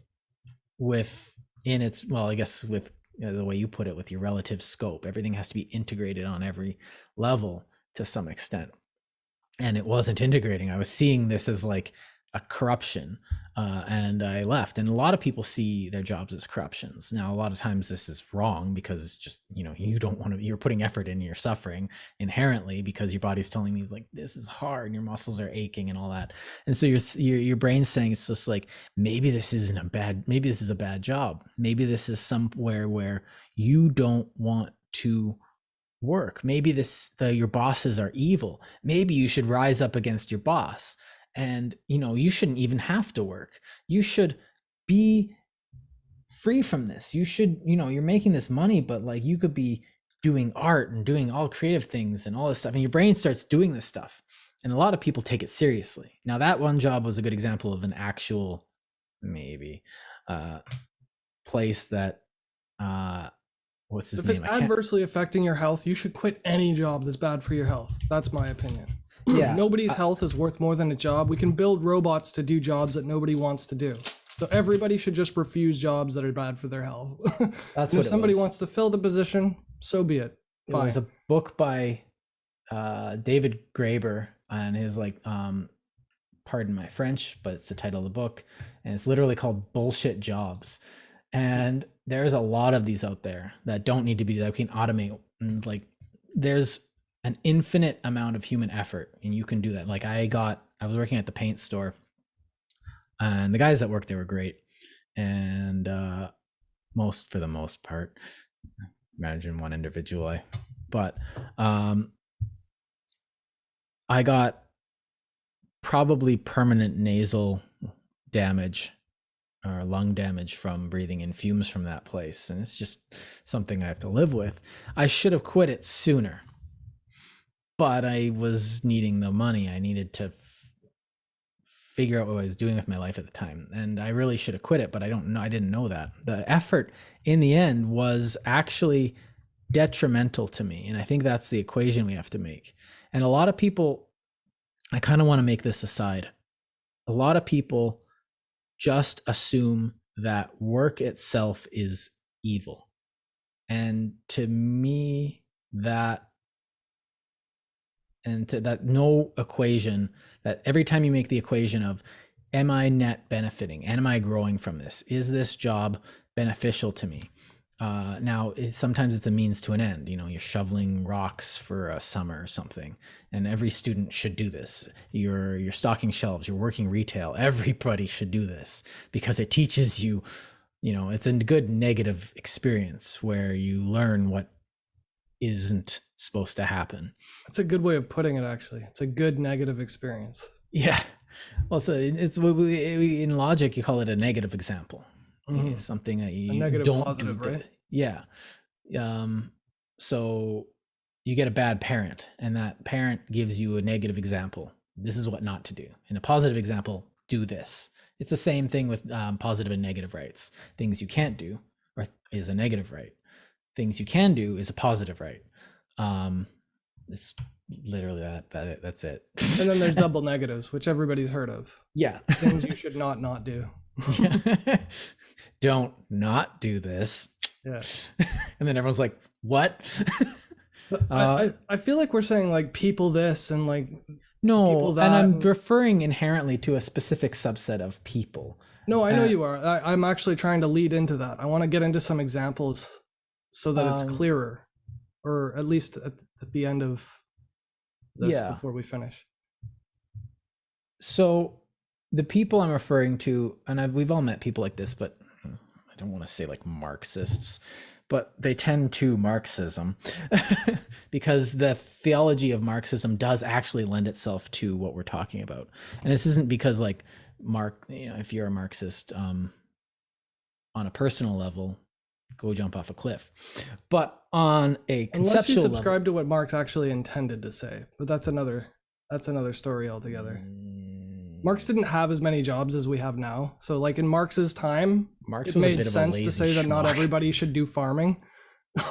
within its, well, I guess with the way you put it, with your relative scope. Everything has to be integrated on every level to some extent. And it wasn't integrating. I was seeing this as like a corruption, and I left. And a lot of people see their jobs as corruptions. Now, a lot of times this is wrong, because it's just, you don't want to, you're putting effort in, you're suffering inherently because your body's telling me like, this is hard, and your muscles are aching and all that. And so your brain's saying, it's just like, maybe this is a bad job. Maybe this is somewhere where you don't want to work. Maybe your bosses are evil. Maybe you should rise up against your boss. And, you shouldn't even have to work. You should be free from this. You should, you're making this money, but like, you could be doing art and doing all creative things and all this stuff. And your brain starts doing this stuff. And a lot of people take it seriously. Now, that one job was a good example of an actual, maybe, place that, what's his name? If it's adversely affecting your health, you should quit any job that's bad for your health. That's my opinion. Yeah. Nobody's health is worth more than a job. We can build robots to do jobs that nobody wants to do. So everybody should just refuse jobs that are bad for their health. That's and what if somebody was. wants to fill the position, so be it. Fine. It was a book by David Graeber, and his like, pardon my French, but it's the title of the book, and it's literally called Bullshit Jobs. And there's a lot of these out there that don't need to be, that we can automate. And it's like, there's an infinite amount of human effort, and you can do that. Like, I was working at the paint store, and the guys that worked there were great. And for the most part, imagine one individual, but I got probably permanent nasal damage or lung damage from breathing in fumes from that place. And it's just something I have to live with. I should have quit it sooner, but I was needing the money. I needed to figure out what I was doing with my life at the time. And I really should have quit it, but I didn't know that. The effort in the end was actually detrimental to me. And I think that's the equation we have to make. And a lot of people, I kind of want to make this aside. A lot of people just assume that work itself is evil. And to me, that no equation, that every time you make the equation of, am I net benefiting? Am I growing from this? Is this job beneficial to me? Now, sometimes it's a means to an end. You're shoveling rocks for a summer or something, and every student should do this. You're stocking shelves, you're working retail. Everybody should do this because it teaches you, it's a good negative experience where you learn what isn't supposed to happen. That's a good way of putting it, actually. It's a good negative experience. Yeah. Well, so it's in logic, you call it a negative example. Mm-hmm. Something that you a negative don't positive, do, right? Yeah. So you get a bad parent, and that parent gives you a negative example. This is what not to do. In a positive example, do this. It's the same thing with positive and negative rights. Things you can't do is a negative right. Things you can do is a positive right. It's literally that's it. And then there's double negatives, which everybody's heard of. Yeah. Things you should not do. Yeah. Don't not do this. Yeah. And then everyone's like, what? I feel like we're saying like people this and like no, people that, and I'm referring inherently to a specific subset of people. No, I know you are. I'm actually trying to lead into that. I want to get into some examples so that it's clearer, or at least at the end of this before we finish. So the people I'm referring to, and we've all met people like this, but I don't want to say like Marxists, but they tend to Marxism because the theology of Marxism does actually lend itself to what we're talking about. And this isn't because like if you're a Marxist on a personal level, go jump off a cliff. But on a conceptual unless you subscribe level, to what Marx actually intended to say, but that's another story altogether. Marx didn't have as many jobs as we have now. So like in Marx's time, it made sense to say that not everybody should do farming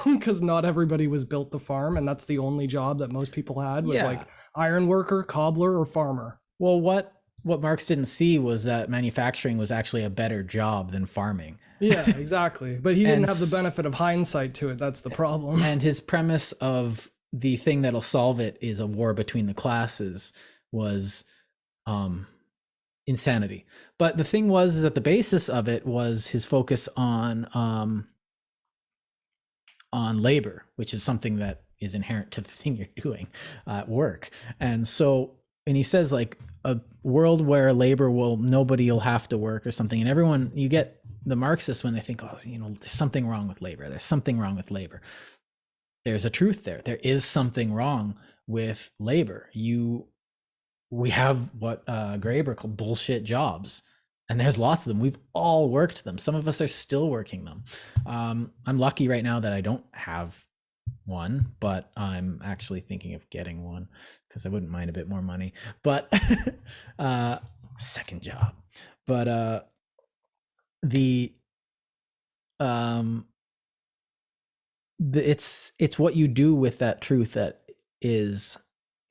because not everybody was built to farm. And that's the only job that most people had was like iron worker, cobbler, or farmer. Well, what Marx didn't see was that manufacturing was actually a better job than farming. Yeah, exactly. But he didn't have the benefit of hindsight to it. That's the problem. And his premise of the thing that'll solve it is a war between the classes was insanity. But the thing is that the basis of it was his focus on labor, which is something that is inherent to the thing you're doing at work. And he says like a world where nobody will have to work or something. And everyone, you get the Marxists when they think, there's something wrong with labor. There's something wrong with labor. There's a truth there. There is something wrong with labor. We have what Graeber called bullshit jobs, and there's lots of them. We've all worked them. Some of us are still working them. I'm lucky right now that I don't have one, but I'm actually thinking of getting one because I wouldn't mind a bit more money. But second job. But it's what you do with that truth that is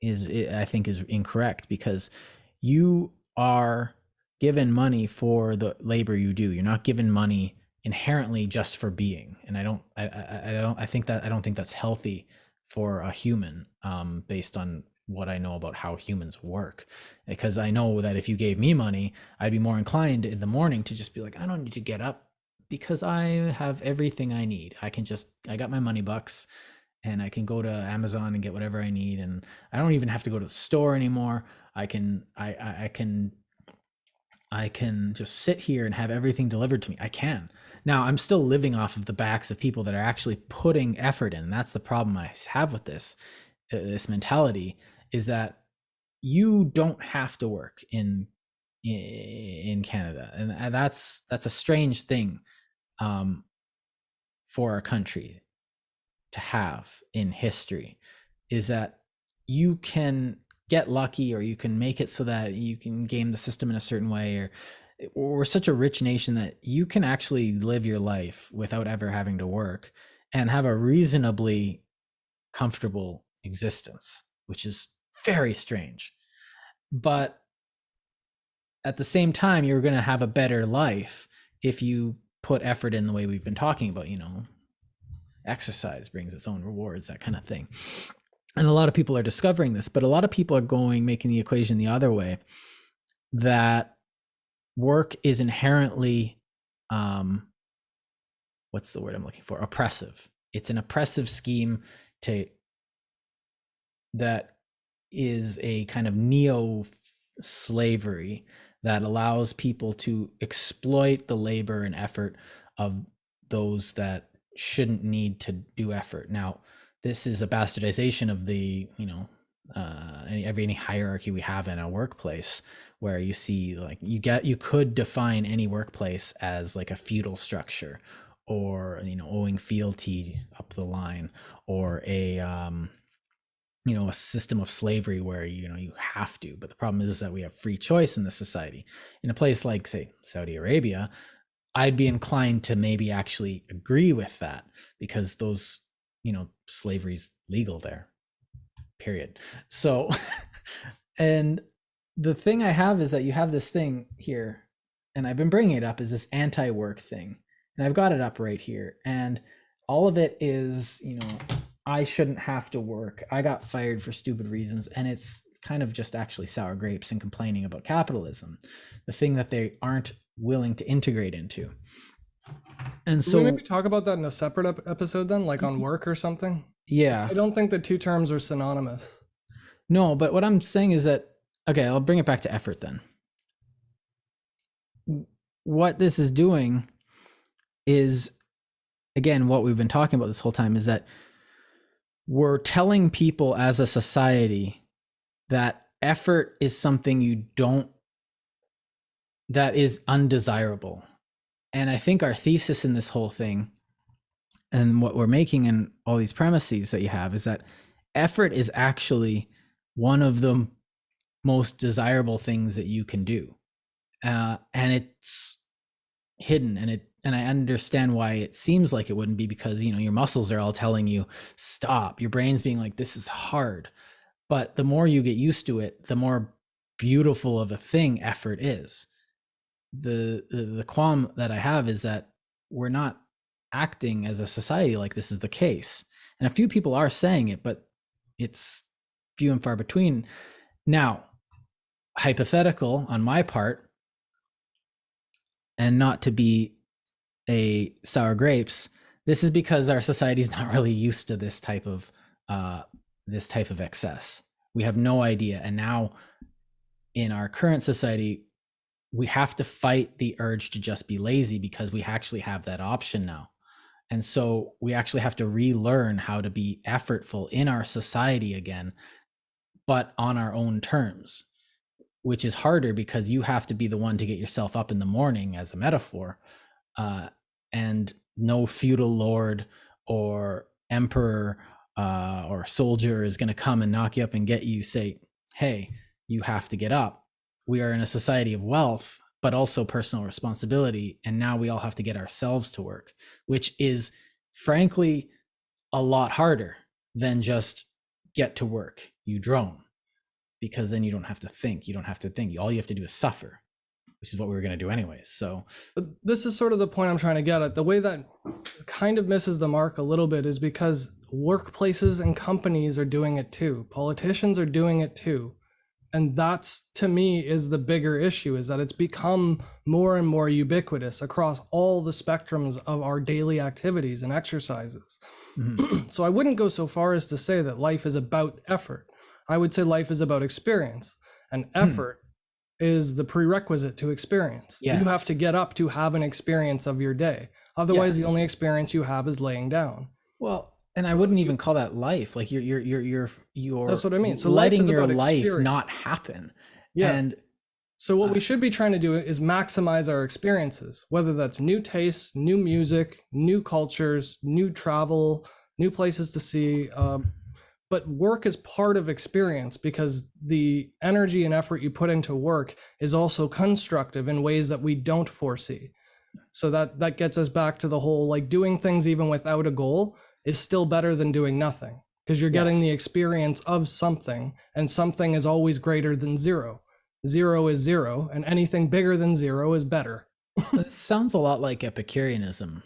I think is incorrect, because you are given money for the labor you do. You're not given money inherently just for being. And I don't think that's healthy for a human, based on what I know about how humans work. Because I know that if you gave me money, I'd be more inclined in the morning to just be like, I don't need to get up because I have everything I need. I got my money bucks, and I can go to Amazon and get whatever I need, and I don't even have to go to the store anymore. I can just sit here and have everything delivered to me. I can. Now, I'm still living off of the backs of people that are actually putting effort in. And that's the problem I have with this mentality, is that you don't have to work in Canada, and that's a strange thing for our country to have in history, is that you can get lucky, or you can make it so that you can game the system in a certain way, or we're such a rich nation that you can actually live your life without ever having to work and have a reasonably comfortable existence, which is very strange. But at the same time, you're going to have a better life if you put effort in the way we've been talking about, exercise brings its own rewards, that kind of thing. And a lot of people are discovering this, but a lot of people are making the equation the other way, that work is inherently, what's the word I'm looking for? Oppressive. It's an oppressive scheme that is a kind of neo-slavery that allows people to exploit the labor and effort of those that shouldn't need to do effort. Now, this is a bastardization of the, any hierarchy we have in a workplace, where you see like you could define any workplace as like a feudal structure, or owing fealty up the line, or a a system of slavery where you have to. But the problem is that we have free choice in this society. In a place like, say, Saudi Arabia, I'd be inclined to maybe actually agree with that, because those slavery's legal there, period. So and the thing I have is that you have this thing here, and I've been bringing it up, is this anti-work thing, and I've got it up right here, and all of it is I shouldn't have to work, I got fired for stupid reasons, and it's kind of just actually sour grapes and complaining about capitalism, the thing that they aren't willing to integrate into. And so we maybe talk about that in a separate episode then, like on work or something. Yeah, I don't think the two terms are synonymous. No, but what I'm saying is that, okay, I'll bring it back to effort then. What this is doing is, again, what we've been talking about this whole time, is that we're telling people as a society that effort is something that is undesirable. And I think our thesis in this whole thing, and what we're making in all these premises that you have, is that effort is actually one of the most desirable things that you can do. And it's hidden, and I understand why it seems like it wouldn't be, because your muscles are all telling you stop, your brain's being like, this is hard. But the more you get used to it, the more beautiful of a thing effort is. The qualm that I have is that we're not acting as a society like this is the case, and a few people are saying it, but it's few and far between. Now, hypothetical on my part, and not to be a sour grapes, this is because our society is not really used to this type of excess. We have no idea, and now in our current society, we have to fight the urge to just be lazy, because we actually have that option now. And so we actually have to relearn how to be effortful in our society again, but on our own terms, which is harder because you have to be the one to get yourself up in the morning, as a metaphor, and no feudal lord or emperor or soldier is going to come and knock you up and get you, say, hey, you have to get up. We are in a society of wealth, but also personal responsibility. And now we all have to get ourselves to work, which is frankly a lot harder than just get to work, you drone, because then you don't have to think. All you have to do is suffer, which is what we were going to do anyways. So but this is sort of the point I'm trying to get at. The way that kind of misses the mark a little bit is because workplaces and companies are doing it too. Politicians are doing it too. And that's, to me, is the bigger issue, is that it's become more and more ubiquitous across all the spectrums of our daily activities and exercises. Mm-hmm. So I wouldn't go so far as to say that life is about effort. I would say life is about experience, and effort is the prerequisite to experience. Yes. You have to get up to have an experience of your day. Otherwise, the only experience you have is laying down. Well, and I wouldn't even call that life. Like you're that's what I mean. So letting your life not happen. Yeah. And so what we should be trying to do is maximize our experiences, whether that's new tastes, new music, new cultures, new travel, new places to see. But work is part of experience, because the energy and effort you put into work is also constructive in ways that we don't foresee. So that gets us back to the whole, like, doing things even without a goal is still better than doing nothing, because you're getting the experience of something, and something is always greater than zero. Zero is zero, and anything bigger than zero is better. It sounds a lot like Epicureanism.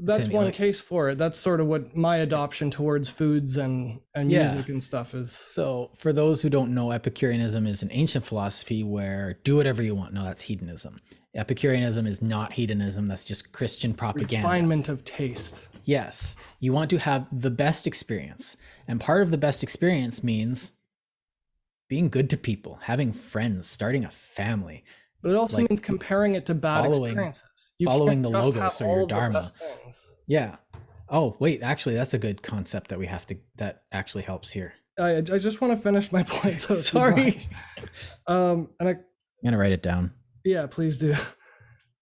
That's one case for it. That's sort of what my adoption towards foods and music and stuff is. So for those who don't know, Epicureanism is an ancient philosophy where do whatever you want. No, that's hedonism. Epicureanism is not hedonism. That's just Christian propaganda. Refinement of taste. Yes. You want to have the best experience. And part of the best experience means being good to people, having friends, starting a family. But it also means comparing it to bad experiences. Following the logos or your dharma. Yeah. Oh, wait, actually, that's a good concept that we have to, that actually helps here. I just want to finish my point, though. Sorry. And I'm going to write it down. Yeah, please do.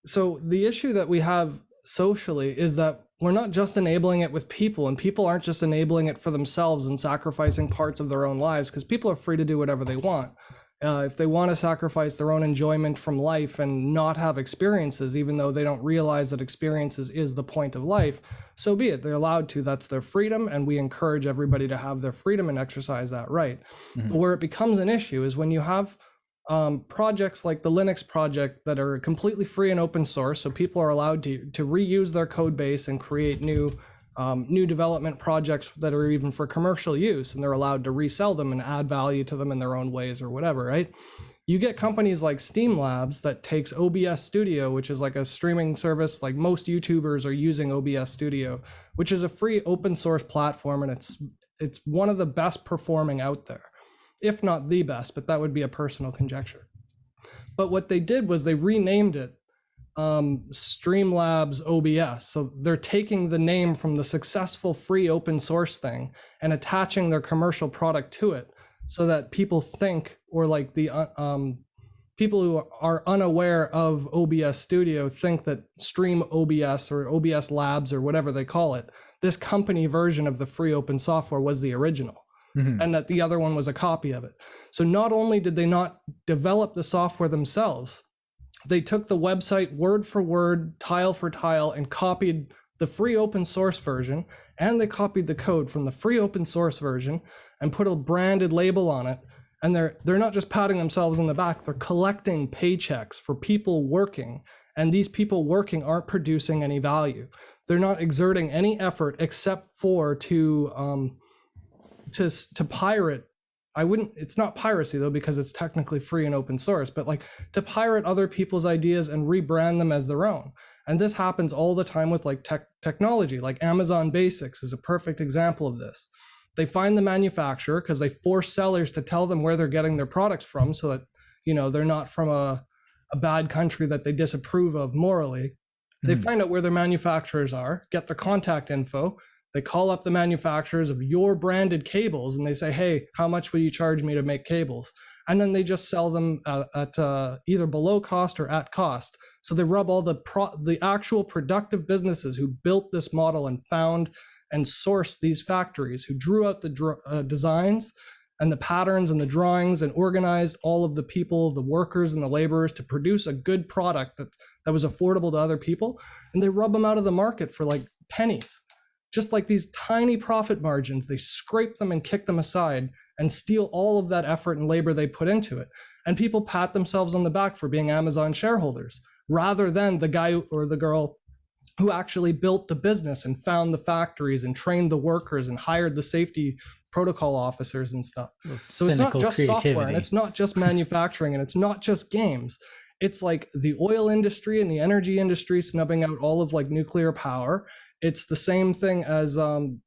So the issue that we have socially is that we're not just enabling it with people, and people aren't just enabling it for themselves and sacrificing parts of their own lives, because people are free to do whatever they want. If they want to sacrifice their own enjoyment from life and not have experiences, even though they don't realize that experiences is the point of life, so be it. They're allowed to. That's their freedom, and we encourage everybody to have their freedom and exercise that right. Mhm. But where it becomes an issue is when you have projects like the Linux project that are completely free and open source, so people are allowed to reuse their code base and create new development projects that are even for commercial use, and they're allowed to resell them and add value to them in their own ways or whatever, right? You get companies like Steam Labs that takes OBS Studio, which is like a streaming service, like most YouTubers are using OBS Studio, which is a free open source platform, and it's one of the best performing out there, if not the best, but that would be a personal conjecture. But what they did was they renamed it Streamlabs OBS. So they're taking the name from the successful free open source thing and attaching their commercial product to it, so that people think, or like the people who are unaware of OBS Studio think that Stream OBS or OBS Labs or whatever they call it, this company version of the free open software, was the original. Mm-hmm. And that the other one was a copy of it. So not only did they not develop the software themselves, they took the website word for word, tile for tile, and copied the free open source version, and they copied the code from the free open source version and put a branded label on it. And they're not just patting themselves on the back, they're collecting paychecks for people working, and these people working aren't producing any value. They're not exerting any effort except for to pirate. It's not piracy though, because it's technically free and open source, but like to pirate other people's ideas and rebrand them as their own. And this happens all the time with like technology, like Amazon Basics is a perfect example of this. They find the manufacturer because they force sellers to tell them where they're getting their products from, so that, you know, they're not from a bad country that they disapprove of morally. They find out where their manufacturers are, get their contact info. They call up the manufacturers of your branded cables and they say, hey, how much will you charge me to make cables? And then they just sell them at either below cost or at cost. So they rub all the actual productive businesses who built this model and found and sourced these factories, who drew out the designs and the patterns and the drawings and organized all of the people, the workers and the laborers to produce a good product that was affordable to other people. And they rub them out of the market for like pennies. Just like these tiny profit margins, they scrape them and kick them aside and steal all of that effort and labor they put into it. And people pat themselves on the back for being Amazon shareholders, rather than the guy or the girl who actually built the business and found the factories and trained the workers and hired the safety protocol officers and stuff. So it's not just software, and it's not just manufacturing, and it's not just games. It's like the oil industry and the energy industry snubbing out all of like nuclear power. It's the same thing as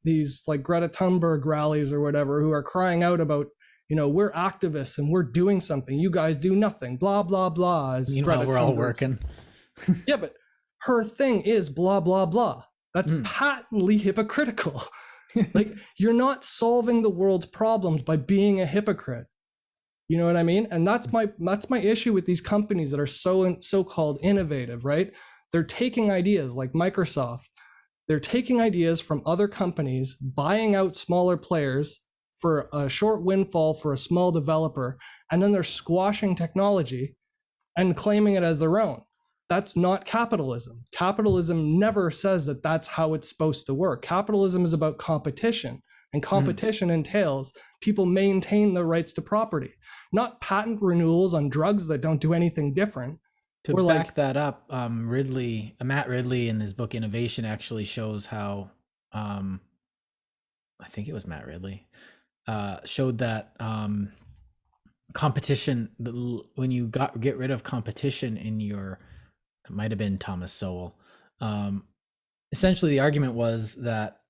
these like Greta Thunberg rallies or whatever, who are crying out about, you know, we're activists and we're doing something. You guys do nothing, blah, blah, blah. As Meanwhile, we're all working. Yeah, but her thing is blah, blah, blah. That's patently hypocritical. Like, you're not solving the world's problems by being a hypocrite. You know what I mean? And that's my issue with these companies that are so-called innovative, right? They're taking ideas like Microsoft. They're taking ideas from other companies, buying out smaller players for a short windfall for a small developer, and then they're squashing technology and claiming it as their own. That's not capitalism. Capitalism never says that that's how it's supposed to work. Capitalism is about competition, and competition entails people maintain their rights to property, not patent renewals on drugs that don't do anything different. To back that up, Matt Ridley in his book Innovation actually shows how, I think it was Matt Ridley, showed that competition, when you get rid of competition in it might have been Thomas Sowell. Essentially, the argument was that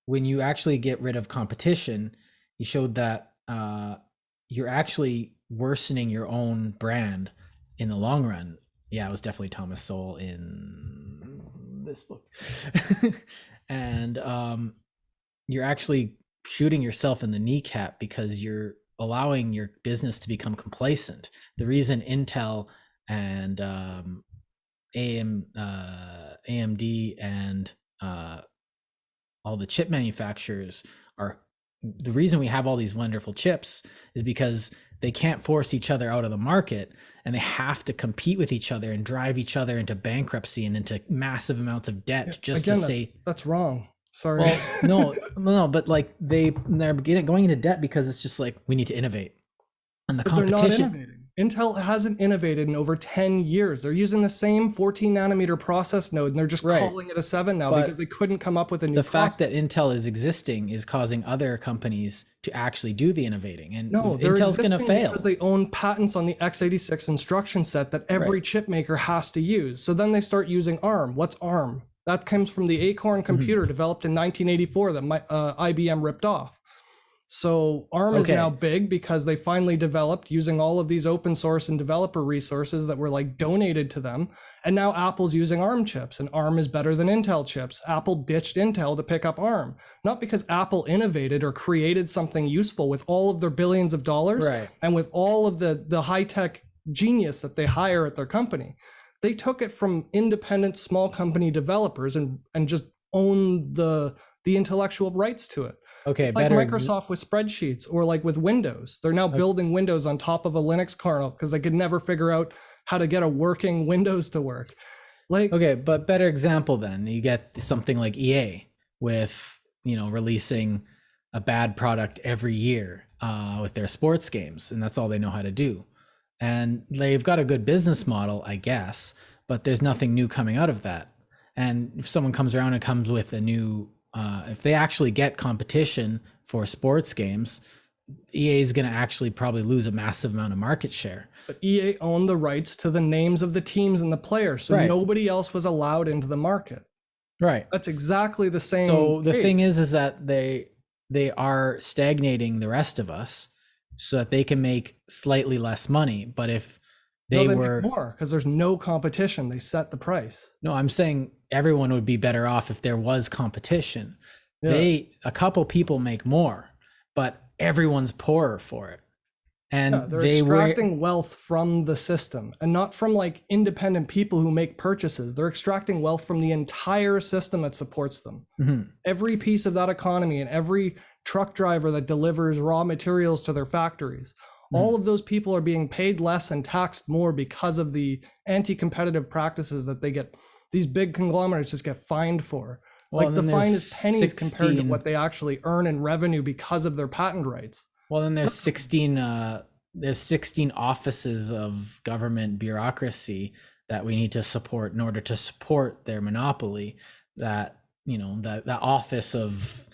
when you actually get rid of competition, he showed that you're actually worsening your own brand in the long run. Yeah, it was definitely Thomas Sowell in this book. And you're actually shooting yourself in the kneecap because you're allowing your business to become complacent. The reason Intel and AMD and all the chip manufacturers are the reason we have all these wonderful chips is because they can't force each other out of the market, and they have to compete with each other and drive each other into bankruptcy and into massive amounts of debt just Again, to say that's wrong. Sorry. Well, no, but like they're going into debt because it's just like we need to innovate, and the competition. They're not innovating. Intel hasn't innovated in over 10 years. They're using the same 14 nanometer process node, and they're just calling it a 7 now because they couldn't come up with a new process. The fact that Intel is existing is causing other companies to actually do the innovating, and Intel's going to fail because they own patents on the x86 instruction set that every chip maker has to use. So then they start using ARM. What's ARM? That comes from the Acorn computer developed in 1984 that IBM ripped off. So ARM is now big because they finally developed using all of these open source and developer resources that were like donated to them. And now Apple's using ARM chips, and ARM is better than Intel chips. Apple ditched Intel to pick up ARM, not because Apple innovated or created something useful with all of their billions of dollars and with all of the high-tech genius that they hire at their company. They took it from independent small company developers and just own the intellectual rights to it. Okay, it's like Microsoft with spreadsheets, or like with Windows. They're now building Windows on top of a Linux kernel because they could never figure out how to get a working Windows to work. But better example then, you get something like EA with, releasing a bad product every year with their sports games, and that's all they know how to do. And they've got a good business model, I guess, but there's nothing new coming out of that. And if someone comes around and comes with a new if they actually get competition for sports games, EA is going to actually probably lose a massive amount of market share. But EA owned the rights to the names of the teams and the players, so nobody else was allowed into the market. Right. That's exactly the same. So the thing is that they are stagnating the rest of us so that they can make slightly less money. But if they were make more because there's no competition, they set the price. No, I'm saying everyone would be better off if there was competition. A couple people make more, but everyone's poorer for it. And they're extracting wealth from the system, and not from like independent people who make purchases. They're extracting wealth from the entire system that supports them. Every piece of that economy and every truck driver that delivers raw materials to their factories. All of those people are being paid less and taxed more because of the anti-competitive practices that they get. These big conglomerates just get fined for. Well, like the fine is pennies compared to what they actually earn in revenue because of their patent rights. Well, then there's 16 offices of government bureaucracy that we need to support in order to support their monopoly. That, the office of,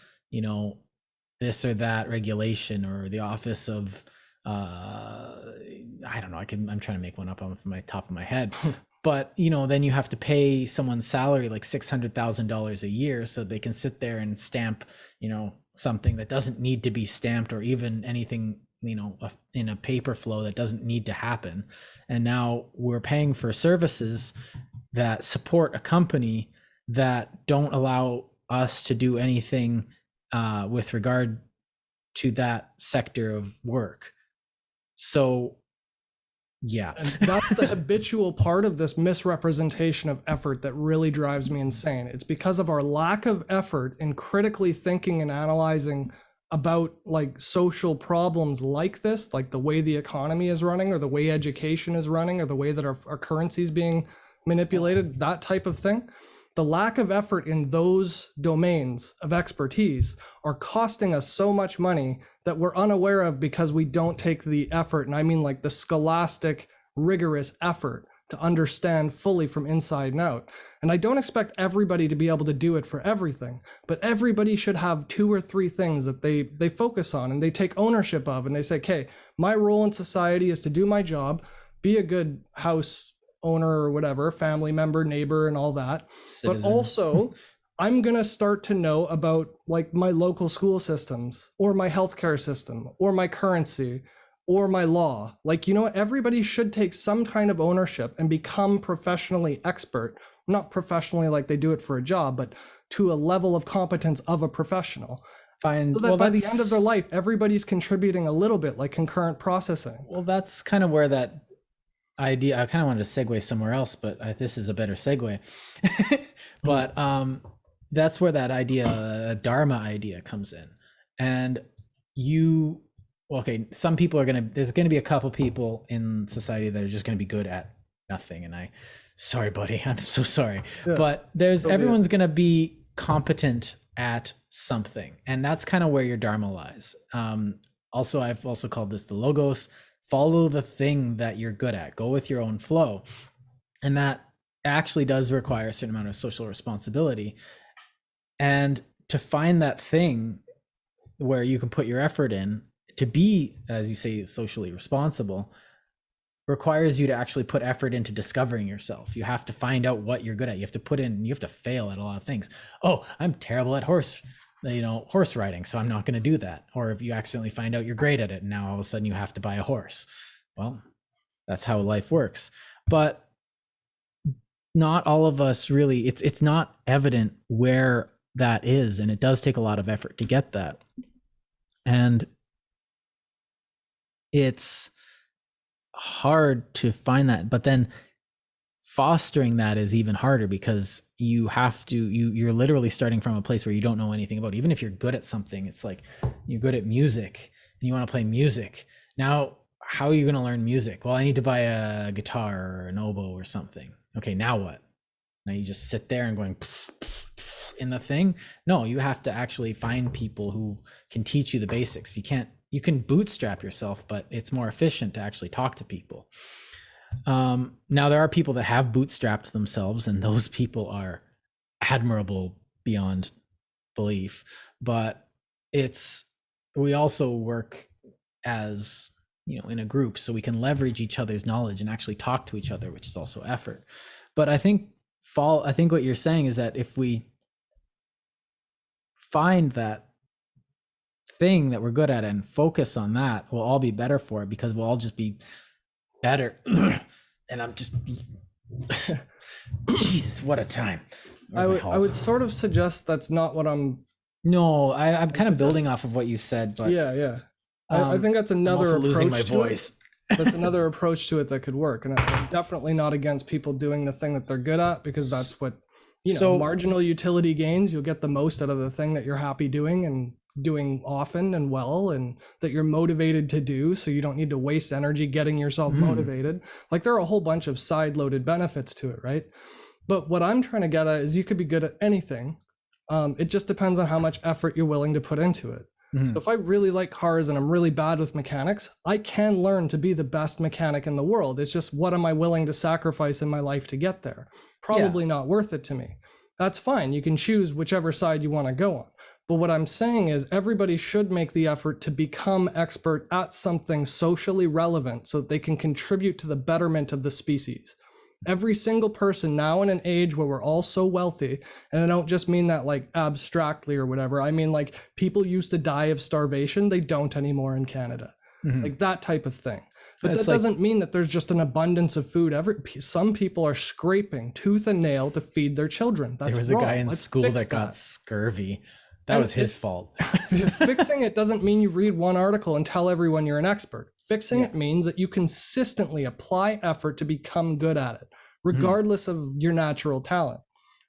this or that regulation, or the office of I don't know, I'm trying to make one up off my top of my head. But then you have to pay someone's salary like $600,000 a year so they can sit there and stamp something that doesn't need to be stamped, or even anything in a paper flow that doesn't need to happen. And now we're paying for services that support a company that don't allow us to do anything with regard to that sector of work. So yeah, and that's the habitual part of this misrepresentation of effort that really drives me insane. It's because of our lack of effort in critically thinking and analyzing about like social problems like this, like the way the economy is running, or the way education is running, or the way that our currency is being manipulated, that type of thing. The lack of effort in those domains of expertise are costing us so much money that we're unaware of because we don't take the effort, and I mean like the scholastic, rigorous effort to understand fully from inside and out. And I don't expect everybody to be able to do it for everything, but everybody should have 2 or 3 things that they focus on and they take ownership of, and they say, okay, my role in society is to do my job, be a good house owner or whatever, family member, neighbor, and all that. Citizen. But also I'm going to start to know about like my local school systems, or my healthcare system, or my currency, or my law. Like, everybody should take some kind of ownership and become professionally expert, not professionally like they do it for a job, but to a level of competence of a professional. Fine. So that by the end of their life, everybody's contributing a little bit, like concurrent processing. Well, that's kind of where that idea, I kind of wanted to segue somewhere else, but this is a better segue. But that's where that idea, dharma idea, comes in. And some people there's gonna be a couple people in society that are just gonna be good at nothing. And sorry, buddy, I'm so sorry. Yeah. But everyone's gonna be competent at something, and that's kind of where your dharma lies. Also, I've also called this the logos. Follow the thing that you're good at. Go with your own flow. And that actually does require a certain amount of social responsibility. And to find that thing where you can put your effort in to be, as you say, socially responsible, requires you to actually put effort into discovering yourself. You have to find out what you're good at. You have to put in, you have to fail at a lot of things. Oh, I'm terrible at horse riding, so I'm not going to do that. Or if you accidentally find out you're great at it, and now all of a sudden you have to buy a horse. Well, that's how life works. But not all of us really, it's not evident where that is, and it does take a lot of effort to get that. And it's hard to find that, but then fostering that is even harder, because you're literally starting from a place where you don't know anything about. Even if you're good at something, it's like you're good at music and you want to play music. Now, how are you going to learn music? Well, I need to buy a guitar or an oboe or something. Okay, now what? Now you just sit there and going in the thing? No, you have to actually find people who can teach you the basics. You can bootstrap yourself, but it's more efficient to actually talk to people. Now there are people that have bootstrapped themselves, and those people are admirable beyond belief, but we also work as, in a group, so we can leverage each other's knowledge and actually talk to each other, which is also effort. But I think what you're saying is that if we find that thing that we're good at and focus on that, we'll all be better for it, because we'll all just be better. And I'm just Jesus, what a time. I would sort of suggest that's not what I'm kind of building off of what you said, but yeah I think that's another I'm also approach losing my to voice. That's another approach to it that could work. And I'm definitely not against people doing the thing that they're good at, because that's what marginal utility gains. You'll get the most out of the thing that you're happy doing and doing often and well, and that you're motivated to do, so you don't need to waste energy getting yourself motivated. Like, there are a whole bunch of side-loaded benefits to it, right? But what I'm trying to get at is you could be good at anything. It just depends on how much effort you're willing to put into it. So if I really like cars and I'm really bad with mechanics, I can learn to be the best mechanic in the world. It's just, what am I willing to sacrifice in my life to get there? Probably not worth it to me. That's fine. You can choose whichever side you want to go on. But what I'm saying is, everybody should make the effort to become expert at something socially relevant so that they can contribute to the betterment of the species. Every single person now, in an age where we're all so wealthy, and I don't just mean that like abstractly or whatever, I mean like people used to die of starvation, they don't anymore in Canada. Like that type of thing. But that doesn't mean that there's just an abundance of food. Some people are scraping tooth and nail to feed their children. That's There was wrong. a guy in Let's school fix that got scurvy. That was his fault. Fixing it doesn't mean you read one article and tell everyone you're an expert. Fixing it means that you consistently apply effort to become good at it, regardless of your natural talent.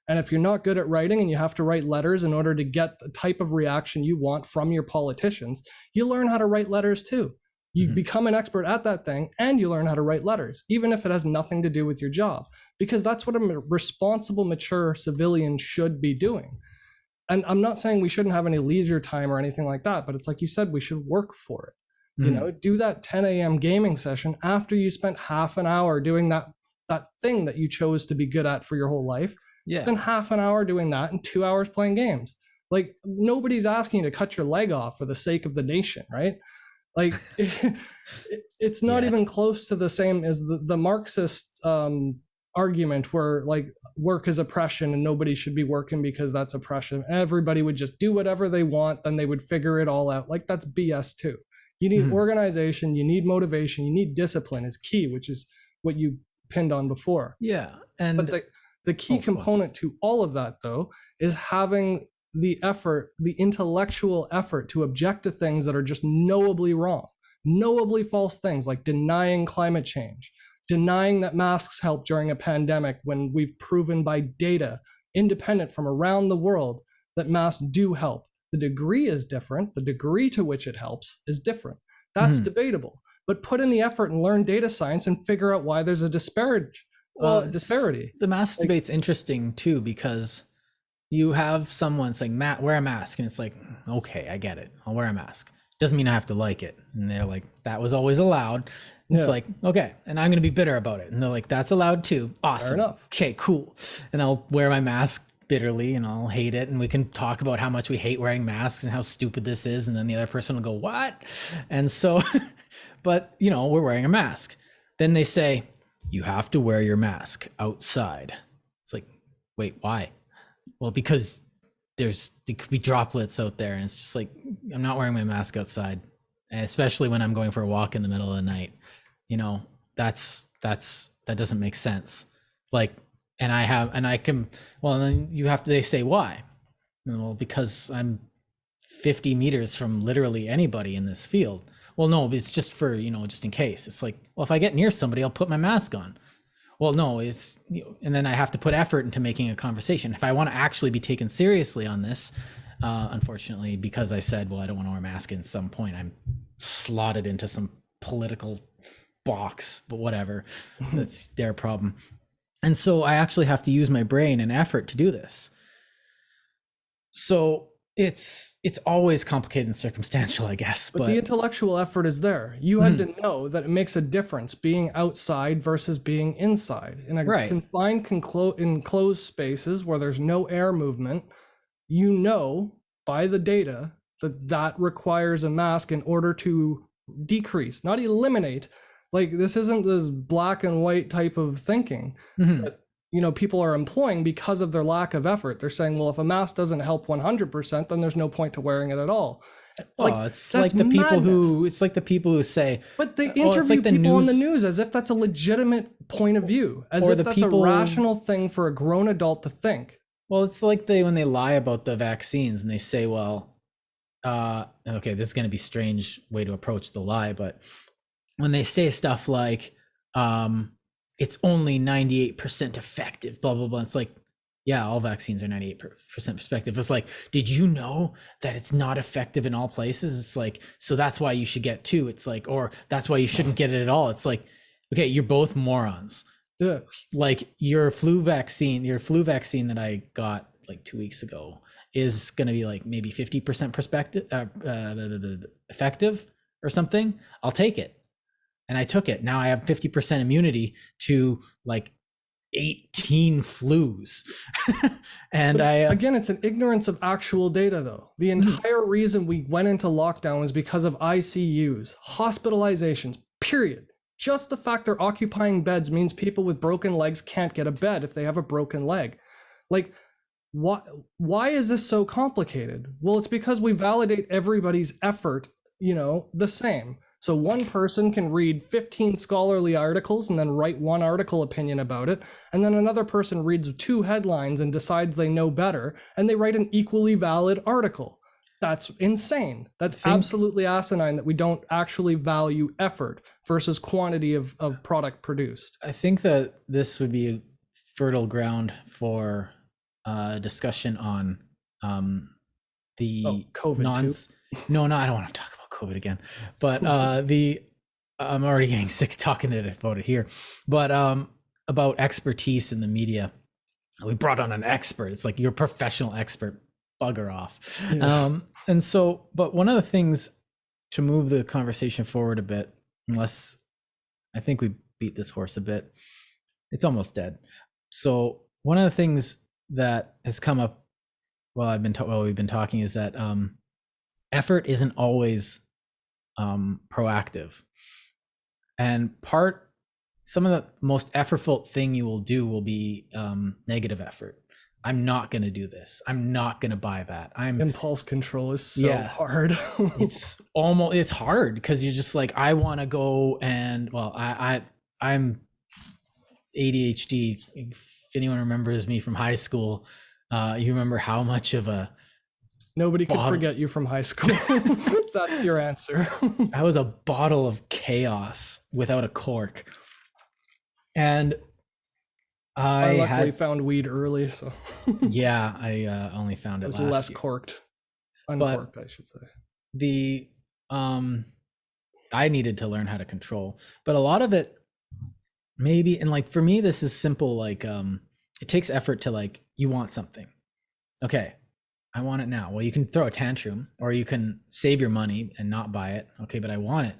And if you're not good at writing and you have to write letters in order to get the type of reaction you want from your politicians, you learn how to write letters too. You become an expert at that thing, and you learn how to write letters, even if it has nothing to do with your job, because that's what a responsible, mature civilian should be doing. And I'm not saying we shouldn't have any leisure time or anything like that, but it's like you said, we should work for it. Do that 10 a.m. gaming session after you spent half an hour doing that thing that you chose to be good at for your whole life. Spend half an hour doing that and 2 hours playing games. Like, nobody's asking you to cut your leg off for the sake of the nation, right? Like, it's not even close to the same as the Marxist argument where like work is oppression and nobody should be working because that's oppression. Everybody would just do whatever they want, then they would figure it all out. Like, that's BS too. You need organization, you need motivation, you need discipline is key, which is what you pinned on before. But the key component to all of that, though, is having the effort, the intellectual effort to object to things that are just knowably wrong, knowably false things, like denying climate change, denying that masks help during a pandemic when we've proven by data, independent from around the world, that masks do help. The degree is different. The degree to which it helps is different. That's debatable. But put in the effort and learn data science and figure out why there's a disparity. The mask debate's interesting too, because you have someone saying, Matt, wear a mask. And it's like, okay, I get it. I'll wear a mask. Doesn't mean I have to like it. And they're like, that was always allowed. It's like, okay, and I'm going to be bitter about it. And they're like, that's allowed too. Awesome. Fair enough. Okay, cool. And I'll wear my mask bitterly and I'll hate it. And we can talk about how much we hate wearing masks and how stupid this is. And then the other person will go, what? And so, but you know, we're wearing a mask. Then they say, you have to wear your mask outside. It's like, wait, why? Well, because there could be droplets out there. And it's just like, I'm not wearing my mask outside, especially when I'm going for a walk in the middle of the night. You know, that doesn't make sense. Like, and then they say, why? Well, because I'm 50 meters from literally anybody in this field. Well, no, it's just for, just in case. It's like, well, if I get near somebody, I'll put my mask on. Well, no, and then I have to put effort into making a conversation. If I want to actually be taken seriously on this, unfortunately, because I said, well, I don't want to wear a mask, at some point I'm slotted into some political box, but whatever, that's their problem. And so I actually have to use my brain and effort to do this. So it's always complicated and circumstantial, I guess. But the intellectual effort is there. You had to know that it makes a difference being outside versus being inside. In a confined, enclosed spaces where there's no air movement, by the data that requires a mask in order to decrease, not eliminate. Like, this isn't this black and white type of thinking that, people are employing because of their lack of effort. They're saying, well, if a mask doesn't help 100%, then there's no point to wearing it at all. It's like the people who say, but they interview people on the news as if that's a legitimate point of view, as if that's a rational thing for a grown adult to think. Well, it's like when they lie about the vaccines and they say, well, okay, this is going to be a strange way to approach the lie, but when they say stuff like, it's only 98% effective, blah, blah, blah. It's like, yeah, all vaccines are 98% effective. It's like, did you know that it's not effective in all places? It's like, so that's why you should get two. It's like, or that's why you shouldn't get it at all. It's like, okay, you're both morons. Yeah. Like your flu vaccine that I got like 2 weeks ago is going to be like maybe 50% effective or something. I'll take it. And I took it. Now I have 50% immunity to like 18 flus. Again, it's an ignorance of actual data though. The entire reason we went into lockdown was because of ICUs, hospitalizations, period. Just the fact they're occupying beds means people with broken legs can't get a bed if they have a broken leg. Like, why is this so complicated? Well, it's because we validate everybody's effort, the same. So one person can read 15 scholarly articles and then write one article opinion about it. And then another person reads 2 headlines and decides they know better, and they write an equally valid article. That's insane. That's absolutely asinine that we don't actually value effort versus quantity of product produced. I think that this would be a fertile ground for discussion on the COVID No, I don't want to talk about COVID again. But I'm already getting sick of talking about it here. But about expertise in the media. We brought on an expert. It's like, you're a professional expert. Bugger off. Yeah. And so, but one of the things to move the conversation forward a bit, unless I think we beat this horse a bit, it's almost dead. So one of the things that has come up while we've been talking is that effort isn't always proactive, and some of the most effortful thing you will do will be negative effort. I'm not going to do this. I'm not going to buy that. Impulse control is so hard. It's hard because you're just like, I want to go and, well, I'm ADHD. If anyone remembers me from high school, you remember how much of a nobody could forget you from high school. That's your answer. I was a bottle of chaos without a cork. And I luckily had, found weed early, so yeah, I only found it it was last less year. uncorked, I should say. The I needed to learn how to control, but a lot of it maybe, and like for me, this is simple. Like it takes effort to, like, you want something. Okay, I want it now. Well, you can throw a tantrum, or you can save your money and not buy it. Okay, but I want it.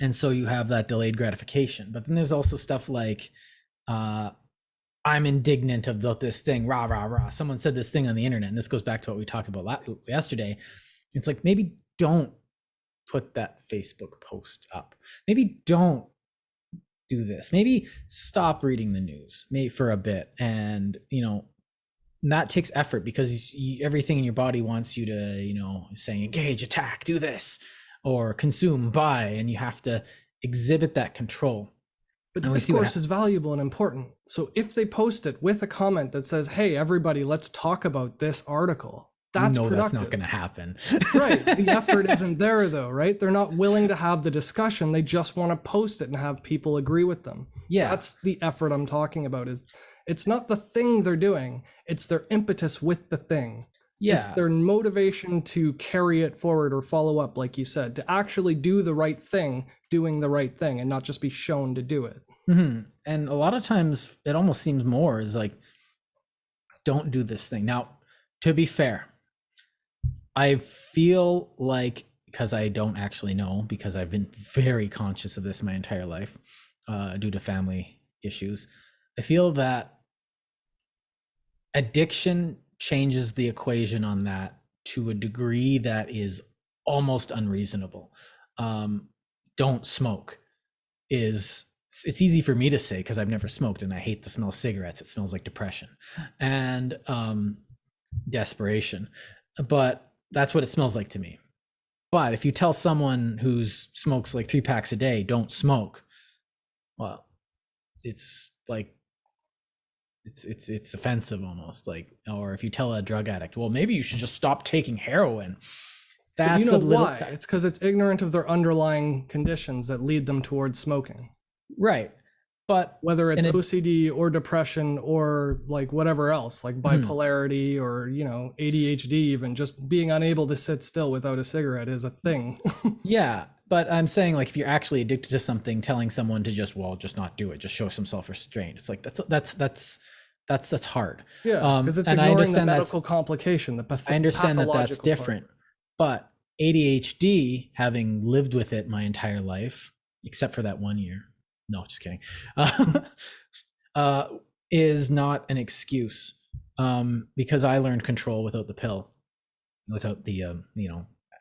And so you have that delayed gratification. But then there's also stuff like, I'm indignant about this thing, rah, rah, rah. Someone said this thing on the internet. And this goes back to what we talked about yesterday. It's like, maybe don't put that Facebook post up. Maybe don't do this. Maybe stop reading the news, maybe for a bit. And, that takes effort, because everything in your body wants you to, say engage, attack, do this, or consume, buy, and you have to exhibit that control. But discourse is valuable and important. So if they post it with a comment that says, "Hey, everybody, let's talk about this article," that's productive. That's not going to happen. Right. The effort isn't there, though, right? They're not willing to have the discussion. They just want to post it and have people agree with them. Yeah. That's the effort I'm talking about. It's not the thing they're doing. It's their impetus with the thing. Yeah. It's their motivation to carry it forward or follow up, like you said, to actually do the right thing, doing the right thing, and not just be shown to do it. Mm-hmm. And a lot of times it almost seems more is like, don't do this thing. Now, to be fair, I feel like, because I don't actually know, because I've been very conscious of this my entire life due to family issues, I feel that addiction changes the equation on that to a degree that is almost unreasonable. Don't smoke it's easy for me to say, because I've never smoked and I hate the smell of cigarettes. It smells like depression and desperation, but that's what it smells like to me. But if you tell someone who smokes like 3 packs a day, don't smoke, well, it's like, it's offensive almost. Like, or if you tell a drug addict, well, maybe you should just stop taking heroin. That's why? It's because it's ignorant of their underlying conditions that lead them towards smoking. Right. But whether it's OCD or depression or like whatever else, like bipolarity or, ADHD, even just being unable to sit still without a cigarette is a thing. Yeah. But I'm saying, like, if you're actually addicted to something, telling someone to just not do it, just show some self-restraint. It's like, that's hard. Yeah. Because it's ignoring the medical complication, I understand that that's different, but ADHD, having lived with it my entire life, except for that 1 year, no, just kidding, is not an excuse, because I learned control without the pill, without the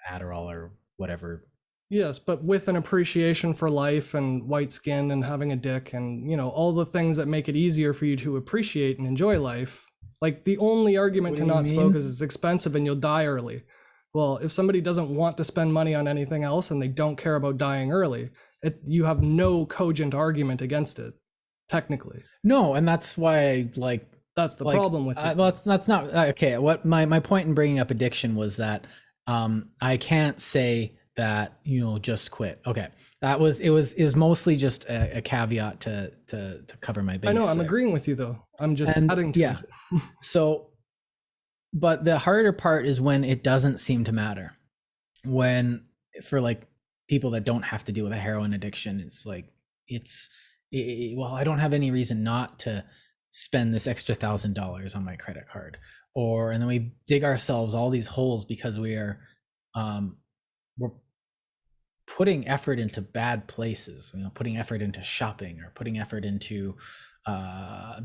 Adderall or whatever. Yes, but with an appreciation for life and white skin and having a dick and all the things that make it easier for you to appreciate and enjoy life. Like, the only argument to not smoke is it's expensive and you'll die early. Well, if somebody doesn't want to spend money on anything else and they don't care about dying early, you have no cogent argument against it, technically. No, and that's why, that's the problem with it. That's not okay. What my point in bringing up addiction was that I can't say that just quit. Okay, it was mostly just a caveat to cover my base. I know, I'm agreeing with you though. I'm just adding to it. So, but the harder part is when it doesn't seem to matter. When, for like people that don't have to deal with a heroin addiction, it's like, well, I don't have any reason not to spend this extra $1,000 on my credit card. And then we dig ourselves all these holes because we're putting effort into bad places, putting effort into shopping, or putting effort into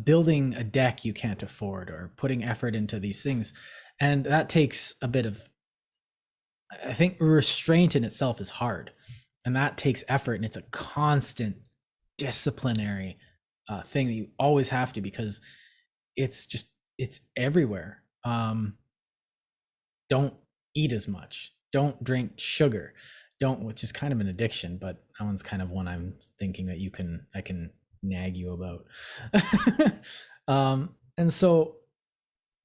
building a deck you can't afford, or putting effort into these things. And that takes a bit of, I think, restraint in itself is hard, and that takes effort, and it's a constant disciplinary thing that you always have to, because it's everywhere. Don't eat as much, don't drink sugar, which is kind of an addiction, but that one's kind of one I'm thinking that I can nag you about. And so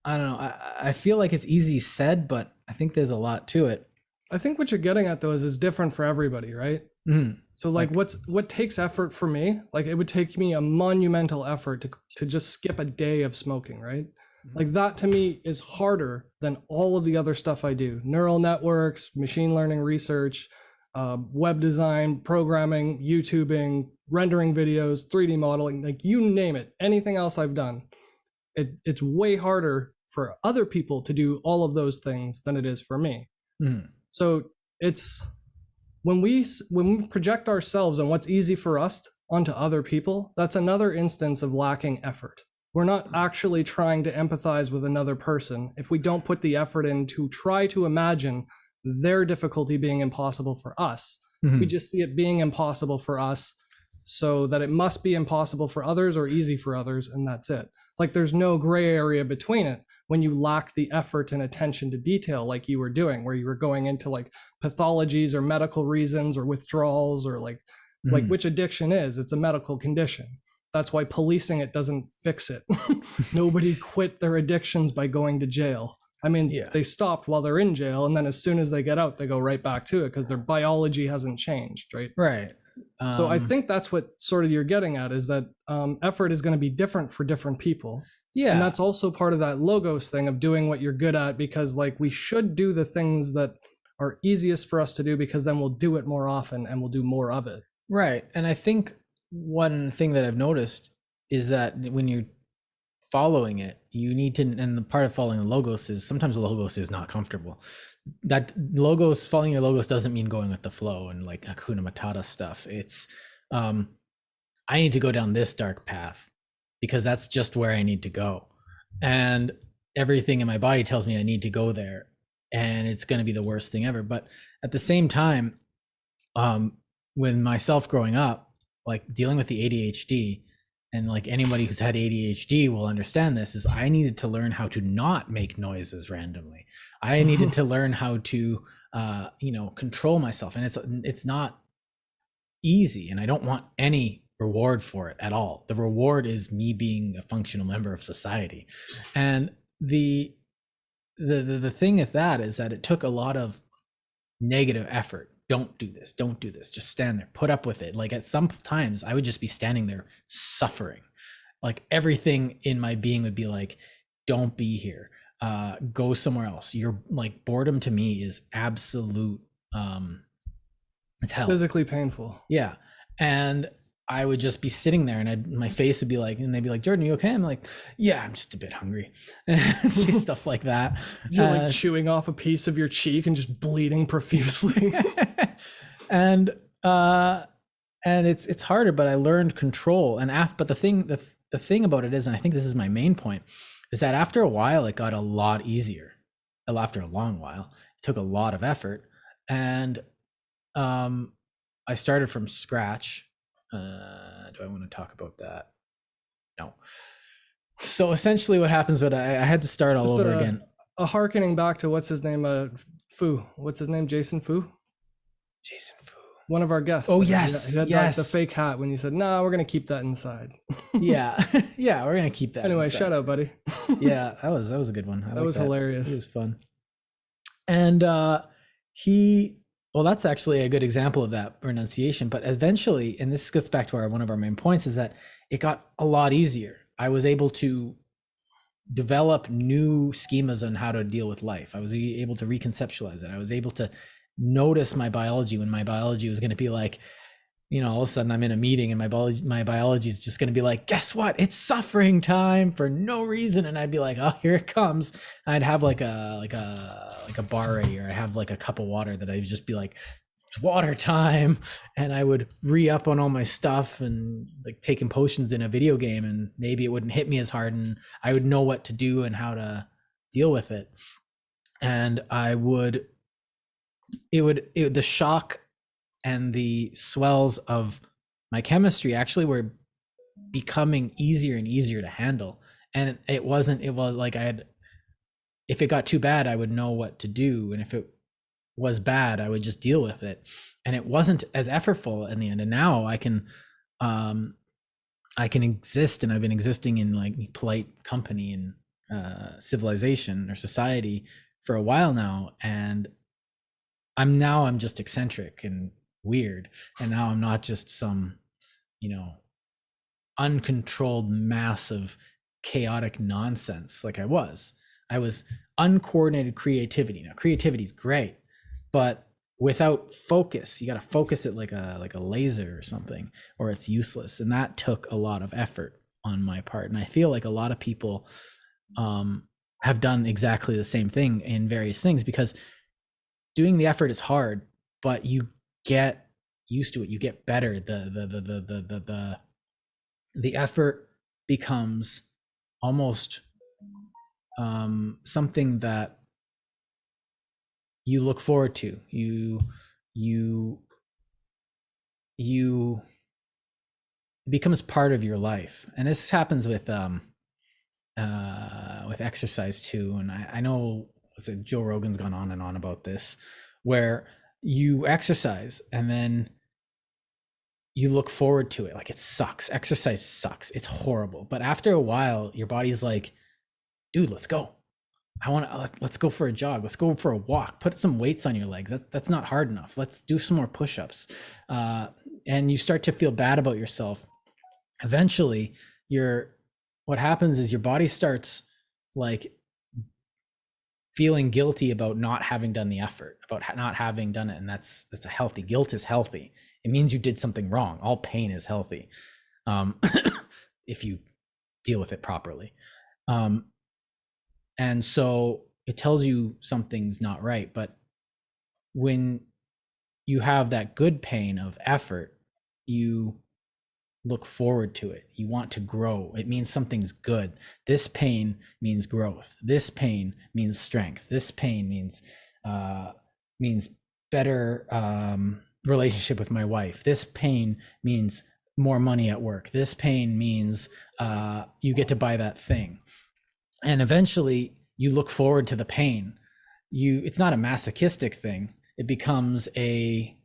I don't know, I feel like it's easy said, but I think there's a lot to it. I think what you're getting at though is different for everybody, right? Mhm. So like what takes effort for me, like it would take me a monumental effort to just skip a day of smoking, right? Like that to me is harder than all of the other stuff I do. Neural networks, machine learning research, web design, programming, YouTubing, rendering videos, 3D modeling, like you name it, anything else I've done. It's way harder for other people to do all of those things than it is for me. Mhm. So it's when we project ourselves and what's easy for us onto other people, that's another instance of lacking effort. We're not actually trying to empathize with another person if we don't put the effort in to try to imagine their difficulty being impossible for us. We just see it being impossible for us, so that it must be impossible for others or easy for others, and that's it. Like there's no gray area between it when you lack the effort and attention to detail like you were doing, where you were going into like pathologies or medical reasons or withdrawals or like which addiction is. It's a medical condition. That's why policing it doesn't fix it. Nobody quit their addictions by going to jail. I mean, they stopped while they're in jail, and then as soon as they get out, they go right back to it because their biology hasn't changed, right? Right. So I think that's what sort of you're getting at, is that effort is going to be different for different people. Yeah. And that's also part of that logos thing of doing what you're good at, because like we should do the things that are easiest for us to do, because then we'll do it more often and we'll do more of it. Right. And I think one thing that I've noticed is that when you're following it, you need to, and the part of following the logos is sometimes the logos is not comfortable. That logos, following your logos doesn't mean going with the flow and like Hakuna Matata stuff. It's, I need to go down this dark path because that's just where I need to go. And everything in my body tells me I need to go there. And it's going to be the worst thing ever. But at the same time, when myself growing up, like dealing with the ADHD, and like anybody who's had ADHD will understand this, is I needed to learn how to not make noises randomly. I needed to learn how to, control myself. And it's not easy, and I don't want any reward for it at all. The reward is me being a functional member of society. And the thing with that is that it took a lot of negative effort. Don't do this, just stand there, put up with it. Like at some times I would just be standing there suffering, like everything in my being would be like, don't be here, go somewhere else. You're like, boredom to me is absolute, it's hell. Physically painful. Yeah. And I would just be sitting there and my face would be like, and they'd be like, Jordan, you okay? I'm like, yeah, I'm just a bit hungry. Say stuff like that. You're like chewing off a piece of your cheek and just bleeding profusely. and it's harder, but I learned control. But the thing about it is, and I think this is my main point, is that after a while, it got a lot easier. After a long while, it took a lot of effort. And I started from scratch. Do I want to talk about that? No. So essentially what happens when I had to start all over again. A harkening back to what's his name? Fu. What's his name? Jason Fu? Jason Fu. One of our guests. Oh, yes. He had yes. Like the fake hat when you said, nah, we're going to keep that inside. Yeah. Yeah, we're going to keep that Anyway, inside. shout out, buddy. Yeah, that was a good one. That was hilarious. It was fun. And well, that's actually a good example of that pronunciation. But eventually, and this gets back to one of our main points, is that it got a lot easier. I was able to develop new schemas on how to deal with life. I was able to reconceptualize it. I was able to notice my biology when my biology was going to be like, all of a sudden I'm in a meeting and my biology is just going to be like, guess what? It's suffering time for no reason. And I'd be like, oh, here it comes. I'd have like a bar ready, or I'd have like a cup of water that I'd just be like, it's water time. And I would re-up on all my stuff and like taking potions in a video game, and maybe it wouldn't hit me as hard and I would know what to do and how to deal with it. And the shock and the swells of my chemistry actually were becoming easier and easier to handle. And it was like if it got too bad, I would know what to do. And if it was bad, I would just deal with it. And it wasn't as effortful in the end. And now I can exist, and I've been existing in like polite company and civilization or society for a while now. And I'm just eccentric and weird, and now I'm not just some, uncontrolled mass of chaotic nonsense like I was. I was uncoordinated creativity. Now creativity is great, but without focus, you got to focus it like a laser or something, or it's useless. And that took a lot of effort on my part. And I feel like a lot of people have done exactly the same thing in various things, because doing the effort is hard, but you get used to it. You get better. The effort becomes almost something that you look forward to. It becomes part of your life, and this happens with exercise too. And I know Joe Rogan's gone on and on about this, where you exercise and then you look forward to it. Like, it sucks. Exercise sucks. It's horrible. But after a while, your body's like, dude, let's go. Let's go for a jog. Let's go for a walk. Put some weights on your legs. That's not hard enough. Let's do some more push-ups. And you start to feel bad about yourself. Eventually, what happens is your body starts like feeling guilty about not having done the effort, about not having done it. And that's a healthy. Guilt is healthy. It means you did something wrong. All pain is healthy, if you deal with it properly. And so it tells you something's not right. But when you have that good pain of effort, you look forward to it. You want to grow. It means something's good. This pain means growth. This pain means strength. This pain means better relationship with my wife. This pain means more money at work. This pain means you get to buy that thing. And eventually you look forward to the pain. It's not a masochistic thing. It becomes a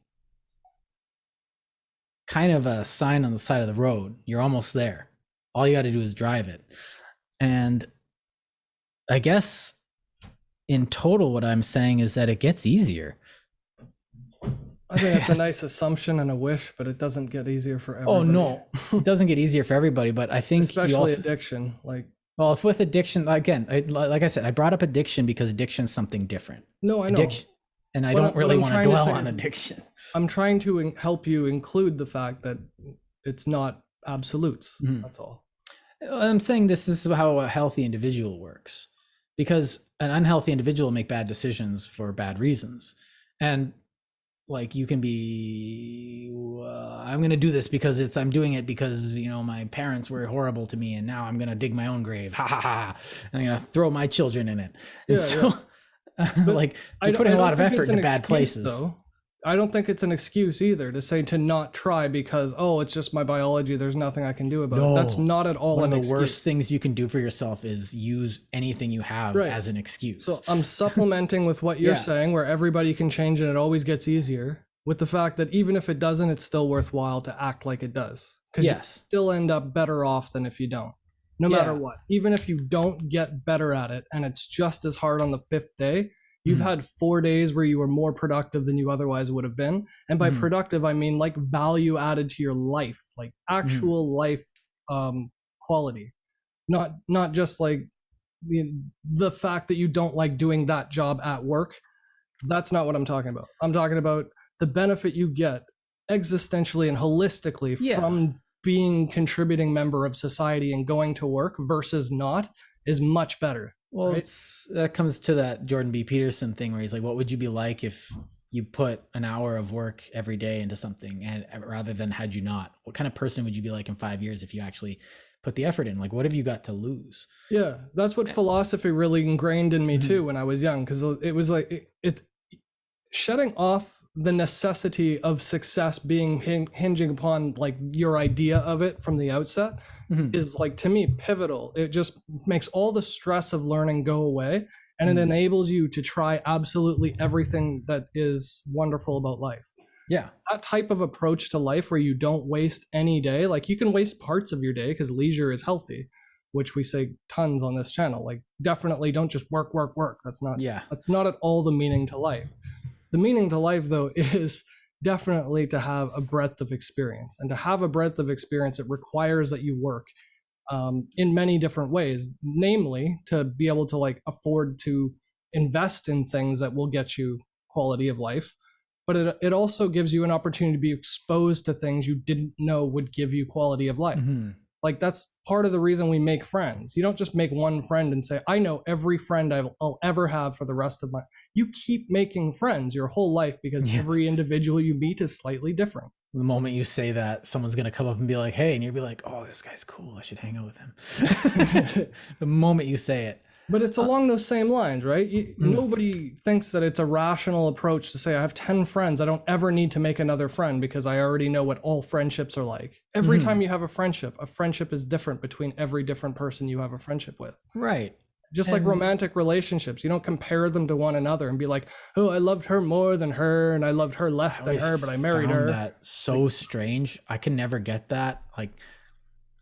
kind of a sign on the side of the road. You're almost there. All you got to do is drive it. And I guess in total, what I'm saying is that it gets easier. I think it's a nice assumption and a wish, but it doesn't get easier for everybody. Oh, no, it doesn't get easier for everybody, but I think especially addiction. Well, if with addiction, again, like I said, I brought up addiction because addiction is something different. No, I know. And I don't really want to dwell on addiction. I'm trying to help you include the fact that it's not absolutes. Mm-hmm. That's all. I'm saying this is how a healthy individual works, because an unhealthy individual will make bad decisions for bad reasons. And like, you can be, I'm going to do this because I'm doing it because, my parents were horrible to me, and now I'm going to dig my own grave. Ha ha ha. And I'm going to throw my children in it. And like, you're putting a lot of effort into bad places. Though. I don't think it's an excuse either to say to not try because, it's just my biology. There's nothing I can do about it. That's not at all an excuse. One of the worst things you can do for yourself is use anything you have as an excuse. So I'm supplementing with what you're saying, where everybody can change and it always gets easier, with the fact that even if it doesn't, it's still worthwhile to act like it does. Because you still end up better off than if you don't. No matter what. Even if you don't get better at it and it's just as hard on the 5th day, you've had 4 days where you were more productive than you otherwise would have been. And by productive, I mean like value added to your life, like actual life quality, not just like the fact that you don't like doing that job at work. That's not what I'm talking about. I'm talking about the benefit you get existentially and holistically from being contributing member of society and going to work versus not is much better. Well, that comes to that Jordan B. Peterson thing where he's like, what would you be like if you put an hour of work every day into something, and rather than had you not? What kind of person would you be like in 5 years if you actually put the effort in? Like, what have you got to lose? Yeah, that's what philosophy really ingrained in me too when I was young, because it was like it shutting off the necessity of success being hinging upon like your idea of it from the outset is, like, to me, pivotal. It just makes all the stress of learning go away, and it enables you to try absolutely everything that is wonderful about life. Yeah, that type of approach to life where you don't waste any day. Like, you can waste parts of your day because leisure is healthy, which we say tons on this channel. Like, definitely don't just work. That's not at all the meaning to life. The meaning to life, though, is definitely to have a breadth of experience. And to have a breadth of experience, it requires that you work in many different ways, namely to be able to like afford to invest in things that will get you quality of life. But it also gives you an opportunity to be exposed to things you didn't know would give you quality of life. Mm-hmm. Like that's part of the reason we make friends. You don't just make one friend and say, I know every friend I'll ever have for the rest of my. You keep making friends your whole life because every individual you meet is slightly different. The moment you say that, someone's going to come up and be like, hey, and you'll be like, oh, this guy's cool. I should hang out with him. The moment you say it. But it's along those same lines, right? Nobody thinks that it's a rational approach to say, I have 10 friends. I don't ever need to make another friend because I already know what all friendships are like. Every time you have a friendship is different between every different person you have a friendship with. Right. Just like romantic relationships, you don't compare them to one another and be like, oh, I loved her more than her and I loved her less than her, but I married her. That's so strange. I can never get that. Like,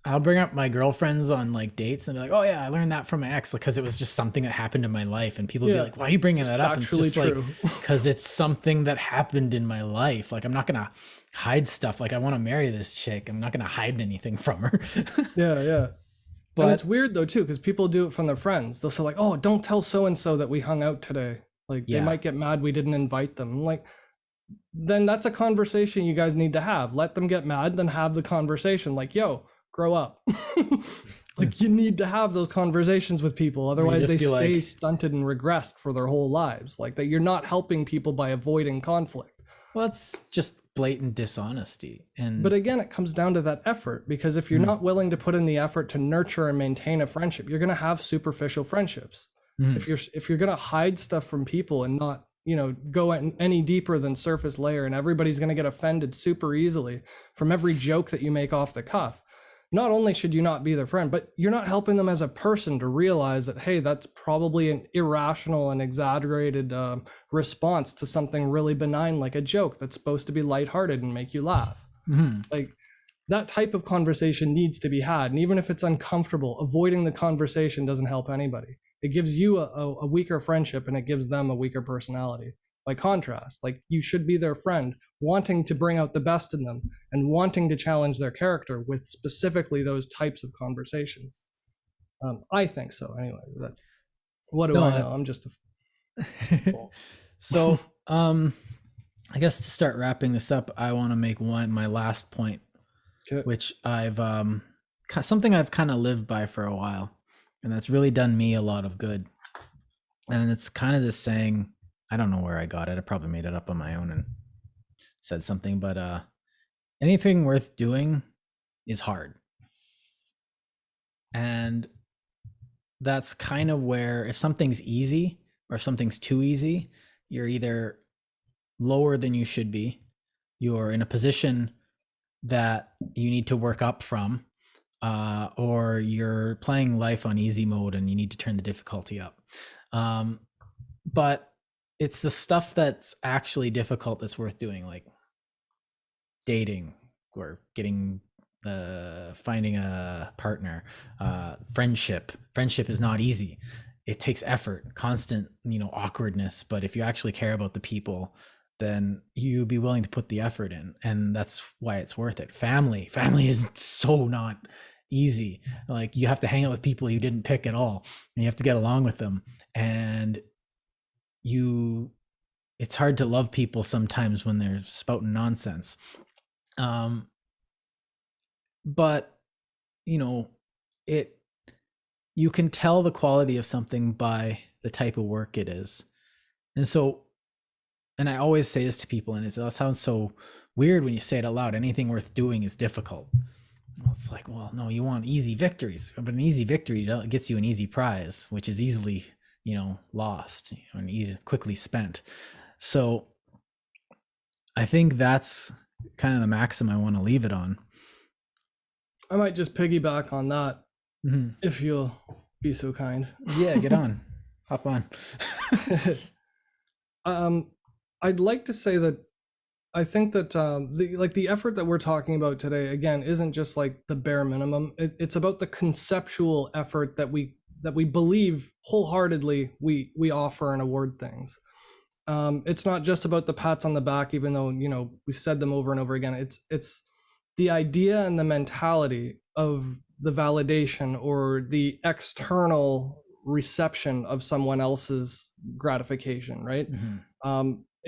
I'll bring up my girlfriends on like dates and be like, oh yeah, I learned that from my ex because it was just something that happened in my life. And people be like, why are you bringing that up? And it's just like, because it's something that happened in my life. Like, I'm not going to hide stuff. Like, I want to marry this chick. I'm not going to hide anything from her. Yeah. But and it's weird though too, because people do it from their friends. They'll say like, oh, don't tell so-and-so that we hung out today. Like they might get mad we didn't invite them. I'm like, then that's a conversation you guys need to have. Let them get mad, then have the conversation. Like, yo, grow up. Like you need to have those conversations with people. Otherwise they stay stunted and regressed for their whole lives. Like that you're not helping people by avoiding conflict. Well, that's just blatant dishonesty. But again, it comes down to that effort, because if you're not willing to put in the effort to nurture and maintain a friendship, you're going to have superficial friendships. If you're going to hide stuff from people and not, go any deeper than surface layer, and everybody's going to get offended super easily from every joke that you make off the cuff, not only should you not be their friend, but you're not helping them as a person to realize that, hey, that's probably an irrational and exaggerated response to something really benign, like a joke that's supposed to be lighthearted and make you laugh. Like that type of conversation needs to be had. And even if it's uncomfortable, avoiding the conversation doesn't help anybody. It gives you a weaker friendship and it gives them a weaker personality. By contrast, like you should be their friend, wanting to bring out the best in them and wanting to challenge their character with specifically those types of conversations. I think so. Anyway, that's what do I know? I'm just a So, I guess to start wrapping this up, I want to make my last point, which I've something I've kind of lived by for a while, and that's really done me a lot of good. And it's kind of this saying. I don't know where I got it. I probably made it up on my own and said something, but anything worth doing is hard. And that's kind of where if something's easy or if something's too easy, you're either lower than you should be, you're in a position that you need to work up from, or you're playing life on easy mode and you need to turn the difficulty up. But it's the stuff that's actually difficult that's worth doing, like dating or finding a partner, friendship. Friendship is not easy. It takes effort, constant, awkwardness. But if you actually care about the people, then you'd be willing to put the effort in. And that's why it's worth it. Family is so not easy. Like you have to hang out with people you didn't pick at all and you have to get along with them. And it's hard to love people sometimes when they're spouting nonsense. But you can tell the quality of something by the type of work it is. And I always say this to people, and that sounds so weird when you say it out loud. Anything worth doing is difficult. Well, it's like, well, no, you want easy victories, but an easy victory gets you an easy prize, which is easily lost and quickly spent. So I think that's kind of the maxim I want to leave it on. I might just piggyback on that, if you'll be so kind. Yeah, get on. Hop on. I'd like to say that I think that the effort that we're talking about today, again, isn't just like the bare minimum. It's about the conceptual effort that we believe wholeheartedly we offer and award things. It's not just about the pats on the back, even though, you know, we said them over and over again. It's the idea and the mentality of the validation or the external reception of someone else's gratification, right?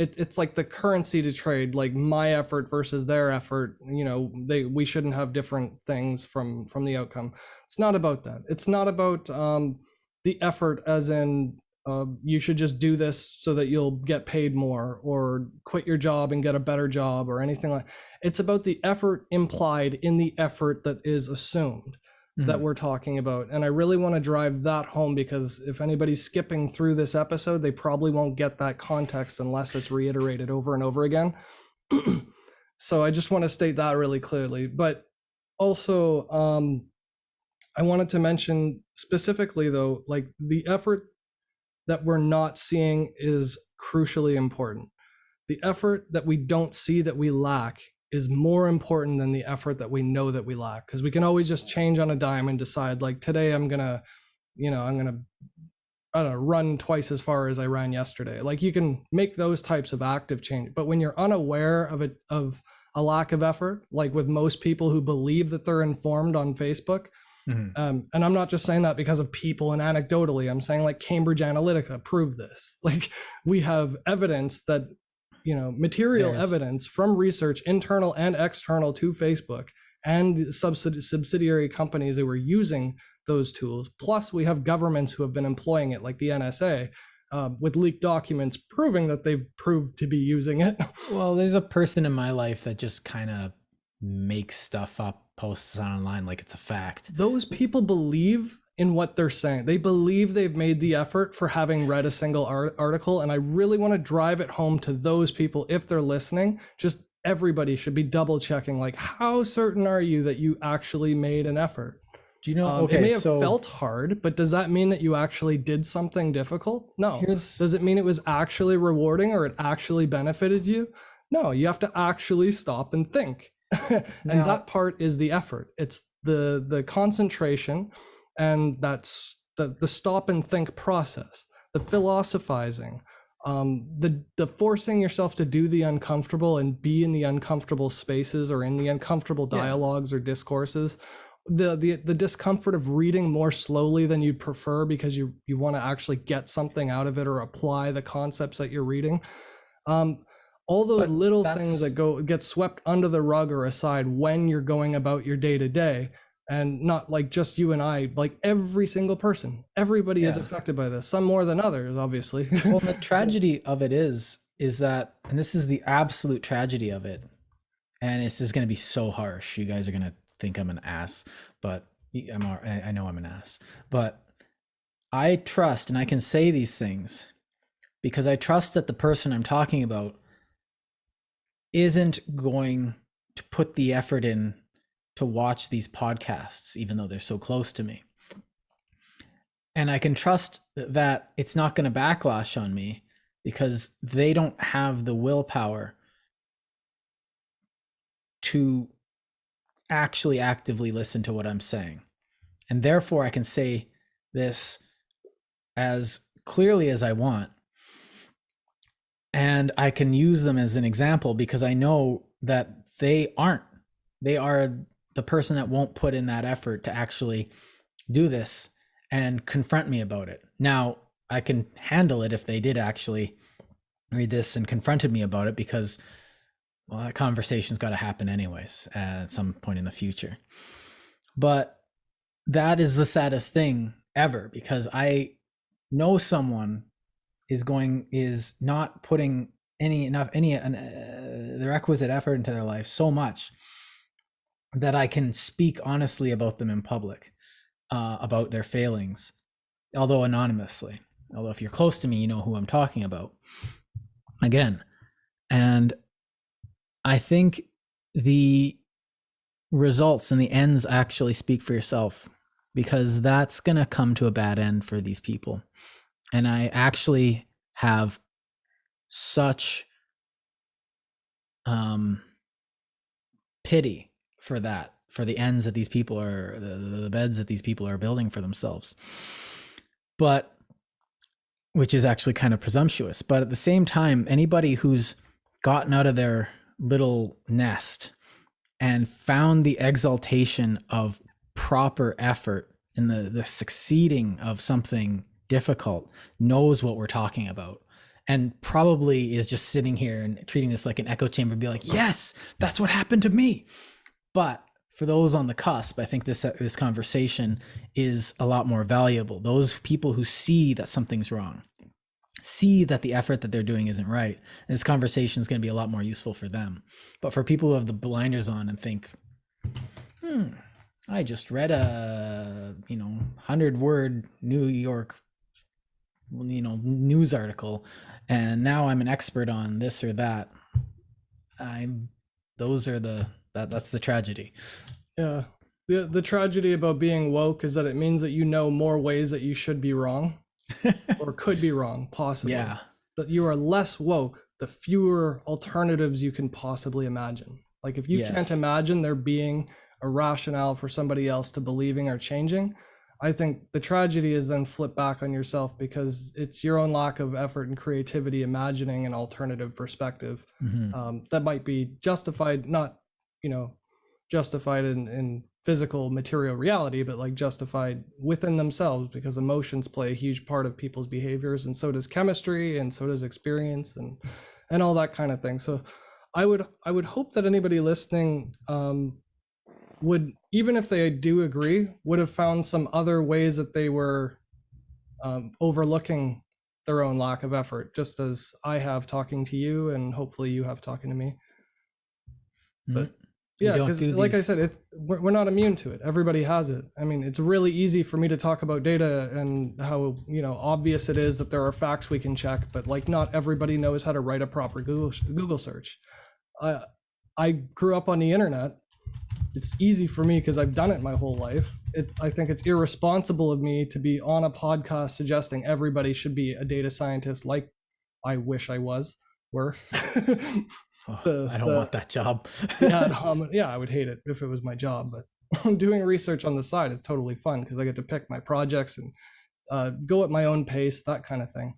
It's like the currency to trade, like my effort versus their effort. You know, we shouldn't have different things from the outcome. It's not about that. It's not about the effort as in you should just do this so that you'll get paid more, or quit your job and get a better job, or anything like. It's about the effort implied in the effort that is assumed that we're talking about. And I really want to drive that home, because if anybody's skipping through this episode, they probably won't get that context unless it's reiterated over and over again. So I just want to state that really clearly. But also, I wanted to mention specifically, though, like the effort that we're not seeing is crucially important. The effort that we don't see that we lack is more important than the effort that we know that we lack, because we can always just change on a dime and decide, like, today I'm gonna I don't know, run twice as far as I ran yesterday. Like, you can make those types of active change, but when you're unaware of a lack of effort, like with most people who believe that they're informed on Facebook, and I'm not just saying that because of people and anecdotally, I'm saying like Cambridge Analytica proved this. Like, we have evidence that, you know, material evidence from research, internal and external to Facebook and subsidiary companies that were using those tools. Plus, we have governments who have been employing it, like the NSA, with leaked documents proving that they've proved to be using it. Well, there's a person in my life that just kind of makes stuff up, posts online like it's a fact. Those people believe in what they're saying. They believe they've made the effort for having read a single article. And I really want to drive it home to those people, if they're listening. Just everybody should be double checking, like, how certain are you that you actually made an effort? Do you know, it may have felt hard, but does that mean that you actually did something difficult? No. Does it mean it was actually rewarding or it actually benefited you? No, you have to actually stop and think. And that part is the effort. It's the concentration, and that's the stop and think process, the philosophizing, the forcing yourself to do the uncomfortable and be in the uncomfortable spaces or in the uncomfortable dialogues or discourses, the discomfort of reading more slowly than you'd prefer because you want to actually get something out of it or apply the concepts that you're reading. All those little things that get swept under the rug or aside when you're going about your day to day. And not like just you and I, like every single person, everybody is affected by this, some more than others, obviously. Well, the tragedy of it is that, and this is the absolute tragedy of it, and this is going to be so harsh. You guys are going to think I'm an ass, but I know I'm an ass. But I trust, and I can say these things because I trust that the person I'm talking about isn't going to put the effort in to watch these podcasts, even though they're so close to me. And I can trust that it's not going to backlash on me because they don't have the willpower to actually actively listen to what I'm saying. And therefore I can say this as clearly as I want. And I can use them as an example because I know that they aren't. They are the person that won't put in that effort to actually do this and confront me about it. Now, I can handle it if they did actually read this and confronted me about it, because, well, that conversation's got to happen anyways at some point in the future. But that is the saddest thing ever, because I know someone is not putting the requisite effort into their life so much that I can speak honestly about them in public, about their failings, although anonymously. Although if you're close to me, you know who I'm talking about. Again, and I think the results and the ends actually speak for yourself, because that's going to come to a bad end for these people. And I actually have such pity for that, for the ends that these people are, the beds that these people are building for themselves. But which is actually kind of presumptuous. But at the same time, anybody who's gotten out of their little nest and found the exaltation of proper effort and the succeeding of something difficult knows what we're talking about, and probably is just sitting here and treating this like an echo chamber, be like, yes, that's what happened to me. But for those on the cusp, I think this conversation is a lot more valuable. Those people who see that something's wrong, see that the effort that they're doing isn't right, this conversation is going to be a lot more useful for them. But for people who have the blinders on and think, I just read a 100-word New York news article, and now I'm an expert on this or that. That's the tragedy. Yeah. The tragedy about being woke is that it means that you know more ways that you should be wrong or could be wrong, possibly. Yeah. That you are less woke, the fewer alternatives you can possibly imagine. Like if you can't imagine there being a rationale for somebody else to believing or changing, I think the tragedy is then flip back on yourself, because it's your own lack of effort and creativity imagining an alternative perspective that might be justified, not justified in physical material reality, but like justified within themselves, because emotions play a huge part of people's behaviors, and so does chemistry, and so does experience, and all that kind of thing. So I would hope that anybody listening would, even if they do agree, would have found some other ways that they were overlooking their own lack of effort, just as I have talking to you, and hopefully you have talking to me. But yeah, because like I said, we're not immune to it. Everybody has it. I mean, it's really easy for me to talk about data and how obvious it is that there are facts we can check, but like not everybody knows how to write a proper Google search. I grew up on the internet. It's easy for me because I've done it my whole life. I think it's irresponsible of me to be on a podcast suggesting everybody should be a data scientist, like I wish I were. I don't want that job. Yeah, I would hate it if it was my job, but doing research on the side is totally fun because I get to pick my projects and go at my own pace, that kind of thing.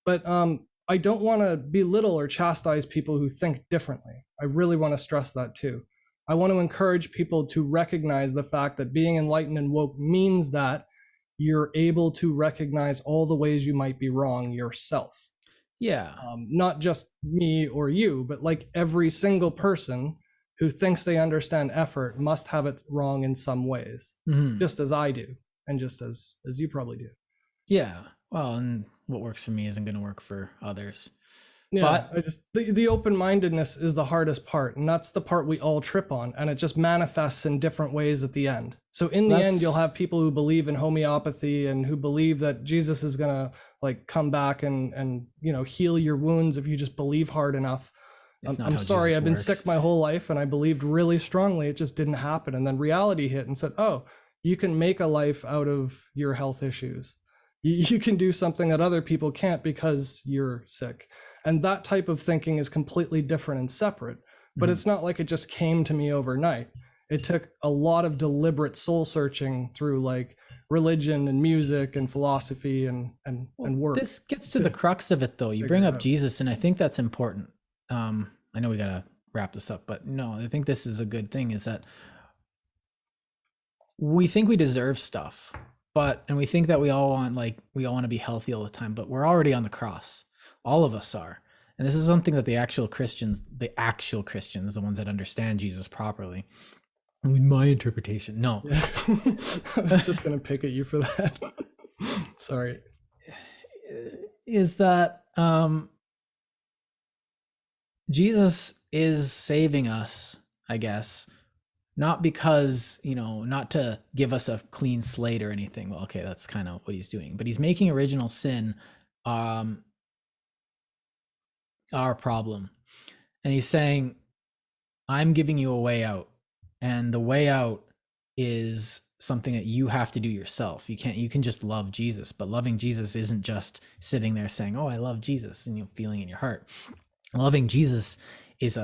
But I don't want to belittle or chastise people who think differently. I really want to stress that too. I want to encourage people to recognize the fact that being enlightened and woke means that you're able to recognize all the ways you might be wrong yourself. Yeah. Not just me or you, but like every single person who thinks they understand effort must have it wrong in some ways, just as I do, and just as you probably do. Yeah. Well, and what works for me isn't going to work for others. Yeah, but the open-mindedness is the hardest part, and that's the part we all trip on, and it just manifests in different ways at the end. So in the end, you'll have people who believe in homeopathy and who believe that Jesus is gonna like come back and heal your wounds if you just believe hard enough. I'm sorry, I've been sick my whole life, and I believed really strongly. It just didn't happen, and then reality hit and said, "Oh, you can make a life out of your health issues. You can do something that other people can't because you're sick." And that type of thinking is completely different and separate, but it's not like it just came to me overnight. It took a lot of deliberate soul searching through like religion and music and philosophy and work. This gets to the crux of it though. You bring up Jesus, and I think that's important. I know we got to wrap this up, but no, I think this is a good thing, is that we think we deserve stuff, and we think that we all want to be healthy all the time, but we're already on the cross. All of us are. And this is something that the actual Christians, the ones that understand Jesus properly, in my interpretation, no. Yeah. I was just going to pick at you for that. Sorry. Is that Jesus is saving us, I guess, not because, not to give us a clean slate or anything. Well, okay, that's kind of what he's doing, but he's making original sin our problem. And he's saying, I'm giving you a way out. And the way out is something that you have to do yourself. You can just love Jesus, but loving Jesus isn't just sitting there saying, oh, I love Jesus, and feeling in your heart. Loving Jesus is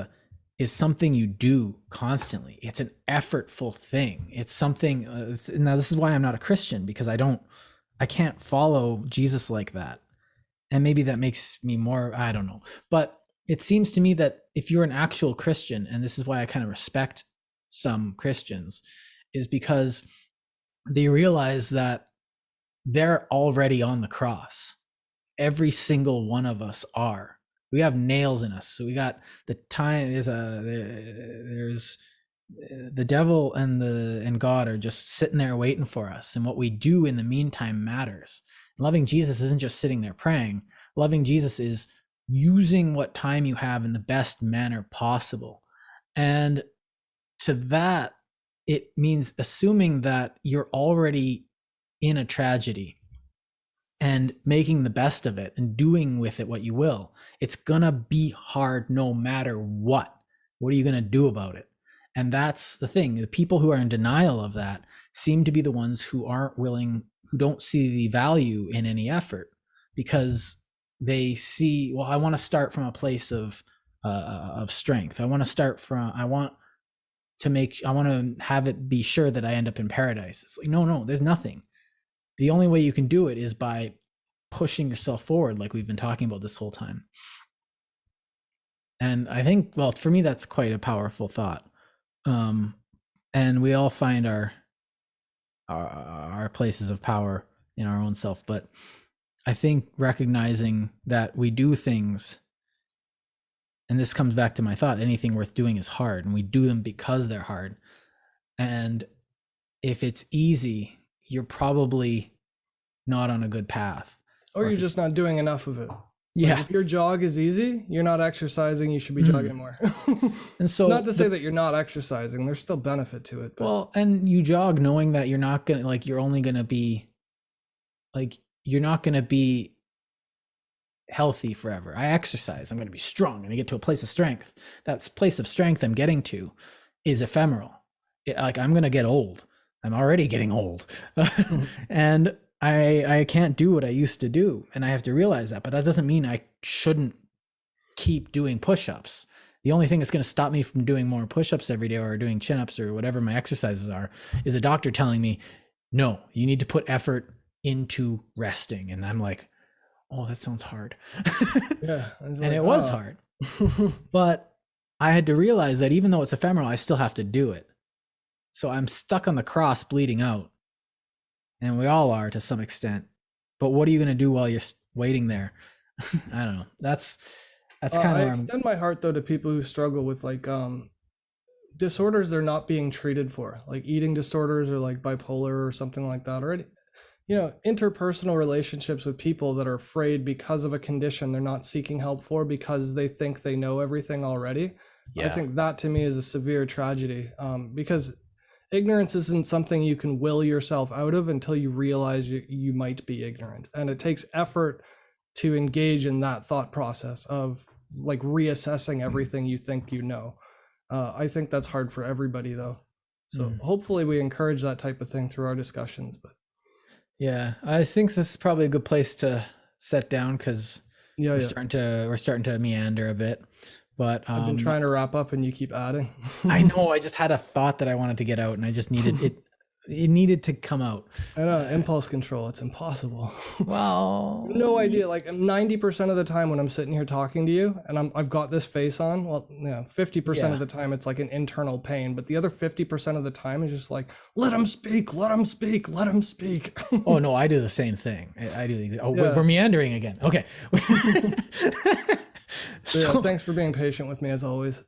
something you do constantly. It's an effortful thing. It's something, now this is why I'm not a Christian, because I can't follow Jesus like that. and maybe that makes me more, I don't know, but it seems to me that if you're an actual Christian, and this is why I kind of respect some Christians, is because they realize that they're already on the cross. Every single one of us are. We have nails in us. So we got the time. There's the devil and God are just sitting there waiting for us. And what we do in the meantime matters. Loving Jesus isn't just sitting there praying. Loving Jesus is using what time you have in the best manner possible. And to that, it means assuming that you're already in a tragedy and making the best of it and doing with it what you will. It's gonna be hard no matter what. What are you gonna do about it? And that's the thing. The people who are in denial of that seem to be the ones who aren't willing, who don't see the value in any effort, because they see, well, I want to start from a place of strength. I want to have it be sure that I end up in paradise. It's like, no, there's nothing. The only way you can do it is by pushing yourself forward, like we've been talking about this whole time. And I think, well, for me, that's quite a powerful thought. And we all find our places of power in our own self. But I think recognizing that we do things, and this comes back to my thought, anything worth doing is hard, and we do them because they're hard. And if it's easy, you're probably not on a good path. Or you're just not doing enough of it. Yeah. Like if your jog is easy, you're not exercising, you should be jogging more. And so not to say that you're not exercising, there's still benefit to it. But. Well, and you jog knowing that you're not going to, like, you're only going to be, like, you're not going to be healthy forever. I exercise, I'm going to be strong, and I get to a place of strength. That place of strength I'm getting to is ephemeral. Like, I'm going to get old. I'm already getting old. And I can't do what I used to do, and I have to realize that. But that doesn't mean I shouldn't keep doing push-ups. The only thing that's going to stop me from doing more push-ups every day, or doing chin-ups, or whatever my exercises are, is a doctor telling me, no, you need to put effort into resting. And I'm like, oh, that sounds hard. Yeah, and it was hard. But I had to realize that even though it's ephemeral, I still have to do it. So I'm stuck on the cross bleeding out. And we all are to some extent. But what are you going to do while you're waiting there? I don't know. That's kind of. I extend my heart though to people who struggle with like disorders they're not being treated for, like eating disorders or like bipolar or something like that, or interpersonal relationships with people that are afraid because of a condition they're not seeking help for because they think they know everything already. Yeah. I think that to me is a severe tragedy, because ignorance isn't something you can will yourself out of until you realize you might be ignorant. And it takes effort to engage in that thought process of like reassessing everything you think you know. I think that's hard for everybody though. So hopefully we encourage that type of thing through our discussions. But yeah, I think this is probably a good place to set down, because we're starting to meander a bit. But I've been trying to wrap up and you keep adding. I know, I just had a thought that I wanted to get out, and I just needed it. It needed to come out. I know, impulse control, it's impossible. Well, no idea. Like 90% of the time when I'm sitting here talking to you and I've got this face on, well, 50% of the time it's like an internal pain, but the other 50% of the time is just like, let him speak, let him speak, let him speak. Oh no, I do the same thing. I do. Oh, yeah. We're meandering again. Okay. So yeah, thanks for being patient with me as always.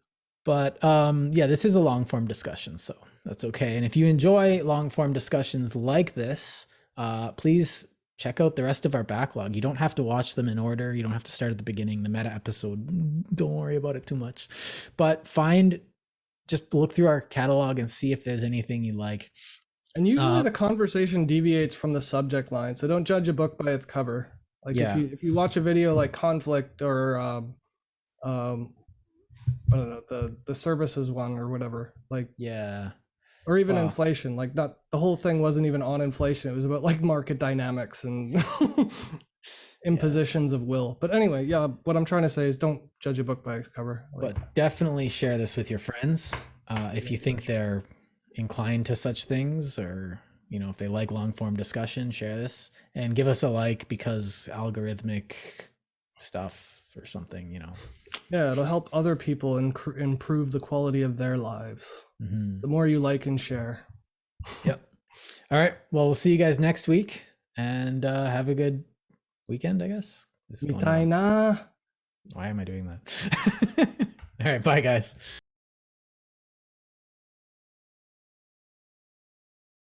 But this is a long form discussion, so that's okay. And if you enjoy long form discussions like this, please check out the rest of our backlog. You don't have to watch them in order. You don't have to start at the beginning, the meta episode. Don't worry about it too much. But just look through our catalog and see if there's anything you like. And usually the conversation deviates from the subject line, so don't judge a book by its cover. Like if you watch a video like conflict or I don't know, the services one or whatever, like or even inflation, like not the whole thing wasn't even on inflation, it was about like market dynamics and impositions of will. But anyway, what I'm trying to say is don't judge a book by its cover. But definitely share this with your friends if you think they're inclined to such things, or if they like long form discussion. Share this and give us a like, because algorithmic stuff or something, you know. Yeah, it'll help other people improve the quality of their lives. Mm-hmm. The more you like and share. Yep. All right. Well, we'll see you guys next week, and have a good weekend, I guess. This is going well. Mitai na. Why am I doing that? All right. Bye, guys.